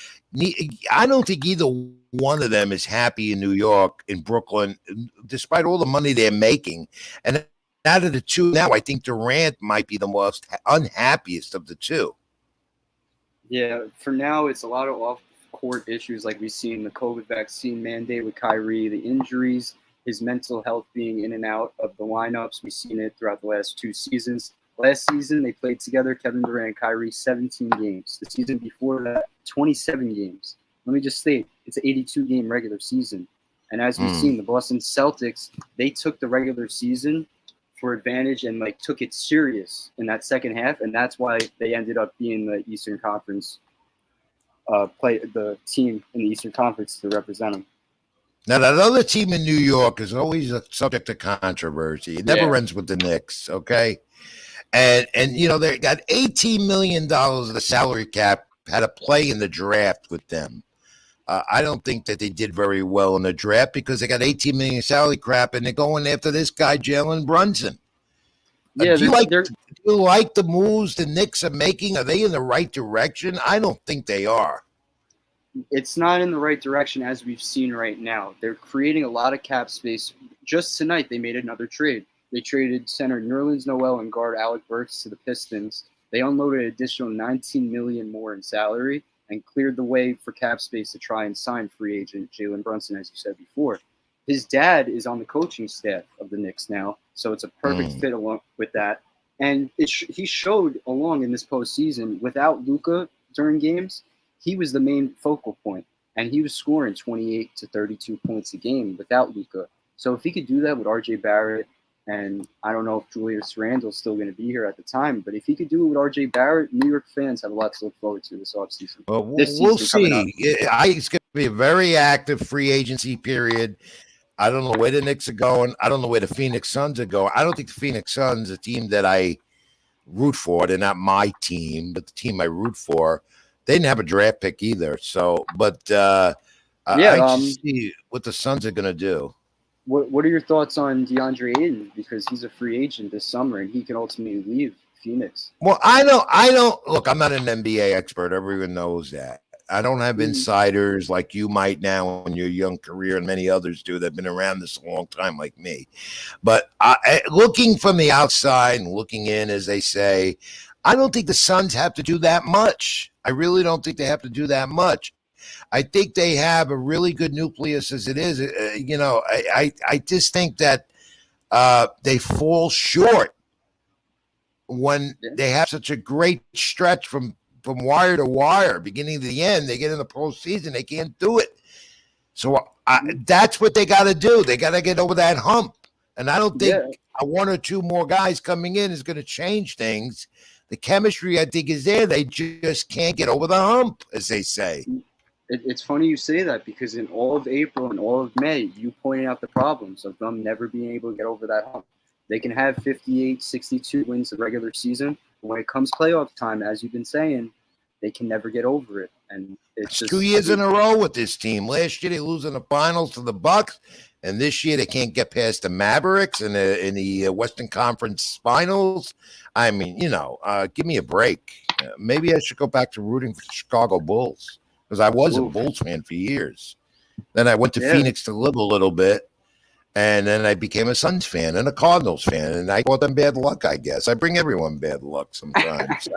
I don't think either one of them is happy in New York, in Brooklyn, despite all the money they're making. And out of the two now, I think Durant might be the most unhappiest of the two. Yeah, for now, it's a lot of off-court issues like we've seen the COVID vaccine mandate with Kyrie, the injuries, his mental health being in and out of the lineups. We've seen it throughout the last 2 seasons. Last season, they played together, Kevin Durant and Kyrie, 17 games. The season before that, 27 games. Let me just state, it's an 82-game regular season. And as we've seen, the Boston Celtics, they took the regular season for advantage and took it serious in that second half, and that's why they ended up being the Eastern Conference the team in the Eastern Conference to represent them. Now that other team in New York is always a subject to controversy. It never ends with the Knicks, okay? And you know they got $18 million of the salary cap, had to play in the draft with them. I don't think that they did very well in the draft because they got $18 million salary cap and they're going after this guy, Jalen Brunson. Yeah, do you like the moves the Knicks are making? Are they in the right direction? I don't think they are. It's not in the right direction as we've seen right now. They're creating a lot of cap space. Just tonight, they made another trade. They traded center Nerlens Noel and guard Alec Burks to the Pistons. They unloaded an additional $19 million more in salary and cleared the way for cap space to try and sign free agent Jalen Brunson, as you said before. His dad is on the coaching staff of the Knicks now, so it's a perfect fit along with that. And he showed along in this postseason without Luka during games, he was the main focal point, and he was scoring 28 to 32 points a game without Luka. So if he could do that with RJ Barrett, and I don't know if Julius Randle's still going to be here at the time, but if he could do it with RJ Barrett, New York fans have a lot to look forward to this offseason. Well, we'll see. It's going to be a very active free agency period. I don't know where the Knicks are going. I don't know where the Phoenix Suns are going. I don't think the Phoenix Suns, a team that I root for, they're not my team, but the team I root for, they didn't have a draft pick either. So, but I just see what the Suns are going to do. What are your thoughts on DeAndre Ayton? Because he's a free agent this summer, and he can ultimately leave Phoenix. Well, I don't look. I'm not an NBA expert. Everyone knows that. I don't have insiders like you might now in your young career, and many others do that have been around this a long time, like me. But looking from the outside and looking in, as they say, I don't think the Suns have to do that much. I really don't think they have to do that much. I think they have a really good nucleus as it is. I just think that they fall short when they have such a great stretch from wire to wire, beginning to the end. They get in the postseason, they can't do it. So that's what they got to do. They got to get over that hump. And I don't think one or two more guys coming in is going to change things. The chemistry, I think, is there. They just can't get over the hump, as they say. It's funny you say that, because in all of April and all of May, you pointed out the problems of them never being able to get over that hump. They can have 58, 62 wins the regular season. But when it comes playoff time, as you've been saying, they can never get over it. And it's just 2 years in a row with this team. Last year, they lose in the finals to the Bucks. And this year, they can't get past the Mavericks in the Western Conference Finals. I mean, give me a break. Maybe I should go back to rooting for the Chicago Bulls, because I was a Bulls fan for years. Then I went to Phoenix to live a little bit, and then I became a Suns fan and a Cardinals fan, and I brought them bad luck, I guess. I bring everyone bad luck sometimes.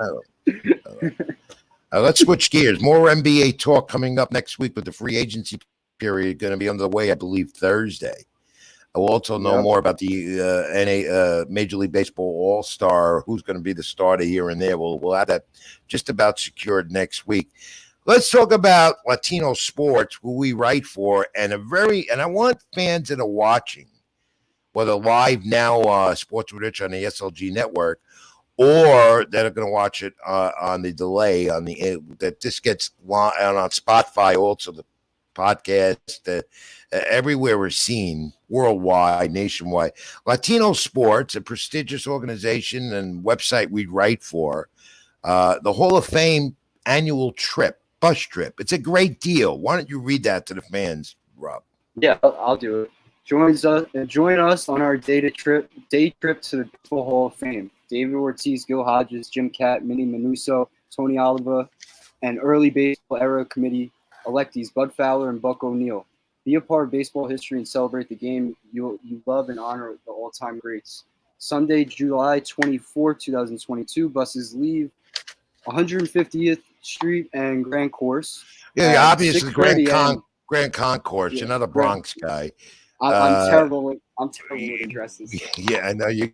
Let's switch gears. More NBA talk coming up next week with the free agency period going to be underway, I believe, Thursday. I will also know more about the Major League Baseball All Star, who's going to be the starter here and there. We'll have that just about secured next week. Let's talk about Latino sports, who we write for, and I want fans that are watching, whether live now, Sports with Rich on the SLG network, or that are going to watch it on the delay that this gets on Spotify, also the podcast, everywhere we're seen, worldwide, nationwide. Latino Sports, a prestigious organization and website we write for, the Hall of Fame annual bus trip. It's a great deal. Why don't you read that to the fans, Rob? Yeah, I'll do it. Join us on our day trip to the Baseball Hall of Fame. David Ortiz, Gil Hodges, Jim Catt, Minnie Manuso, Tony Oliva, and early baseball era committee electees Bud Fowler and Buck O'Neill. Be a part of baseball history and celebrate the game you love and honor the all-time greats. Sunday, July 24, 2022, buses leave 150th Street and Grand Course. Yeah, obviously Grand Concourse. You're not a Bronx guy. I'm terrible with addresses. Yeah, I know you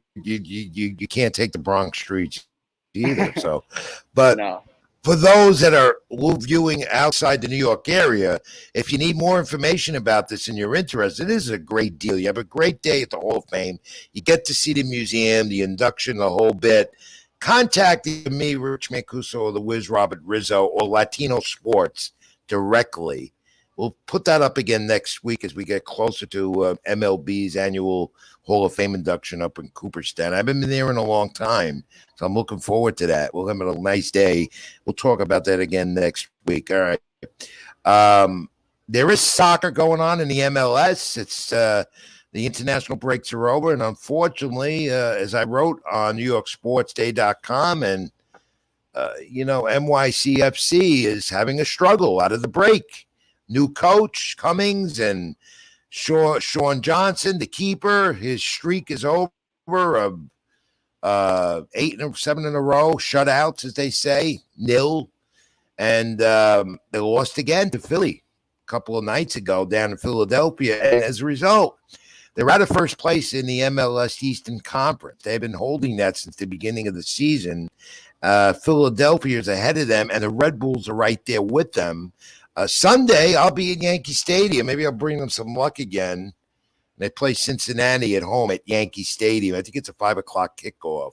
can't take the Bronx streets either. So, but no. For those that are viewing outside the New York area, if you need more information about this and you're interested, this is a great deal. You have a great day at the Hall of Fame. You get to see the museum, the induction, the whole bit. Contact me, Rich Mancuso, or the Wiz Robert Rizzo, or Latino Sports directly. We'll put that up again next week as we get closer to MLB's annual Hall of Fame induction up in Cooperstown. I haven't been there in a long time, so I'm looking forward to that. We'll have a nice day. We'll talk about that again next week. All right. There is soccer going on in the MLS. It's the international breaks are over, and unfortunately, as I wrote on NewYorkSportsDay.com, and NYCFC is having a struggle out of the break. New coach Cummings and Sean Johnson, the keeper, his streak is over of 8 and 7 in a row, shutouts, as they say, nil. And they lost again to Philly a couple of nights ago down in Philadelphia. And as a result, They're out of first place in the MLS Eastern Conference. They've been holding that since the beginning of the season. Philadelphia is ahead of them, and the Red Bulls are right there with them. Sunday, I'll be at Yankee Stadium. Maybe I'll bring them some luck again. They play Cincinnati at home at Yankee Stadium. I think it's a 5:00 kickoff.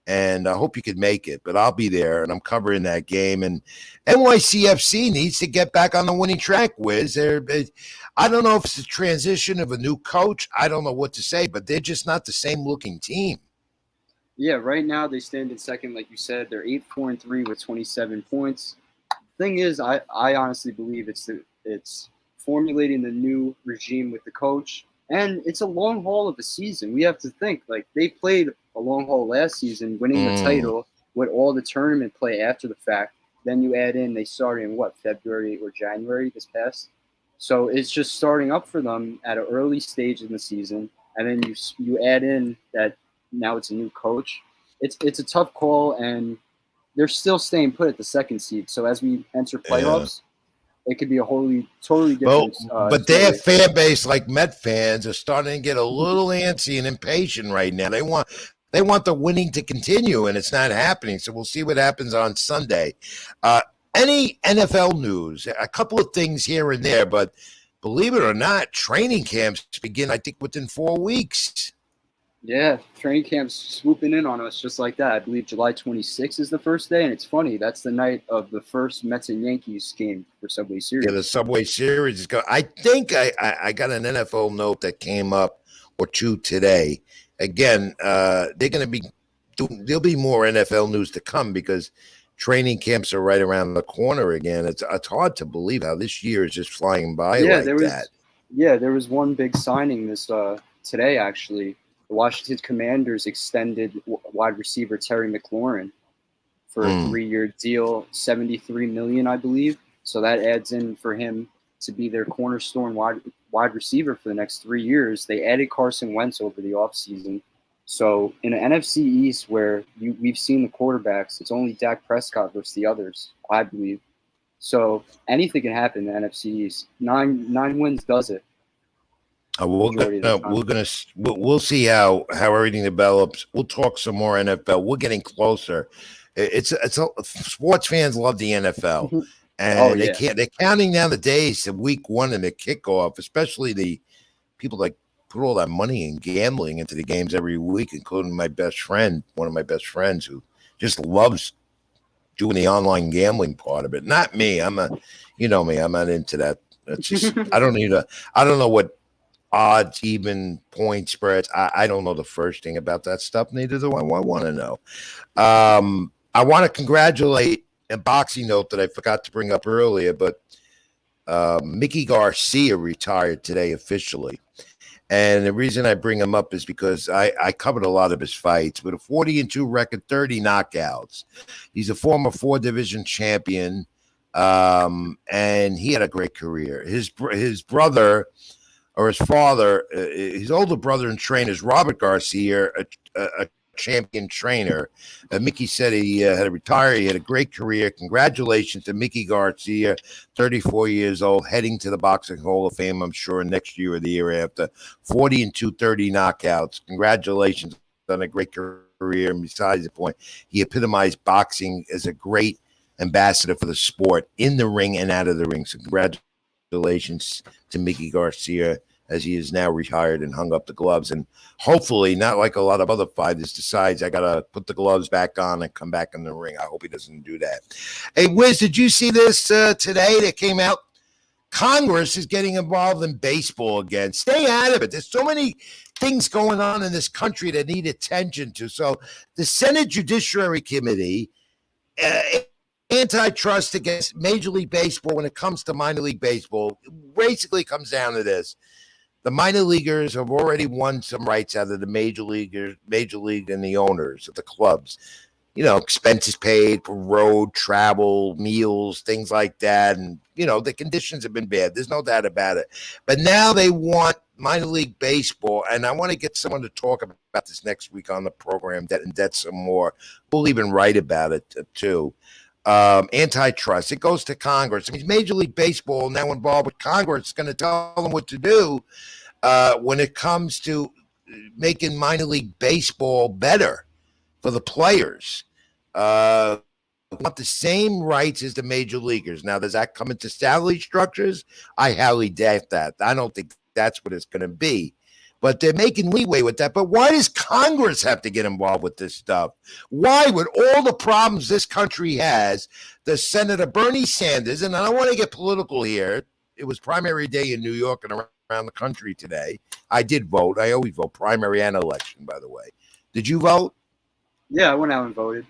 And I hope you could make it, but I'll be there, and I'm covering that game. And NYCFC needs to get back on the winning track, Wiz. I don't know if it's a transition of a new coach. I don't know what to say, but they're just not the same looking team. Yeah, right now they stand in second, like you said. They're 8-4-3 with 27 points. Thing is, I honestly believe it's formulating the new regime with the coach, and it's a long haul of a season. We have to think, like, they played a long haul last season, winning the title with all the tournament play after the fact. Then you add in, they started in February or January this past. So it's just starting up for them at an early stage in the season. And then you add in that now it's a new coach. It's a tough call, and they're still staying put at the second seed. So as we enter playoffs, it could be a totally different. But their fan base, like Met fans, are starting to get a little antsy and impatient right now. They want the winning to continue, and it's not happening. So we'll see what happens on Sunday. Any NFL news? A couple of things here and there, but believe it or not, training camps begin, I think, within 4 weeks. Yeah, training camp's swooping in on us just like that. I believe July 26th is the first day, and it's funny. That's the night of the first Mets and Yankees game for Subway Series. Yeah, the Subway Series is going. I think I got an NFL note that came up or two today. Again, they're going to be. There'll be more NFL news to come because training camps are right around the corner again. It's hard to believe how this year is just flying by that. Yeah, there was one big signing this today actually. The Washington Commanders extended wide receiver Terry McLaurin for a 3-year deal, $73 million, I believe. So that adds in for him to be their cornerstone wide receiver for the next 3 years. They added Carson Wentz over the offseason. So in an NFC East where we've seen the quarterbacks, it's only Dak Prescott versus the others, I believe. So anything can happen in the NFC East. Nine wins does it. We'll see how everything develops. We'll talk some more NFL. We're getting closer. Sports fans love the NFL, and they're counting down the days to week one and the kickoff, especially the people that put all that money in gambling into the games every week, including one of my best friends who just loves doing the online gambling part of it. Not me. I'm not into that. It's just I don't know what odds, even point spreads. I don't know the first thing about that stuff. Neither do I want to know. I want to congratulate a boxing note that I forgot to bring up earlier, but Mickey Garcia retired today officially. And the reason I bring him up is because I covered a lot of his fights with a 40-2 record, 30 knockouts. He's a former 4-division champion, and he had a great career. His brother, or his father, his older brother and trainer is Robert Garcia, a champion trainer. Mickey said he had to retire. He had a great career. Congratulations to Mickey Garcia, 34 years old, heading to the Boxing Hall of Fame, I'm sure, next year or the year after. 40-2, 30 knockouts. Congratulations on a great career. And besides the point, he epitomized boxing as a great ambassador for the sport in the ring and out of the ring. So congratulations to Mickey Garcia, as he is now retired and hung up the gloves. And hopefully, not like a lot of other fighters, decides I got to put the gloves back on and come back in the ring. I hope he doesn't do that. Hey, Wiz, did you see this today that came out? Congress is getting involved in baseball again. Stay out of it. There's so many things going on in this country that need attention to. So the Senate Judiciary Committee, antitrust against Major League Baseball when it comes to minor league baseball, basically comes down to this. The minor leaguers have already won some rights out of the major league and the owners of the clubs. Expenses paid for road travel, meals, things like that. And, the conditions have been bad. There's no doubt about it. But now they want minor league baseball. And I want to get someone to talk about this next week on the program, that some more. We'll even write about it too. Antitrust. It goes to Congress. Major League Baseball now involved with Congress is going to tell them what to do. when it comes to making minor league baseball better for the players. Want the same rights as the major leaguers. Now, does that come into salary structures? I highly doubt that. I don't think that's what it's going to be. But they're making leeway with that. But why does Congress have to get involved with this stuff? Why, with all the problems this country has, the Senator Bernie Sanders, and I don't want to get political here. It was primary day in New York and around the country today. I did vote. I always vote, primary and election, by the way. Did you vote? Yeah, I went out and voted.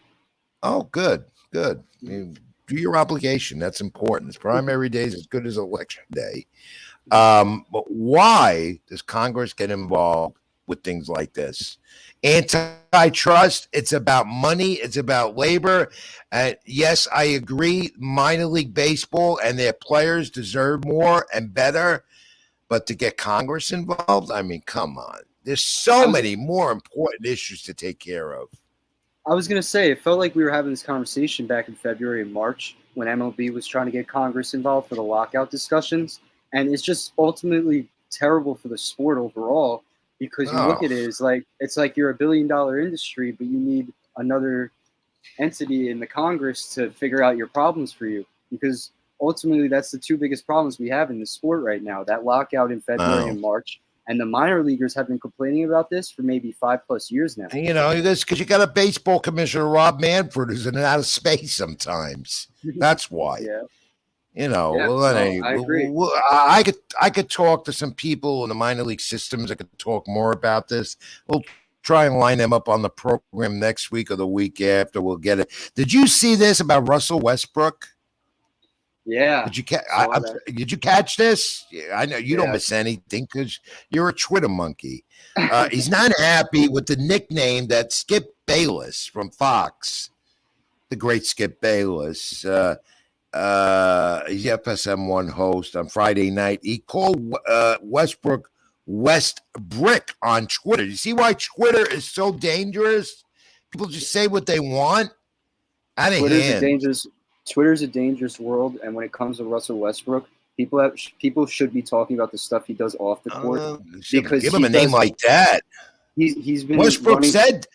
Oh, good. Good. Do your obligation. That's important. It's primary day is as good as election day. But why does Congress get involved with things like this? Antitrust, it's about money, it's about labor. And yes, I agree, minor league baseball and their players deserve more and better. But to get Congress involved, I mean, come on. There's so many more important issues to take care of. I was going to say, it felt like we were having this conversation back in February and March when MLB was trying to get Congress involved for the lockout discussions. And it's just ultimately terrible for the sport overall because you look at it as like, it's like you're $1 billion industry, but you need another entity in the Congress to figure out your problems for you. Because ultimately that's the two biggest problems we have in the sport right now, that lockout in February and March. And the minor leaguers have been complaining about this for maybe 5+ years now. You know, because you got a baseball commissioner, Rob Manfred, who's in and out of space sometimes. That's why. Yeah. You know, Yeah, well, anyway, I agree. I could talk to some people in the minor league systems. I could talk more about this. We'll try and line them up on the program next week or the week after. We'll get it. Did you see this about Russell Westbrook? Yeah. Did you catch this? Yeah, I know you don't miss anything because you're a Twitter monkey. He's not happy with the nickname that Skip Bayless from Fox, the great Skip Bayless, he's FSM1 host on Friday night. He called Westbrook West Brick on Twitter. You see why Twitter is so dangerous? People just say what they want. Out of hand. Twitter's a dangerous world, and when it comes to Russell Westbrook, people should be talking about the stuff he does off the court. Because give him a name like that. He's been Westbrook said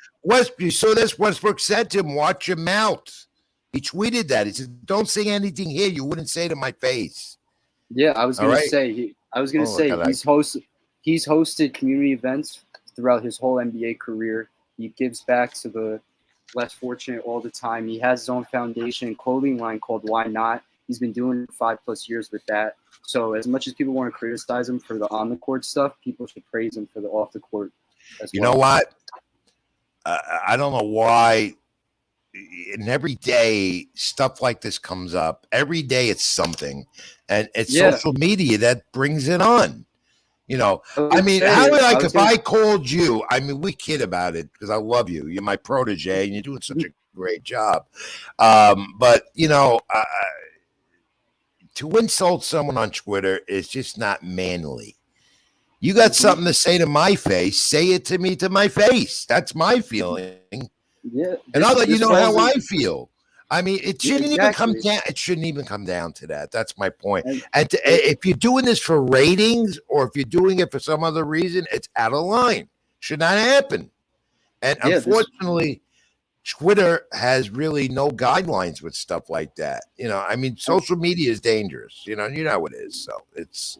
you saw this. Westbrook said to him, "Watch your mouth." He tweeted that. He said, "Don't say anything here you wouldn't say to my face." Yeah, I was going to say he's hosted community events throughout his whole NBA career. He gives back to the less fortunate all the time. He has his own foundation and clothing line called Why Not. He's been doing it for 5+ years with that. So as much as people want to criticize him for the on the court stuff, people should praise him for the off the court as well. You know what? I don't know why. And every day stuff like this comes up. Every day it's something. And it's social media that brings it on. You know, I mean, if I called you, I mean, we kid about it because I love you. You're my protege and you're doing such a great job. But, you know, to insult someone on Twitter is just not manly. You got something to say to my face, say it to me to my face. That's my feeling. Yeah. And I'll let you know how I feel. I mean, it shouldn't even come down. It shouldn't even come down to that. That's my point. And if you're doing this for ratings or if you're doing it for some other reason, it's out of line. Should not happen. And unfortunately, Twitter has really no guidelines with stuff like that. You know, I mean, social media is dangerous. You know how it is. So it's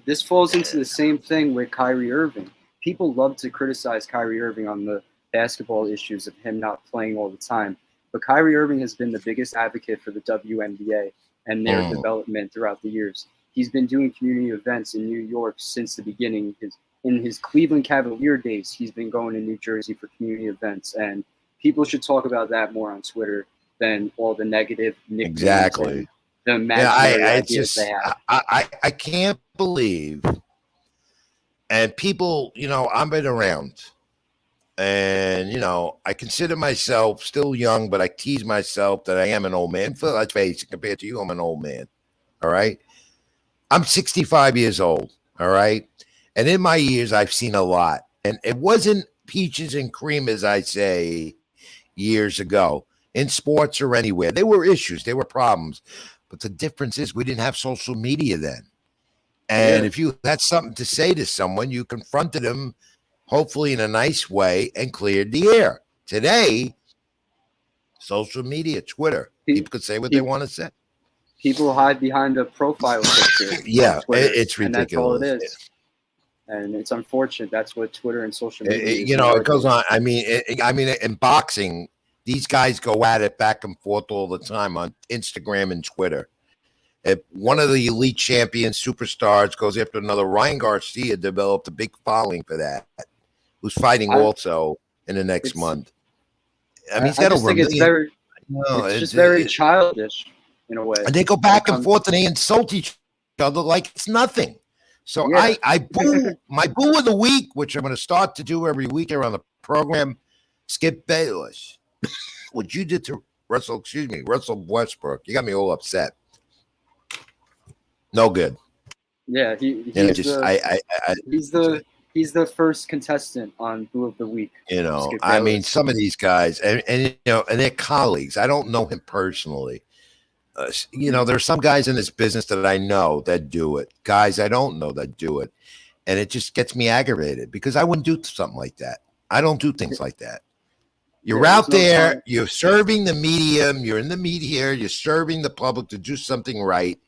this falls into the same thing with Kyrie Irving. People love to criticize Kyrie Irving on the basketball issues of him not playing all the time. But Kyrie Irving has been the biggest advocate for the WNBA and their development throughout the years. He's been doing community events in New York since the beginning. In his Cleveland Cavalier days, he's been going to New Jersey for community events. And people should talk about that more on Twitter than all the negative nicknames. Exactly. The imaginary ideas they have. I can't believe. And people, you know, I've been around. And, you know, I consider myself still young, but I tease myself that I am an old man. Let's face it, compared to you, I'm an old man. All right. I'm 65 years old. All right. And in my years, I've seen a lot. And it wasn't peaches and cream, as I say, years ago in sports or anywhere. There were issues. There were problems. But the difference is we didn't have social media then. And Yeah. if you had something to say to someone, you confronted him, hopefully in a nice way, and cleared the air. Today, social media, Twitter, Pe- people could say what they pe- want to say. People hide behind a profile picture Yeah, on Twitter, it's and that's all it ridiculous. is. And it's unfortunate. That's what Twitter and social media is. You know, it nowadays. goes on. I mean, in boxing, these guys go at it back and forth all the time on Instagram and Twitter. If one of the elite champions, superstars, goes after another, Ryan Garcia developed a big following for that, who's fighting also in the next it's- month. I mean, he's I got just over a think it's million. very, No, it's just very childish in a way. and they go When it back and comes- forth and they insult each other like it's nothing. So Yeah. I boo my boo of the week, which I'm going to start to do every week here on the program. Skip Bayless, what you did to Russell Westbrook, you got me all upset. No good. Yeah, And he's the first contestant on Boo of the Week. you know, Skip I mean, Bayless. some of these guys, and you know, and they're colleagues. I don't know him personally. You know, there's some guys in this business that I know that do it. Guys I don't know that do it, and it just gets me aggravated because I wouldn't do something like that. I don't do things like that. You're Yeah, out there's no there, time. you're serving the medium, you're in the media, you're serving the public to do something right.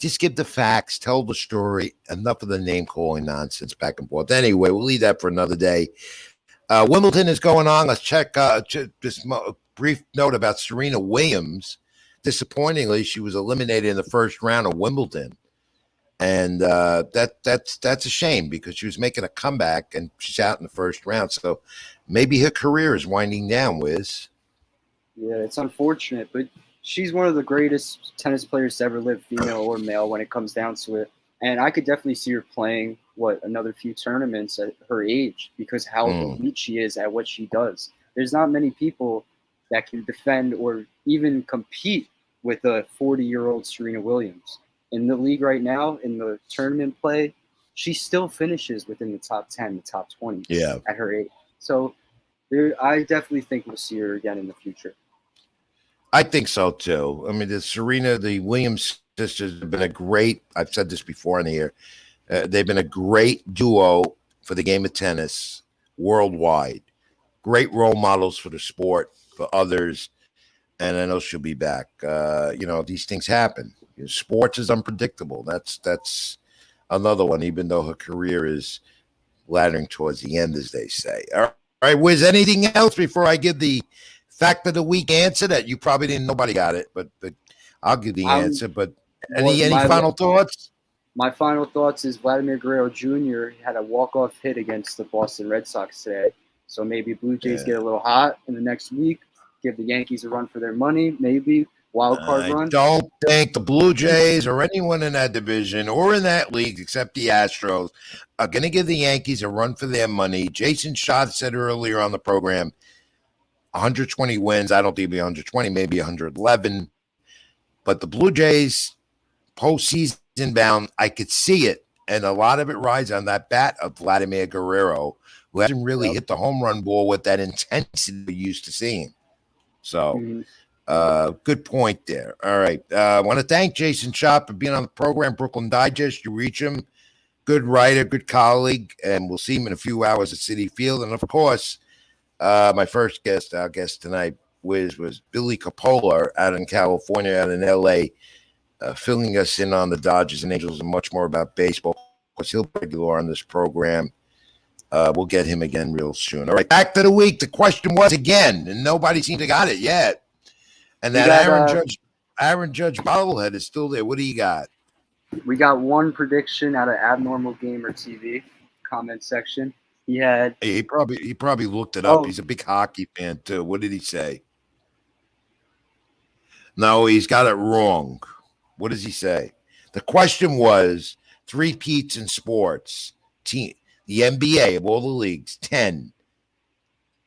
Just give the facts, tell the story. Enough of the name calling nonsense back and forth. Anyway, we'll leave that for another day. Wimbledon is going on. Let's check this brief note about Serena Williams. Disappointingly, she was eliminated in the first round of Wimbledon. And that's a shame because she was making a comeback and she's out in the first round. So maybe her career is winding down, Wiz. Yeah, it's unfortunate, but she's one of the greatest tennis players to ever live, female or male, when it comes down to it. And I could definitely see her playing, another few tournaments at her age because how elite she is at what she does. There's not many people that can defend or even compete with a 40-year-old Serena Williams. In the league right now, in the tournament play, she still finishes within the top 10, the top 20 at her age. So I definitely think we'll see her again in the future. I think so too. I mean, the Williams sisters have been a great, I've said this before in the air, they've been a great duo for the game of tennis worldwide. Great role models for the sport, for others. And I know she'll be back. You know, these things happen. Sports is unpredictable. That's another one, even though her career is laddering towards the end, as they say. All right, Wiz, anything else before I give the fact of the week answer that you probably didn't, nobody got it, but I'll give the answer. But any final thoughts? My final thoughts is Vladimir Guerrero Jr. had a walk-off hit against the Boston Red Sox today. So maybe Blue Jays get a little hot in the next week, give the Yankees a run for their money, maybe wild card run. I don't think the Blue Jays or anyone in that division or in that league except the Astros are going to give the Yankees a run for their money. Jason Schott said earlier on the program, 120 wins. I don't think it'll be 120, maybe 111. But the Blue Jays postseason bound, I could see it. And a lot of it rides on that bat of Vladimir Guerrero, who hasn't really hit the home run ball with that intensity we used to seeing. So good point there. All right. I want to thank Jason Schott for being on the program, Brooklyn Digest. You reach him. Good writer, good colleague. And we'll see him in a few hours at Citi Field. And, of course, my first guest, our guest tonight, was Billy Cappolla out in California, out in L.A., filling us in on the Dodgers and Angels and much more about baseball. Of course, he'll be regular on this program. We'll get him again real soon. All right, back to the week. The question was again, and nobody seemed to got it yet. And that Aaron Judge bobblehead is still there. What do you got? We got one prediction out of Abnormal Gamer TV comment section. He probably looked it up. He's a big hockey fan too. What did he say? No, he's got it wrong. What does he say? The question was three-peats in sports. The NBA of all the leagues, 10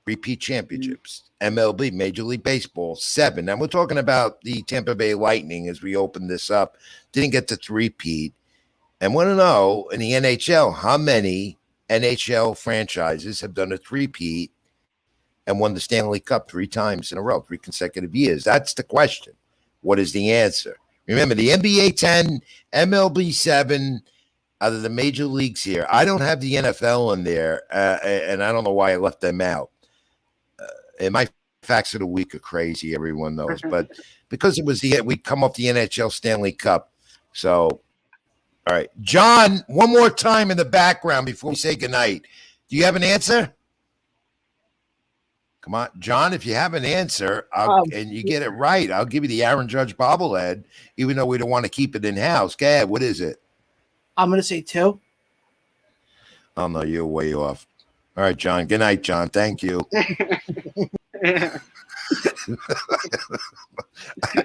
repeat championships. MLB, Major League Baseball, 7. And we're talking about the Tampa Bay Lightning as we open this up. Didn't get to three-peat. And want to know, in the NHL, how many NHL franchises have done a three-peat and won the Stanley Cup 3 times in a row, 3 consecutive years? That's the question. What is the answer? Remember, the NBA 10, MLB 7 out of the major leagues here. I don't have the NFL in there, and I don't know why I left them out. And my facts of the week are crazy, everyone knows. But because it was we come off the NHL Stanley Cup. So, all right. John, one more time in the background before we say goodnight. Do you have an answer? Come on, John, if you have an answer and you get it right, I'll give you the Aaron Judge bobblehead, even though we don't want to keep it in-house. Go ahead, what is it? I'm going to say 2. Oh, no, you're way off. All right, John. Good night, John. Thank you.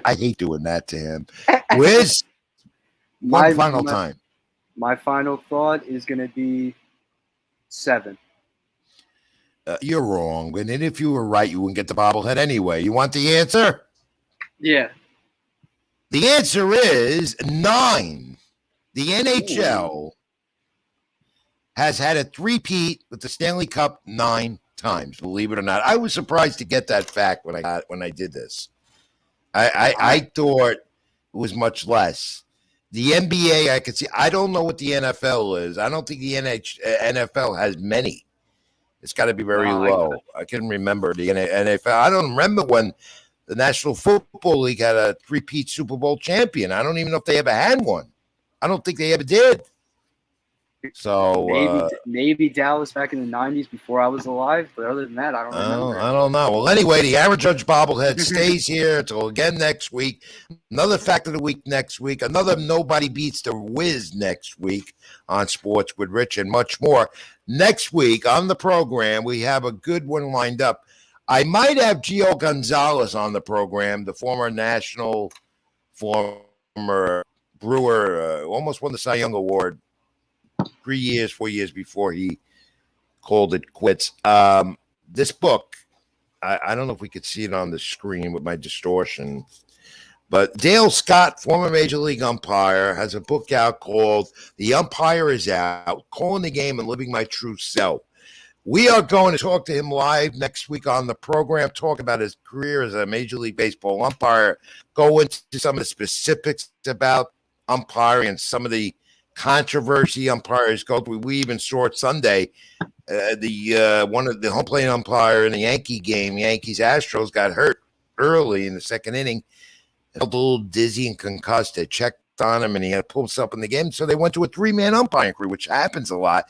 I hate doing that to him. Wiz, one final time. My final thought is going to be 7. You're wrong. And if you were right, you wouldn't get the bobblehead anyway. You want the answer? Yeah. The answer is 9. The NHL has had a three-peat with the Stanley Cup 9 times, believe it or not. I was surprised to get that fact when I did this. I thought it was much less. The NBA, I could see. I don't know what the NFL is. I don't think the NFL has many. It's got to be very low. I can remember the NFL. I don't remember when the National Football League had a three-peat Super Bowl champion. I don't even know if they ever had one. I don't think they ever did. So maybe Dallas back in the 90s before I was alive, but other than that, I don't remember. I don't know. Well, anyway, the Aaron Judge bobblehead stays here until again next week. Another fact of the week next week. Another Nobody Beats the Wiz next week on Sports with Rich and much more. Next week on the program, we have a good one lined up. I might have Gio Gonzalez on the program, the former Brewer, almost won the Cy Young Award 4 years before he called it quits. This book, I don't know if we could see it on the screen with my distortion, but Dale Scott, former Major League umpire, has a book out called The Umpire is Out, Calling the Game and Living My True Self. We are going to talk to him live next week on the program, talk about his career as a Major League Baseball umpire, go into some of the specifics about umpiring and some of the controversy umpires go through. We even saw it Sunday. One of the home plate umpire in the Yankee game, Yankees Astros, got hurt early in the second inning. Felt a little dizzy and concussed. They checked on him and he had to pull himself in the game. So they went to a 3-man umpiring crew, which happens a lot.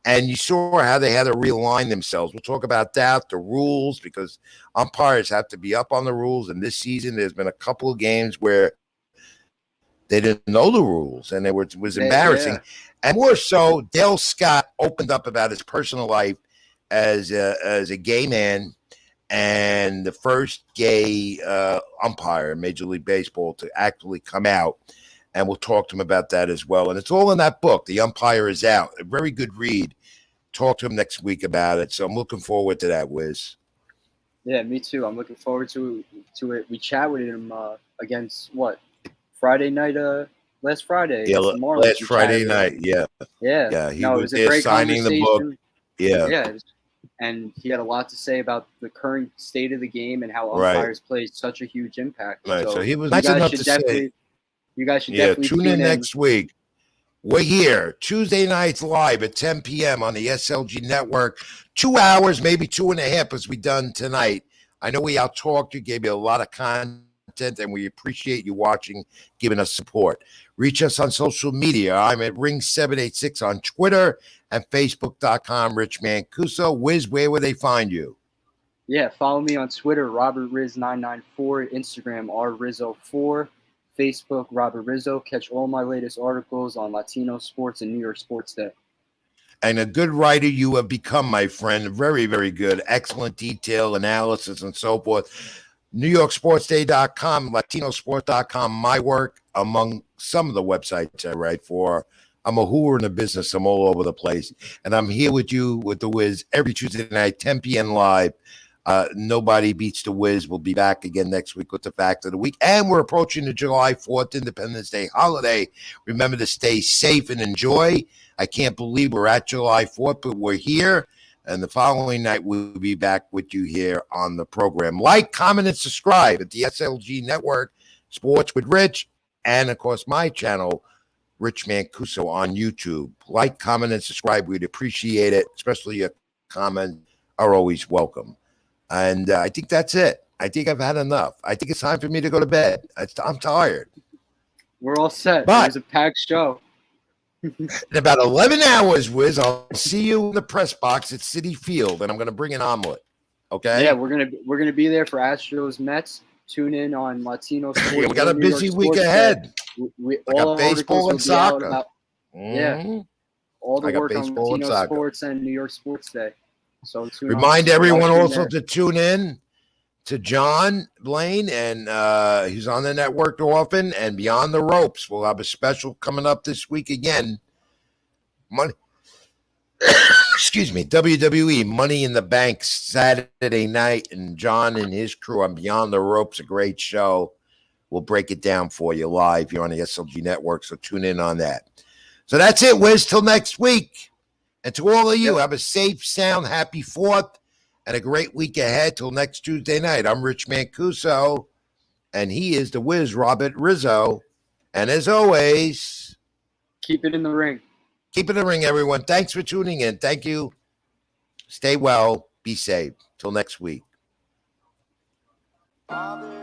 And you saw how they had to realign themselves. We'll talk about that, the rules, because umpires have to be up on the rules. And this season, there's been a couple of games where they didn't know the rules, and it was embarrassing. Yeah. And more so, Dale Scott opened up about his personal life as a gay man and the first gay umpire in Major League Baseball to actually come out. And we'll talk to him about that as well. And it's all in that book, The Umpire is Out. A very good read. Talk to him next week about it. So I'm looking forward to that, Wiz. Yeah, me too. I'm looking forward to it. We chat with him against what? Friday night, last Friday. Yeah, last Friday night. Yeah. He was there signing the book. Yeah. And he had a lot to say about the current state of the game and how umpires play such a huge impact. Right. So he was nice enough to say. You guys should definitely tune in next week. We're here Tuesday nights live at 10 p.m. on the SLG network. 2 hours, maybe 2.5 as we done tonight. I know we out-talked you, gave you a lot of content, and we appreciate you watching, giving us support. Reach us on social media. I'm at Ring786 on Twitter and Facebook.com, Rich Mancuso. Wiz, where will they find you? Yeah, follow me on Twitter, RobertRiz994, Instagram, RRizzo4. Facebook, Robert Rizzo. Catch all my latest articles on Latino sports and New York Sports Day. And a good writer you have become, my friend. Very, very good. Excellent detail, analysis, and so forth. NewYorkSportsDay.com, LatinoSport.com, my work among some of the websites I write for. I'm a hooer in the business. I'm all over the place. And I'm here with you with The Wiz every Tuesday night, 10 p.m. live. Nobody Beats the Wiz. We'll be back again next week with the fact of the week. And we're approaching the July 4th Independence Day holiday. Remember to stay safe and enjoy. I can't believe we're at July 4th, but we're here. And the following night, we'll be back with you here on the program. Like, comment, and subscribe at the SLG Network. Sports with Rich and of course my channel, Rich Mancuso, on YouTube. Like, comment, and subscribe. We'd appreciate it, especially your comments are always welcome. And I think that's it. I think I've had enough. I think it's time for me to go to bed. I'm tired. We're all set. But- It was a packed show. In about 11 hours, Wiz, I'll see you in the press box at Citi Field, and I'm going to bring an omelet. Okay? Yeah, we're gonna be there for Astros Mets. Tune in on Latino Sports. We got a New York busy week Sports Day. ahead. All got our baseball articles and will be out soccer. about Mhm. all I the got work on baseball and Latino soccer. Sports and New York Sports Day. So tune Remind on, everyone watch me also there. to tune in to John Blaine, and he's on the network often, and Beyond the Ropes. We'll have a special coming up this week again. Money, excuse me, WWE Money in the Bank Saturday night, and John and his crew on Beyond the Ropes, a great show. We'll break it down for you live here on the SLG network, so tune in on that. So that's it, Wiz. Till next week. And to all of you, have a safe, sound, happy 4th, and a great week ahead till next Tuesday night. I'm Rich Mancuso, and he is the Wiz, Robert Rizzo. And as always, Keep it in the ring. keep it in the ring, everyone. Thanks for tuning in. Thank you. Stay well. Be safe. Till next week. Father